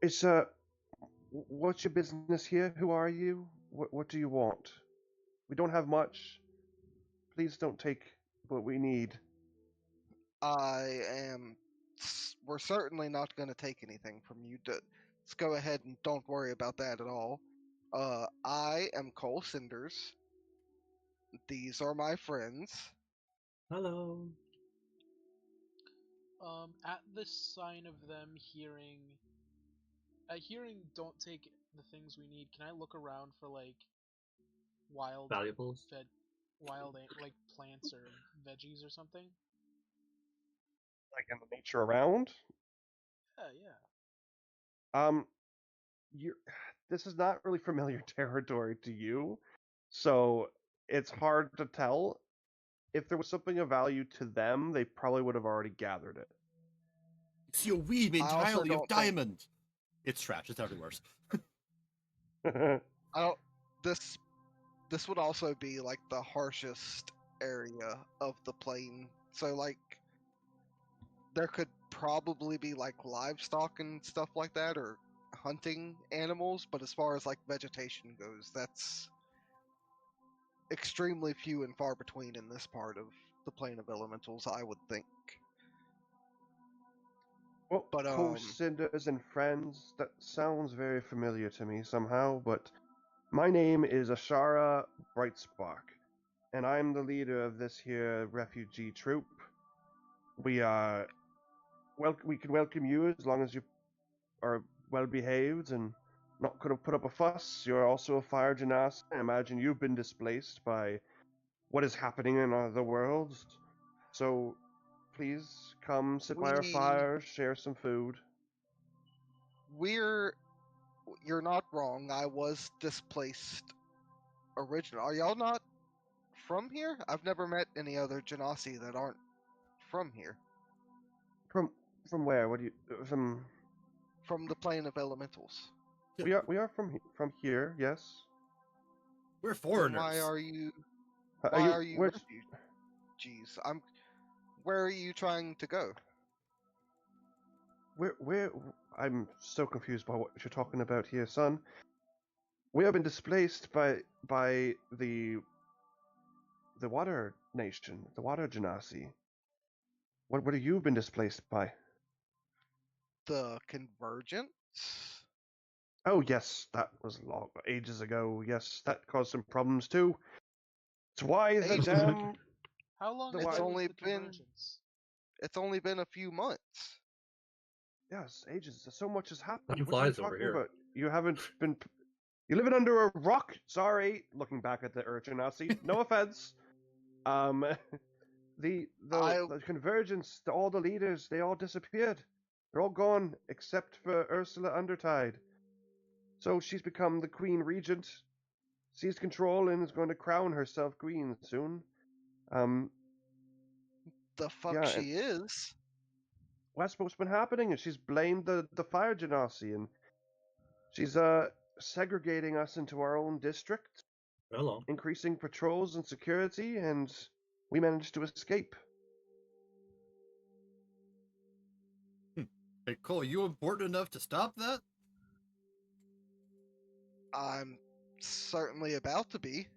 Speaker 1: It's what's your business here? Who are you? What do you want? We don't have much. Please don't take what we need.
Speaker 2: I am. We're certainly not going to take anything from you. Let's go ahead and don't worry about that at all. I am Cole Cinders. These are my friends.
Speaker 6: Hello.
Speaker 3: At the sign of them hearing don't take the things we need, can I look around for like wild
Speaker 6: Valuables.
Speaker 3: like plants or veggies or something?
Speaker 1: Like in the nature around.
Speaker 3: Yeah.
Speaker 1: Um, you this is not really familiar territory to you, so it's hard to tell. If there was something of value to them, they probably would have already gathered
Speaker 7: It's your weave
Speaker 2: I also
Speaker 7: entirely of
Speaker 2: don't think
Speaker 7: diamond. It's trash. It's everywhere.
Speaker 1: it.
Speaker 2: I don't. This would also be like the harshest area of the plain. So like there could probably be like livestock and stuff like that or hunting animals, but as far as like vegetation goes, that's extremely few and far between in this part of the plane of elementals, I would think.
Speaker 1: Well,
Speaker 2: But
Speaker 1: co-cinders and friends, that sounds very familiar to me somehow, but my name is Ashara Brightspark, and I'm the leader of this here refugee troop. We are we can welcome you as long as you are well behaved and not going to put up a fuss. You're also a fire genasi. I imagine you've been displaced by what is happening in the world. So please come sit by our
Speaker 2: we
Speaker 1: fire, share some food.
Speaker 2: we're you're not wrong. I was displaced originally. Are y'all not from here? I've never met any other Genasi that aren't from here.
Speaker 1: From from where? What do you from?
Speaker 2: From the plane of elementals.
Speaker 1: We are from here. Yes.
Speaker 7: We're
Speaker 2: Then why
Speaker 7: foreigners.
Speaker 2: are you
Speaker 1: Are
Speaker 2: why
Speaker 1: you?
Speaker 2: are you
Speaker 1: Where?
Speaker 2: refugees? Where are you trying to go?
Speaker 1: Where? I'm so confused by what you're talking about here, son. We have been displaced by the water nation, the water genasi. What have you been displaced by?
Speaker 2: The Convergence?
Speaker 1: Oh yes, that was long ages ago. Yes, that caused some problems too. It's why the
Speaker 2: Ages
Speaker 1: damn
Speaker 3: How long
Speaker 1: the
Speaker 3: ago
Speaker 2: It's
Speaker 1: why
Speaker 3: was
Speaker 2: only
Speaker 3: the
Speaker 2: been
Speaker 3: convergence?
Speaker 2: it's only been a few months.
Speaker 1: yes, ages. So much has happened.
Speaker 6: Time
Speaker 1: What are you
Speaker 6: flies over
Speaker 1: talking
Speaker 6: here.
Speaker 1: about? You haven't been. You're living under a rock. Sorry. Looking back at the urchin Nazi. No offense. Um,
Speaker 2: I
Speaker 1: the convergence. All the leaders. They all disappeared. They're all gone except for Ursula Undertide. So she's become the Queen Regent, seized control, and is going to crown herself Queen soon.
Speaker 2: The fuck
Speaker 1: Yeah, and
Speaker 2: she is?
Speaker 1: that's what's been happening, and she's blamed the Fire Genasi, and she's segregating us into our own district,
Speaker 6: Hello.
Speaker 1: increasing patrols and security, and we managed to escape.
Speaker 7: Hey, Cole, you important enough to stop that?
Speaker 2: I'm certainly about to be.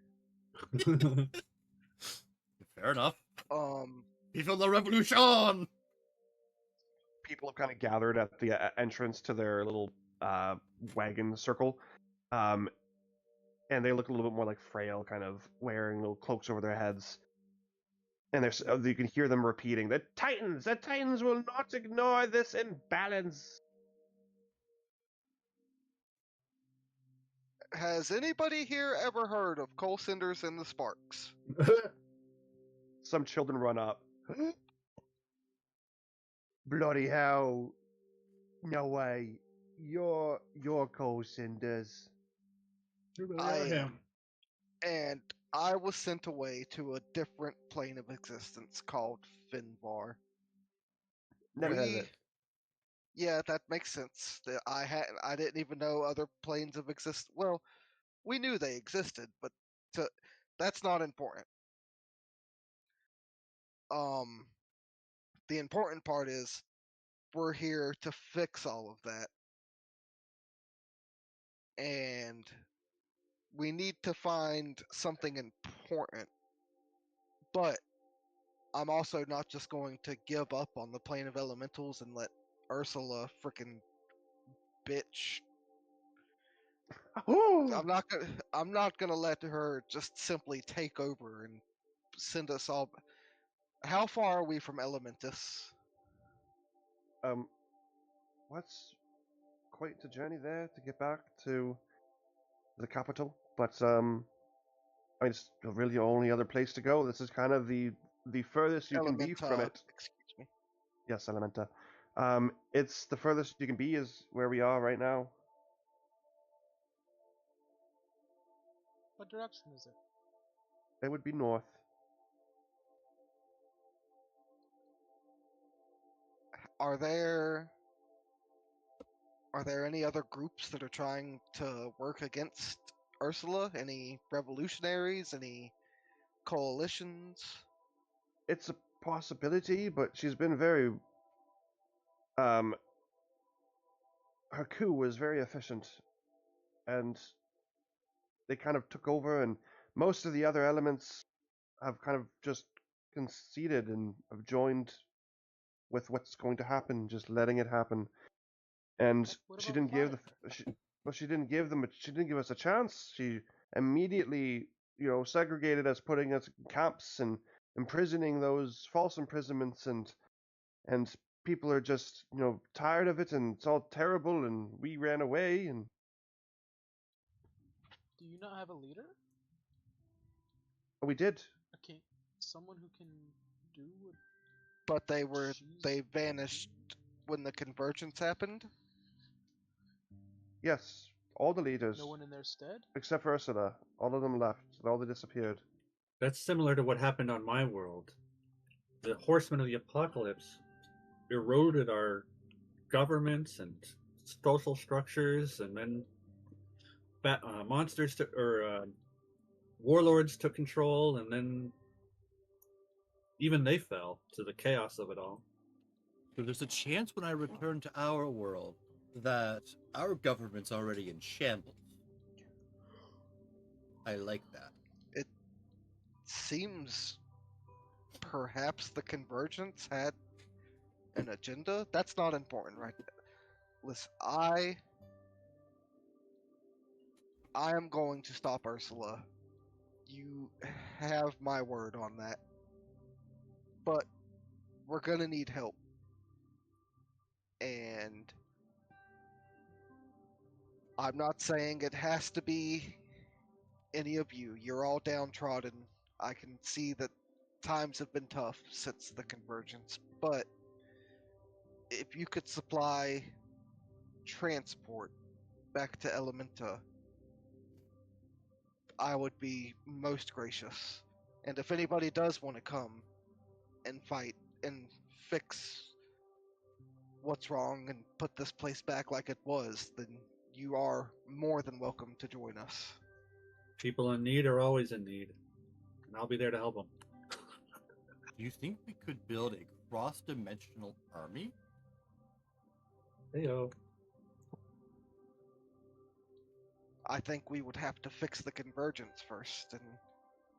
Speaker 7: Fair enough.
Speaker 2: Um,
Speaker 7: Viva la revolution!
Speaker 1: People have kind of gathered at the entrance to their little wagon circle, and they look a little bit more like frail, kind of wearing little cloaks over their heads. And you can hear them repeating, the Titans will not ignore this imbalance.
Speaker 2: has anybody here ever heard of Coal Cinders and the Sparks?
Speaker 1: Some children run up. Bloody hell. No way. You're Coal Cinders.
Speaker 2: I am. And I was sent away to a different plane of existence called Finbar.
Speaker 1: Never heard of it.
Speaker 2: Yeah, that makes sense. I didn't even know other planes of exist. Well, we knew they existed, but that's not important. Um, the important part is we're here to fix all of that, and we need to find something important. But I'm also not just going to give up on the plane of elementals and let Ursula frickin' bitch. I'm not gonna let her just simply take over and send us all. How far are we from Elementus?
Speaker 1: What's quite the journey there to get back to the capital, but I mean, it's really the only other place to go. This is kind of the furthest you can be from it.
Speaker 2: Excuse me.
Speaker 1: Yes, Elementa. It's the furthest you can be is where we are right now.
Speaker 3: What direction is it?
Speaker 1: It would be north.
Speaker 2: Are there any other groups that are trying to work against Ursula? Any revolutionaries? Any coalitions?
Speaker 1: It's a possibility, but she's been very her coup was very efficient, and they kind of took over, and most of the other elements have kind of just conceded and have joined with what's going to happen, just letting it happen. And
Speaker 3: What
Speaker 1: she
Speaker 3: about
Speaker 1: didn't give
Speaker 3: fire?
Speaker 1: she didn't give them she didn't give us a chance. She immediately, segregated us, putting us in camps and imprisoning those false imprisonments, and people are just, tired of it, and it's all terrible, and we ran away. And
Speaker 3: Do you not have a leader?
Speaker 1: we did.
Speaker 3: Okay, someone who can do what
Speaker 2: But they
Speaker 3: she's
Speaker 2: vanished when the convergence happened.
Speaker 1: Yes, all the leaders,
Speaker 3: no one in their stead?
Speaker 1: except for Ursula, all of them left. All they disappeared.
Speaker 6: That's similar to what happened on my world. The Horsemen of the Apocalypse eroded our governments and social structures, and then monsters or warlords took control, and then even they fell to the chaos of it all.
Speaker 7: So there's a chance when I return to our world that our government's already in shambles. I like that.
Speaker 2: It seems perhaps the convergence had an agenda. That's not important, right? Listen, I am going to stop Ursula. You have my word on that. But we're gonna need help. And I'm not saying it has to be any of you. You're all downtrodden. I can see that times have been tough since the convergence. But if you could supply transport back to Elementa, I would be most gracious. And if anybody does want to come and fight and fix what's wrong and put this place back like it was, then you are more than welcome to join us.
Speaker 6: People in need are always in need, and I'll be there to help them.
Speaker 7: Do you think we could build a cross-dimensional army?
Speaker 6: Heyo.
Speaker 2: I think we would have to fix the convergence first, and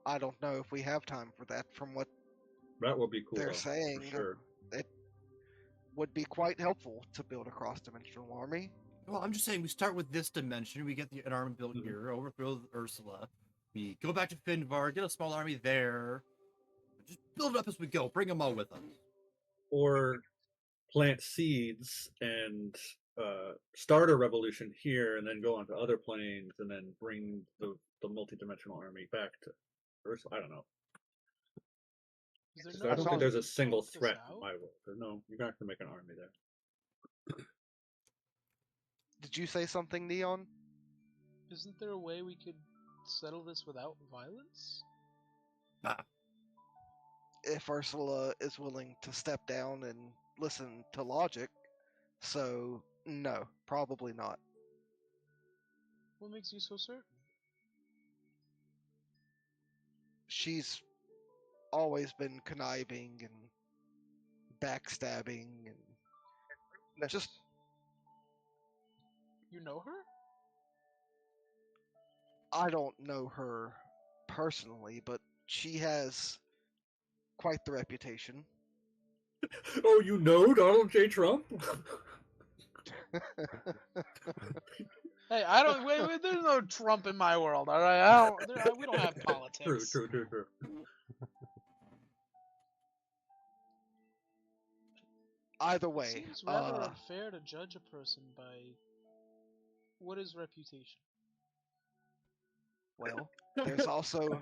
Speaker 2: I don't know if we have time for that. From what
Speaker 6: That would be cool.
Speaker 2: they're
Speaker 6: though,
Speaker 2: saying,
Speaker 6: for sure.
Speaker 2: it would be quite helpful to build a cross-dimensional army.
Speaker 7: Well, I'm just saying we start with this dimension. We get an army built
Speaker 6: Mhm.
Speaker 7: here, overthrow Ursula. We go back to Finvar, get a small army there. Just build it up as we go. Bring them all with us.
Speaker 6: Or plant seeds and start a revolution here, and then go on to other planes, and then bring the multi-dimensional army back to Ursula. I don't know.
Speaker 3: Is there
Speaker 6: So
Speaker 3: no
Speaker 6: I don't
Speaker 3: way
Speaker 6: think there's
Speaker 3: to
Speaker 6: a single
Speaker 3: scope this
Speaker 6: threat
Speaker 3: out?
Speaker 6: in my world. No, you're not going to make an army there.
Speaker 2: Did you say something, Neon?
Speaker 3: Isn't there a way we could settle this without violence?
Speaker 2: If Ursula is willing to step down and listen to logic, so no, probably not.
Speaker 3: What makes you so certain?
Speaker 2: She's always been conniving and backstabbing and just
Speaker 3: You know her?
Speaker 2: I don't know her personally, but she has quite the reputation.
Speaker 6: Oh, you know Donald J. Trump?
Speaker 3: Hey, I don't. Wait. There's no Trump in my world. All right, we don't have politics.
Speaker 6: True.
Speaker 2: Either
Speaker 3: It
Speaker 2: way,
Speaker 3: seems rather unfair to judge a person by what is reputation.
Speaker 2: well, there's also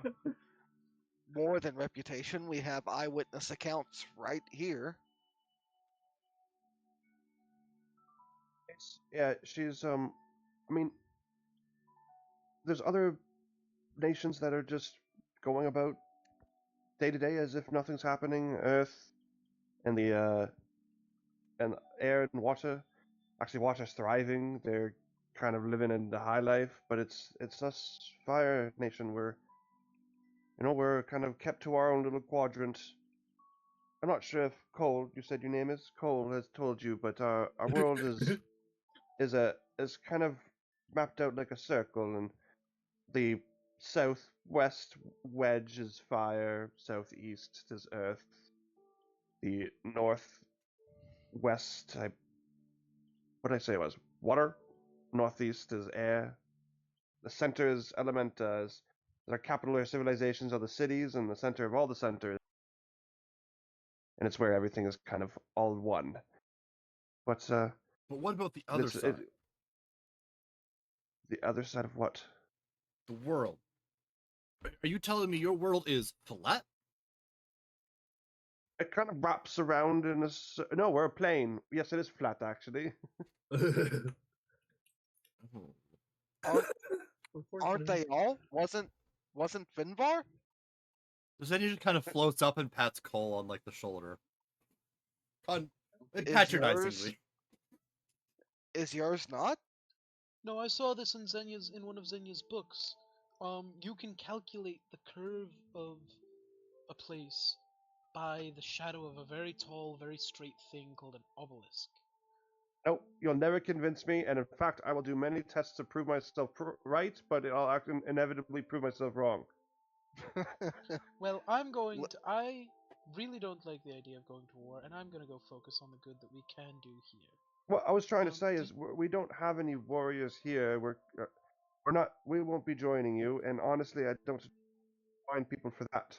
Speaker 2: more than reputation. We have eyewitness accounts right here.
Speaker 1: Yeah, she's I mean, there's other nations that are just going about day to day as if nothing's happening. Earth and the and air and water. Actually, water's thriving. They're kind of living in the high life, but it's us Fire Nation. We're kind of kept to our own little quadrant. I'm not sure if Cole, you said your name is Cole, has told you, but our world is kind of mapped out like a circle, and the southwest wedge is fire, southeast is earth, the northwest, what did I say it was? Water, northeast is air, the center is elementa, is our capital or civilizations are the cities, and the center of all the centers, and it's where everything is kind of all one. But
Speaker 7: what about the other side?
Speaker 1: The other side of what?
Speaker 7: The world. Are you telling me your world is flat?
Speaker 1: It kind of wraps around in a... No, we're a plane. Yes, it is flat, actually.
Speaker 2: Aren't they all? Wasn't Finvar?
Speaker 7: Then he just kind of floats up and pats Cole on like the shoulder.
Speaker 2: Patronizingly. Is yours not?
Speaker 3: No, I saw this in one of Zenya's books. You can calculate the curve of a place by the shadow of a very tall, very straight thing called an obelisk.
Speaker 1: No, you'll never convince me, and in fact, I will do many tests to prove myself right, but I'll inevitably prove myself wrong.
Speaker 3: Well, I really don't like the idea of going to war, and I'm going to go focus on the good that we can do here.
Speaker 1: What I was trying to say is we don't have any warriors here. We're not. We won't be joining you, and honestly, I don't find people for that.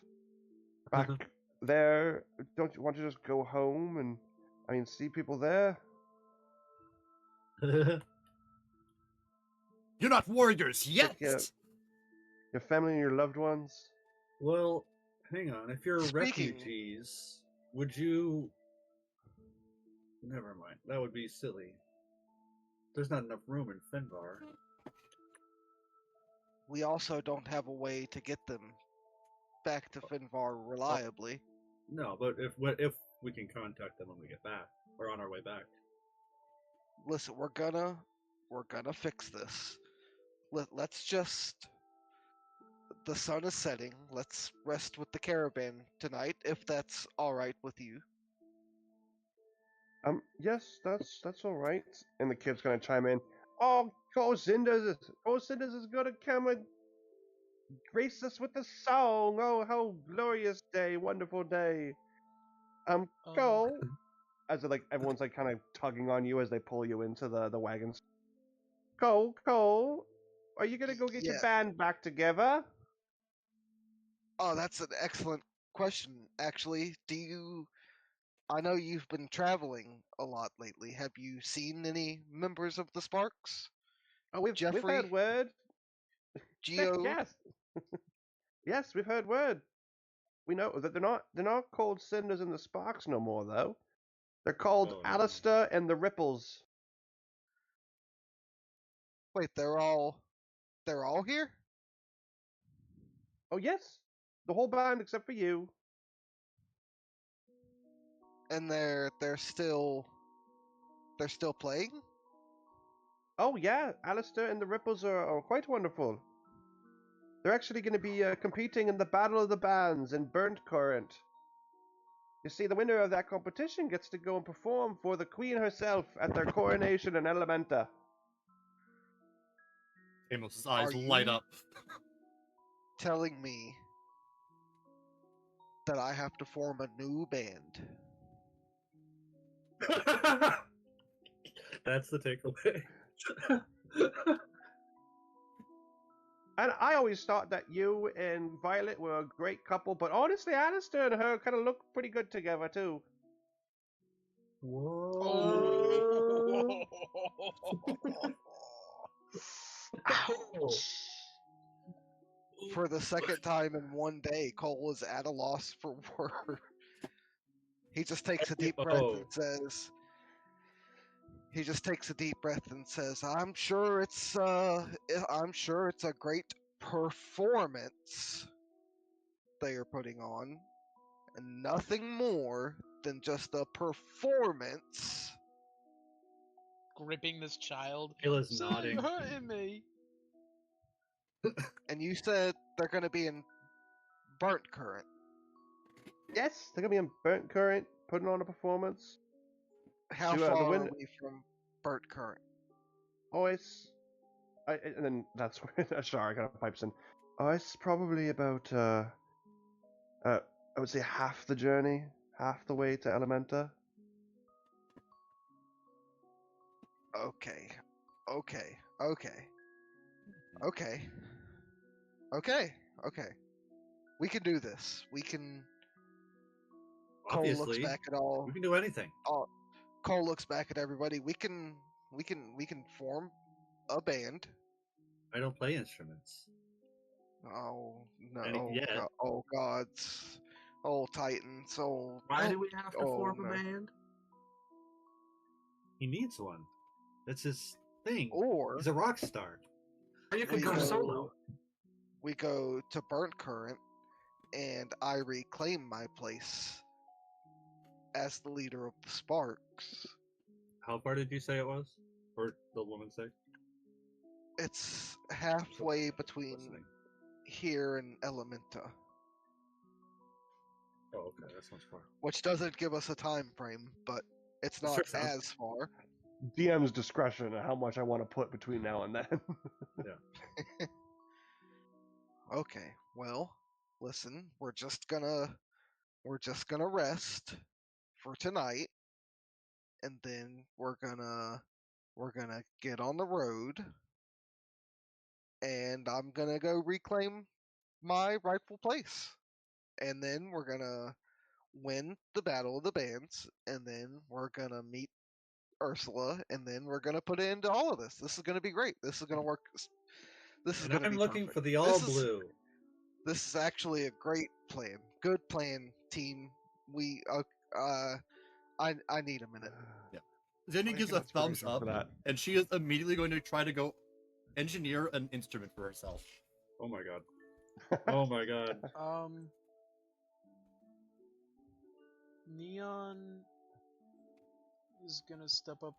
Speaker 1: Back there, don't you want to just go home and see people there?
Speaker 7: You're not warriors yet.
Speaker 1: Your family and your loved ones.
Speaker 6: Well, hang on. If you're refugees, would you? Never mind. That would be silly. there's not enough room in Finbar.
Speaker 2: We also don't have a way to get them back to Finvar reliably.
Speaker 6: No, but if we can contact them when we get back or on our way back.
Speaker 2: Listen, we're gonna fix this. Let's just. The sun is setting. Let's rest with the caravan tonight, if that's all right with you.
Speaker 1: Yes, that's all right. And the kid's gonna chime in. Oh, Cinders is gonna come and grace us with a song. Oh, how glorious day, wonderful day. Cole, as like everyone's like kind of tugging on you as they pull you into the wagons. Cole, are you gonna go get your
Speaker 2: Yeah.
Speaker 1: band back together?
Speaker 2: Oh, that's an excellent question, actually. I know you've been traveling a lot lately. Have you seen any members of the Sparks?
Speaker 1: Oh, we've
Speaker 2: Jeffrey?
Speaker 1: heard word.
Speaker 2: Geo?
Speaker 1: Yes, yes, we've heard word. We know that they're not called Cinders and the Sparks no more though. They're called
Speaker 6: Oh, no.
Speaker 1: Alistair and the Ripples.
Speaker 2: Wait, they're all here?
Speaker 1: Oh yes, the whole band except for you.
Speaker 2: And they're still playing?
Speaker 1: Oh yeah, Alistair and the Ripples are quite wonderful. They're actually going to be competing in the Battle of the Bands in Burnt Current. You see, the winner of that competition gets to go and perform for the Queen herself at their coronation in Elementa.
Speaker 7: Amos's eyes
Speaker 2: Are
Speaker 7: light
Speaker 2: you-
Speaker 7: up.
Speaker 2: Telling me that I have to form a new band.
Speaker 6: That's the takeaway.
Speaker 1: And I always thought that you and Violet were a great couple, but honestly, Alistair and her kind of look pretty good together too.
Speaker 4: Whoa.
Speaker 2: For the second time in one day, Cole is at a loss for words. He just takes a deep breath and says, I'm sure it's a great performance they are putting on, and nothing more than just a performance."
Speaker 3: Gripping this child.
Speaker 6: Kayla's
Speaker 3: "See,
Speaker 6: nodding.
Speaker 3: you're hurting me."
Speaker 2: And you said they're going to be in Burnt Current.
Speaker 1: Yes, they're gonna be in Burnt Current, putting on a performance.
Speaker 2: How
Speaker 1: the
Speaker 2: far
Speaker 1: win-
Speaker 2: are we from Burnt Current?
Speaker 1: Oh, and then that's where Ashara kind of pipes in. Oh, it's probably about I would say half the journey, half the way to Elementa.
Speaker 2: Okay. Okay. Okay. Okay. Okay. Okay. We can do this. We can. Cole looks
Speaker 6: Obviously,
Speaker 2: back at all.
Speaker 6: we can do anything.
Speaker 2: Cole looks back at everybody. We can form a band.
Speaker 6: I don't play instruments.
Speaker 2: Oh no!
Speaker 6: Yeah.
Speaker 2: Oh gods! Oh titans! Oh.
Speaker 9: Why do we have to form
Speaker 2: no.
Speaker 9: a band?
Speaker 6: He needs one. That's his thing.
Speaker 2: Or
Speaker 6: He's a rock star.
Speaker 9: Or you can
Speaker 2: we
Speaker 9: go solo.
Speaker 2: We go to Burnt Current, and I reclaim my place as the leader of the Sparks.
Speaker 6: How far did you say it was? Or the woman say?
Speaker 2: It's halfway between
Speaker 6: Listening.
Speaker 2: here and Elementa,
Speaker 6: Oh, okay, that sounds far.
Speaker 2: which doesn't give us a time frame, but it's not
Speaker 6: Sure sounds-
Speaker 2: as far.
Speaker 1: DM's discretion on how much I want to put between now and then.
Speaker 2: Okay, well, listen, we're just gonna rest for tonight, and then we're gonna get on the road, and I'm gonna go reclaim my rightful place, and then we're gonna win the Battle of the Bands, and then we're gonna meet Ursula, and then we're gonna put an end to all of this. This is gonna be great. This is gonna work. This is
Speaker 6: And
Speaker 2: gonna
Speaker 6: I'm
Speaker 2: be
Speaker 6: looking
Speaker 2: perfect.
Speaker 6: for the all blue.
Speaker 2: This is actually a great plan. Good plan, team. I need a minute.
Speaker 7: Zinnia
Speaker 1: I
Speaker 7: gives
Speaker 1: think
Speaker 7: a
Speaker 1: that's pretty
Speaker 7: thumbs
Speaker 1: strong
Speaker 7: up,
Speaker 1: for that.
Speaker 7: and she is immediately going to try to go engineer an instrument for herself.
Speaker 6: Oh my god. Oh my god.
Speaker 3: Neon is gonna step up.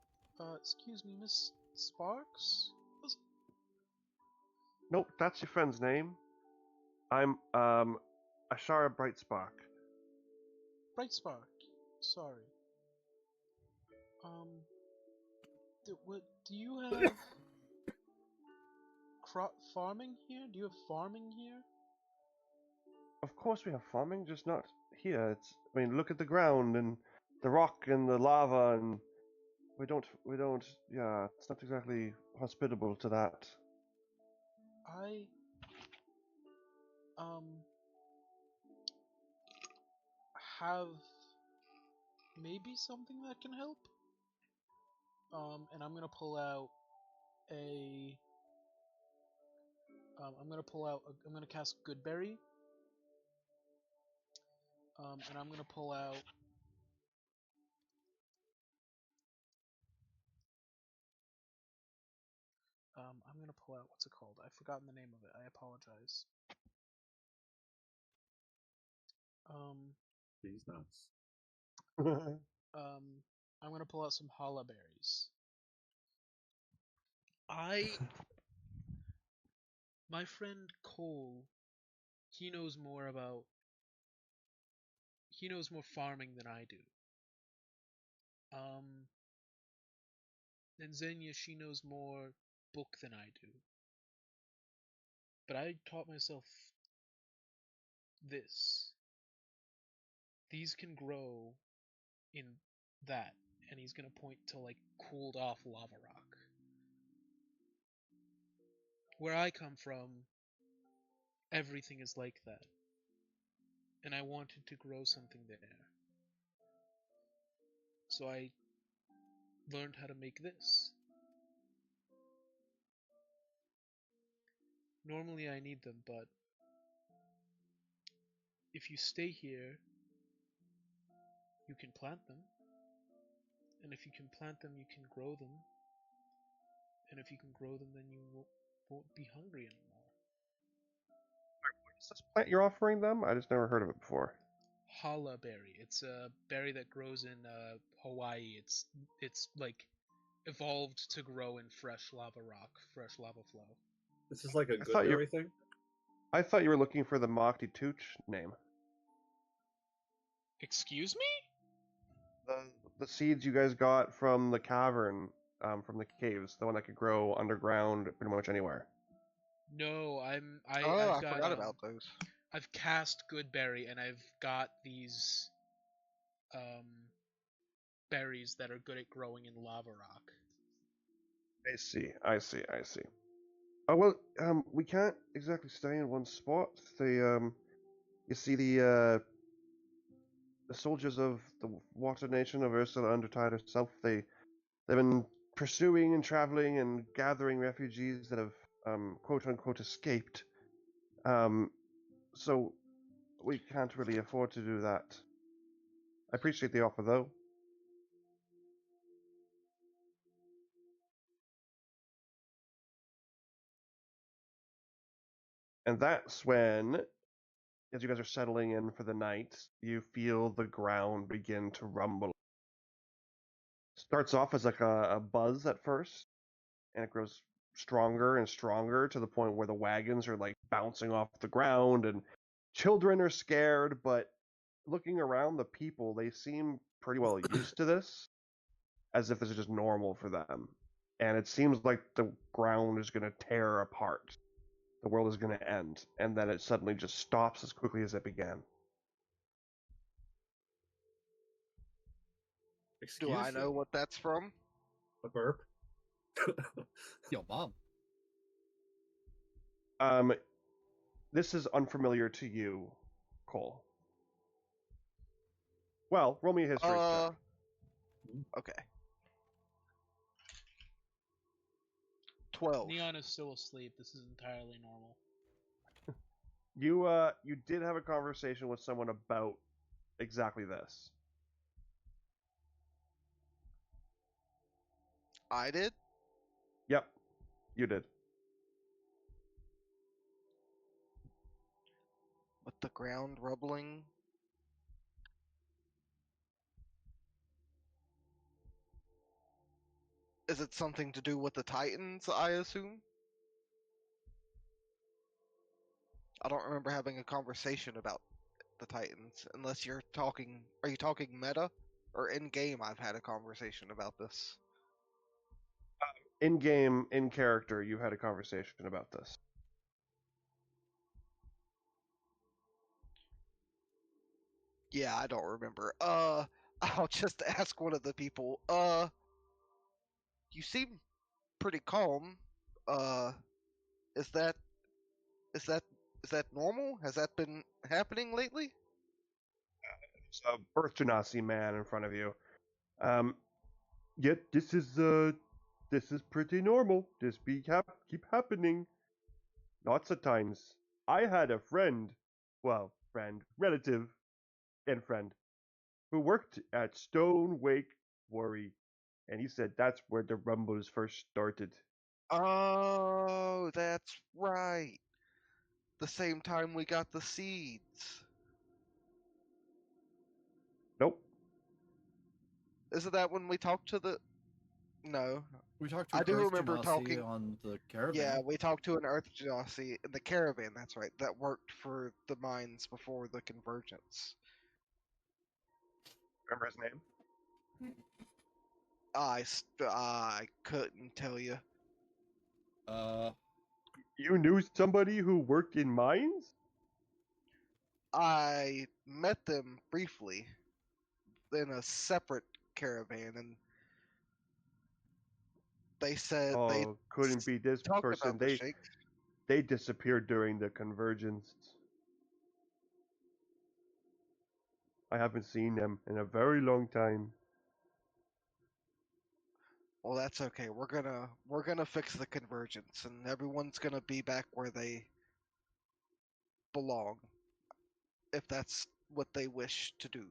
Speaker 3: Excuse me, Miss Sparks?
Speaker 1: Nope, that's your friend's name. I'm Ashara Brightspark.
Speaker 3: Bright Spark. Sorry. Do you have crop farming here? Do you have farming here?
Speaker 1: Of course we have farming, just not here. I mean, look at the ground and the rock and the lava, and we don't. Yeah, it's not exactly hospitable to that.
Speaker 3: I have maybe something that can help. And I'm gonna pull out a. I'm gonna cast Goodberry. And I'm gonna pull out. I'm gonna pull out, what's it called? I've forgotten the name of it. I apologize.
Speaker 6: These nuts.
Speaker 3: I'm gonna pull out some challah berries. My friend Cole, he knows more farming than I do. And Xenia, she knows more book than I do. But I taught myself this. These can grow in that, and he's gonna point to like cooled off lava rock. Where I come from, everything is like that. And I wanted to grow something there. So I learned how to make this. Normally I need them, but if you stay here, you can plant them. And if you can plant them, you can grow them. And if you can grow them, then you won't be hungry anymore.
Speaker 1: What is this plant you're offering them? I just never heard of it before.
Speaker 3: Challah berry. It's a berry that grows in Hawaii. It's like evolved to grow in fresh lava rock, fresh lava flow.
Speaker 6: This is like a good berry thing?
Speaker 1: I thought you were looking for the Mokti Tooch name.
Speaker 3: Excuse me?
Speaker 1: The seeds you guys got from the cavern, from the caves, the one that could grow underground pretty much anywhere.
Speaker 3: No,
Speaker 2: I
Speaker 3: I've got,
Speaker 2: forgot about those.
Speaker 3: I've cast Goodberry, and I've got these berries that are good at growing in lava rock.
Speaker 1: I see. Oh well, we can't exactly stay in one spot. You see the soldiers of the Water Nation of Ursula Undertide herself. They've been pursuing and traveling and gathering refugees that have quote unquote escaped. So we can't really afford to do that. I appreciate the offer though. And that's when, as you guys are settling in for the night, you feel the ground begin to rumble. Starts off as like a buzz at first, and it grows stronger and stronger to the point where the wagons are like bouncing off the ground, and children are scared, but looking around, the people, they seem pretty well used to this, as if this is just normal for them. And it seems like the ground is going to tear apart. The world is going to end, and then it suddenly just stops as quickly as it began.
Speaker 2: Do I know what that's from?
Speaker 6: A burp?
Speaker 7: Yo, Mom.
Speaker 1: This is unfamiliar to you, Cole. Well, roll me a history check.
Speaker 2: Okay. 12.
Speaker 3: Neon is still asleep. This is entirely normal.
Speaker 1: You did have a conversation with someone about exactly this.
Speaker 2: I did?
Speaker 1: Yep, you did.
Speaker 2: With the ground rumbling? Is it something to do with the Titans, I assume? I don't remember having a conversation about the Titans, unless you're talking. Are you talking meta? Or in game, I've had a conversation about this.
Speaker 1: In game, in character, you had a conversation about this.
Speaker 2: Yeah, I don't remember. I'll just ask one of the people. You seem pretty calm. Uh, is that is that is that normal? Has that been happening lately?
Speaker 1: There's a Birth Genasi man in front of you. Yet this is pretty normal. This keep happening. Lots of times. I had a relative, and friend, who worked at Stone Wake Quarry, and he said that's where the rumbles first started.
Speaker 2: Oh, that's right. The same time we got the seeds.
Speaker 1: Nope.
Speaker 2: Isn't that when we talked to the? No,
Speaker 7: We talked to
Speaker 2: I
Speaker 7: an
Speaker 2: do
Speaker 7: Earth
Speaker 2: remember
Speaker 7: Genasi
Speaker 2: talking.
Speaker 7: on the caravan.
Speaker 2: Yeah, we talked to an Earth Genasi in the caravan. That's right. That worked for the mines before the Convergence.
Speaker 1: Remember his name?
Speaker 2: I couldn't tell you.
Speaker 1: You knew somebody who worked in mines?
Speaker 2: I met them briefly in a separate caravan, and they said they
Speaker 1: Oh, couldn't be this
Speaker 2: talked
Speaker 1: person.
Speaker 2: about the shake.
Speaker 1: They disappeared during the Convergence. I haven't seen them in a very long time.
Speaker 2: Well, that's okay. We're gonna fix the Convergence, and everyone's gonna be back where they belong, if that's what they wish to do.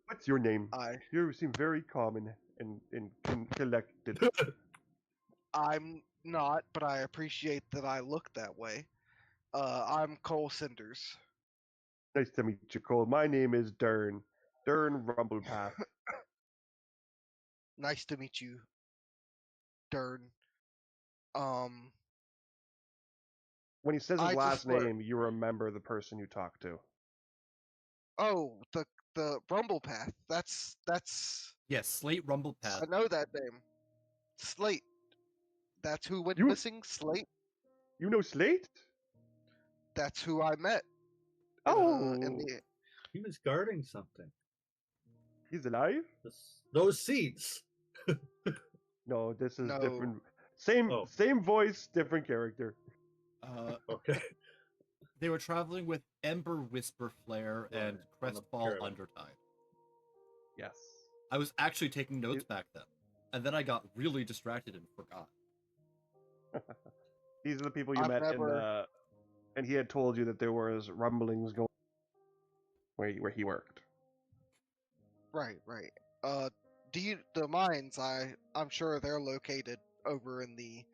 Speaker 1: What's your name?
Speaker 2: I
Speaker 1: You seem very calm and collected.
Speaker 2: I'm not, but I appreciate that I look that way. I'm Cole Cinders.
Speaker 1: Nice to meet you, Cole. My name is Dern. Dern Rumblepath.
Speaker 2: Nice to meet you, Dern. Um,
Speaker 1: When he says his
Speaker 2: I
Speaker 1: last
Speaker 2: just learned.
Speaker 1: name, you remember the person you talked to.
Speaker 2: Oh, the Rumble Path. That's.
Speaker 7: Yes, Slate Rumble Path.
Speaker 2: I know that name. Slate. That's who went
Speaker 1: You-
Speaker 2: missing. Slate.
Speaker 1: You know Slate?
Speaker 2: That's who I met.
Speaker 1: Oh,
Speaker 2: In the
Speaker 6: He was guarding something.
Speaker 1: he's alive?
Speaker 6: Those seeds.
Speaker 1: No, this is
Speaker 2: No.
Speaker 1: different. Same voice, different character.
Speaker 6: Okay.
Speaker 7: They were traveling with Ember Whisper Flare
Speaker 6: Right,
Speaker 7: and
Speaker 6: on the
Speaker 7: Crestfall
Speaker 6: caravan.
Speaker 7: Undertide.
Speaker 1: Yes.
Speaker 7: I was actually taking notes back then, and then I got really distracted and forgot.
Speaker 1: These are the people you
Speaker 2: I've
Speaker 1: met
Speaker 2: never-
Speaker 1: and he had told you that there was rumblings going where he worked.
Speaker 2: Right. The mines? I'm sure they're located over in the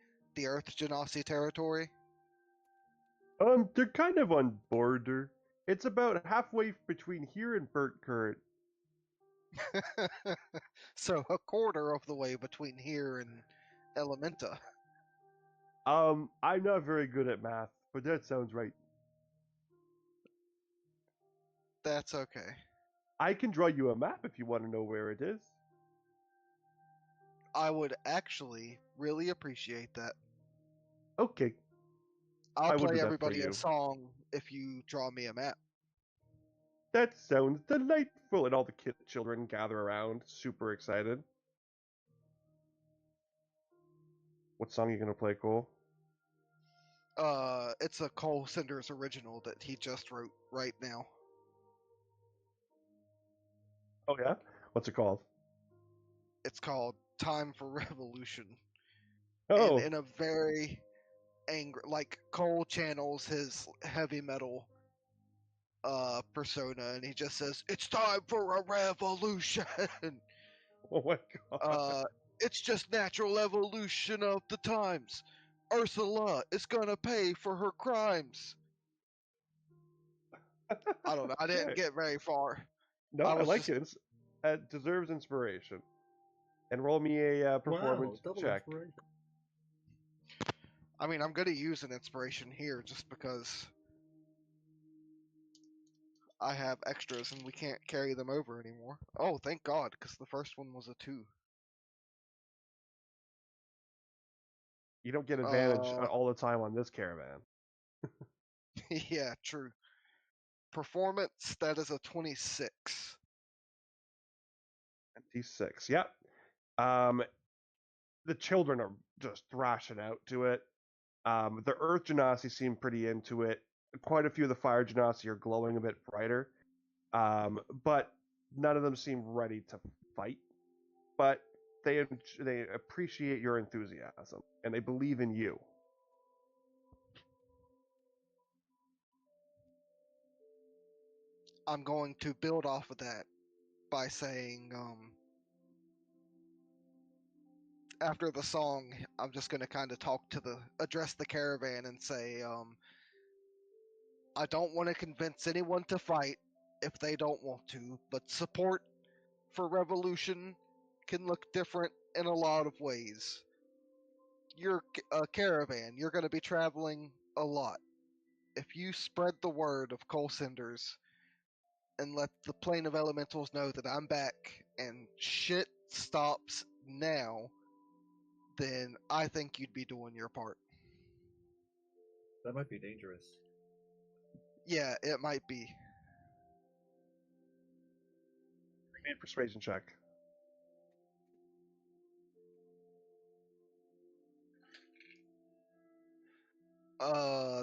Speaker 2: Earth Genasi territory.
Speaker 1: They're kind of on border. It's about halfway between here and Burt Current.
Speaker 2: So a quarter of the way between here and Elementa.
Speaker 1: I'm not very good at math, but that sounds right.
Speaker 2: That's okay.
Speaker 1: I can draw you a map if you want to know where it is.
Speaker 2: I would actually really appreciate that.
Speaker 1: Okay. I
Speaker 2: I'll
Speaker 1: will do
Speaker 2: play
Speaker 1: that for
Speaker 2: everybody
Speaker 1: you.
Speaker 2: a song if you draw me a map.
Speaker 1: That sounds delightful. And all the children gather around, super excited. What song are you going to play, Cole?
Speaker 2: It's a Cole Cinders original that he just wrote right now.
Speaker 1: Oh, yeah? What's it called?
Speaker 2: It's called Time for Revolution.
Speaker 1: Oh,
Speaker 2: And in a very angry, like Cole channels his heavy metal persona, and he just says, "It's time for a revolution."
Speaker 1: oh my God.
Speaker 2: That's just natural evolution of the times. Ursula is gonna pay for her crimes. I don't know. I didn't
Speaker 1: Okay.
Speaker 2: get very far.
Speaker 1: No, I like it. It deserves inspiration. And roll me a performance
Speaker 6: double
Speaker 1: check.
Speaker 6: inspiration.
Speaker 2: I mean, I'm gonna use an inspiration here just because I have extras and we can't carry them over anymore. Oh, thank God, because the first one was a 2.
Speaker 1: You don't get advantage all the time on this caravan.
Speaker 2: Yeah, true. Performance, that is a 26.
Speaker 1: 26. Yep. The children are just thrashing out to it. The Earth Genasi seem pretty into it. Quite a few of the Fire Genasi are glowing a bit brighter. But none of them seem ready to fight. But they appreciate your enthusiasm and they believe in you.
Speaker 2: I'm going to build off of that by saying, after the song, I'm just going to kind of address the caravan and say, I don't want to convince anyone to fight if they don't want to, but support for revolution can look different in a lot of ways. You're a caravan, you're going to be traveling a lot. If you spread the word of Coal Cinders and let the plane of elementals know that I'm back and shit stops now, then I think you'd be doing your part.
Speaker 6: That might be dangerous.
Speaker 2: Yeah, it might be.
Speaker 1: Need a persuasion check.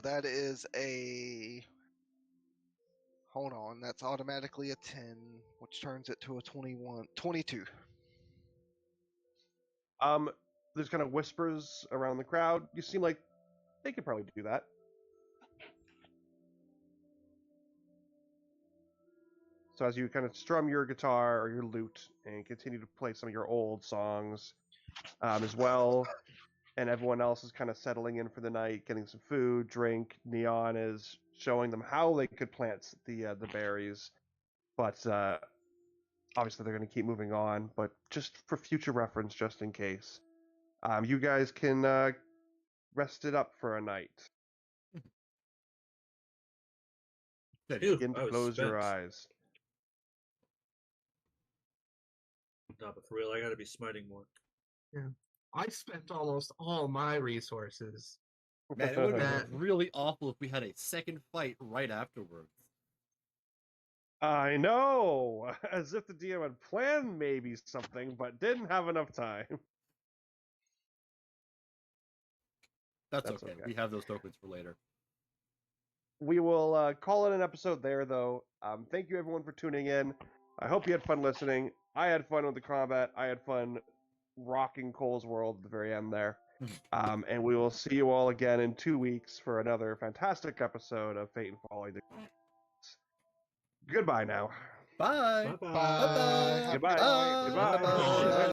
Speaker 2: That is a. Hold on, that's automatically a 10, which turns it to a 22.
Speaker 1: There's kind of whispers around the crowd. You seem like they could probably do that. So as you kind of strum your guitar or your lute and continue to play some of your old songs as well, and everyone else is kind of settling in for the night, getting some food, drink. Neon is showing them how they could plant the berries, but obviously they're going to keep moving on. But just for future reference, just in case, you guys can rest it up for a night. Begin to close your eyes.
Speaker 6: No, but for real, I gotta be smiting more.
Speaker 9: Yeah. I spent almost all my resources.
Speaker 7: Man, it would have been really awful if we had a second fight right afterwards.
Speaker 1: I know, as if the DM had planned maybe something, but didn't have enough time.
Speaker 7: That's okay. We have those tokens for later.
Speaker 1: We will call it an episode there, though. Thank you, everyone, for tuning in. I hope you had fun listening. I had fun with the combat. I had fun rocking Cole's world at the very end there. And we will see you all again in 2 weeks for another fantastic episode of Fate and Folly. Goodbye now.
Speaker 7: Bye.
Speaker 6: Bye-bye.
Speaker 7: Bye-bye.
Speaker 1: Goodbye.
Speaker 2: Bye.
Speaker 1: Goodbye.
Speaker 7: Bye.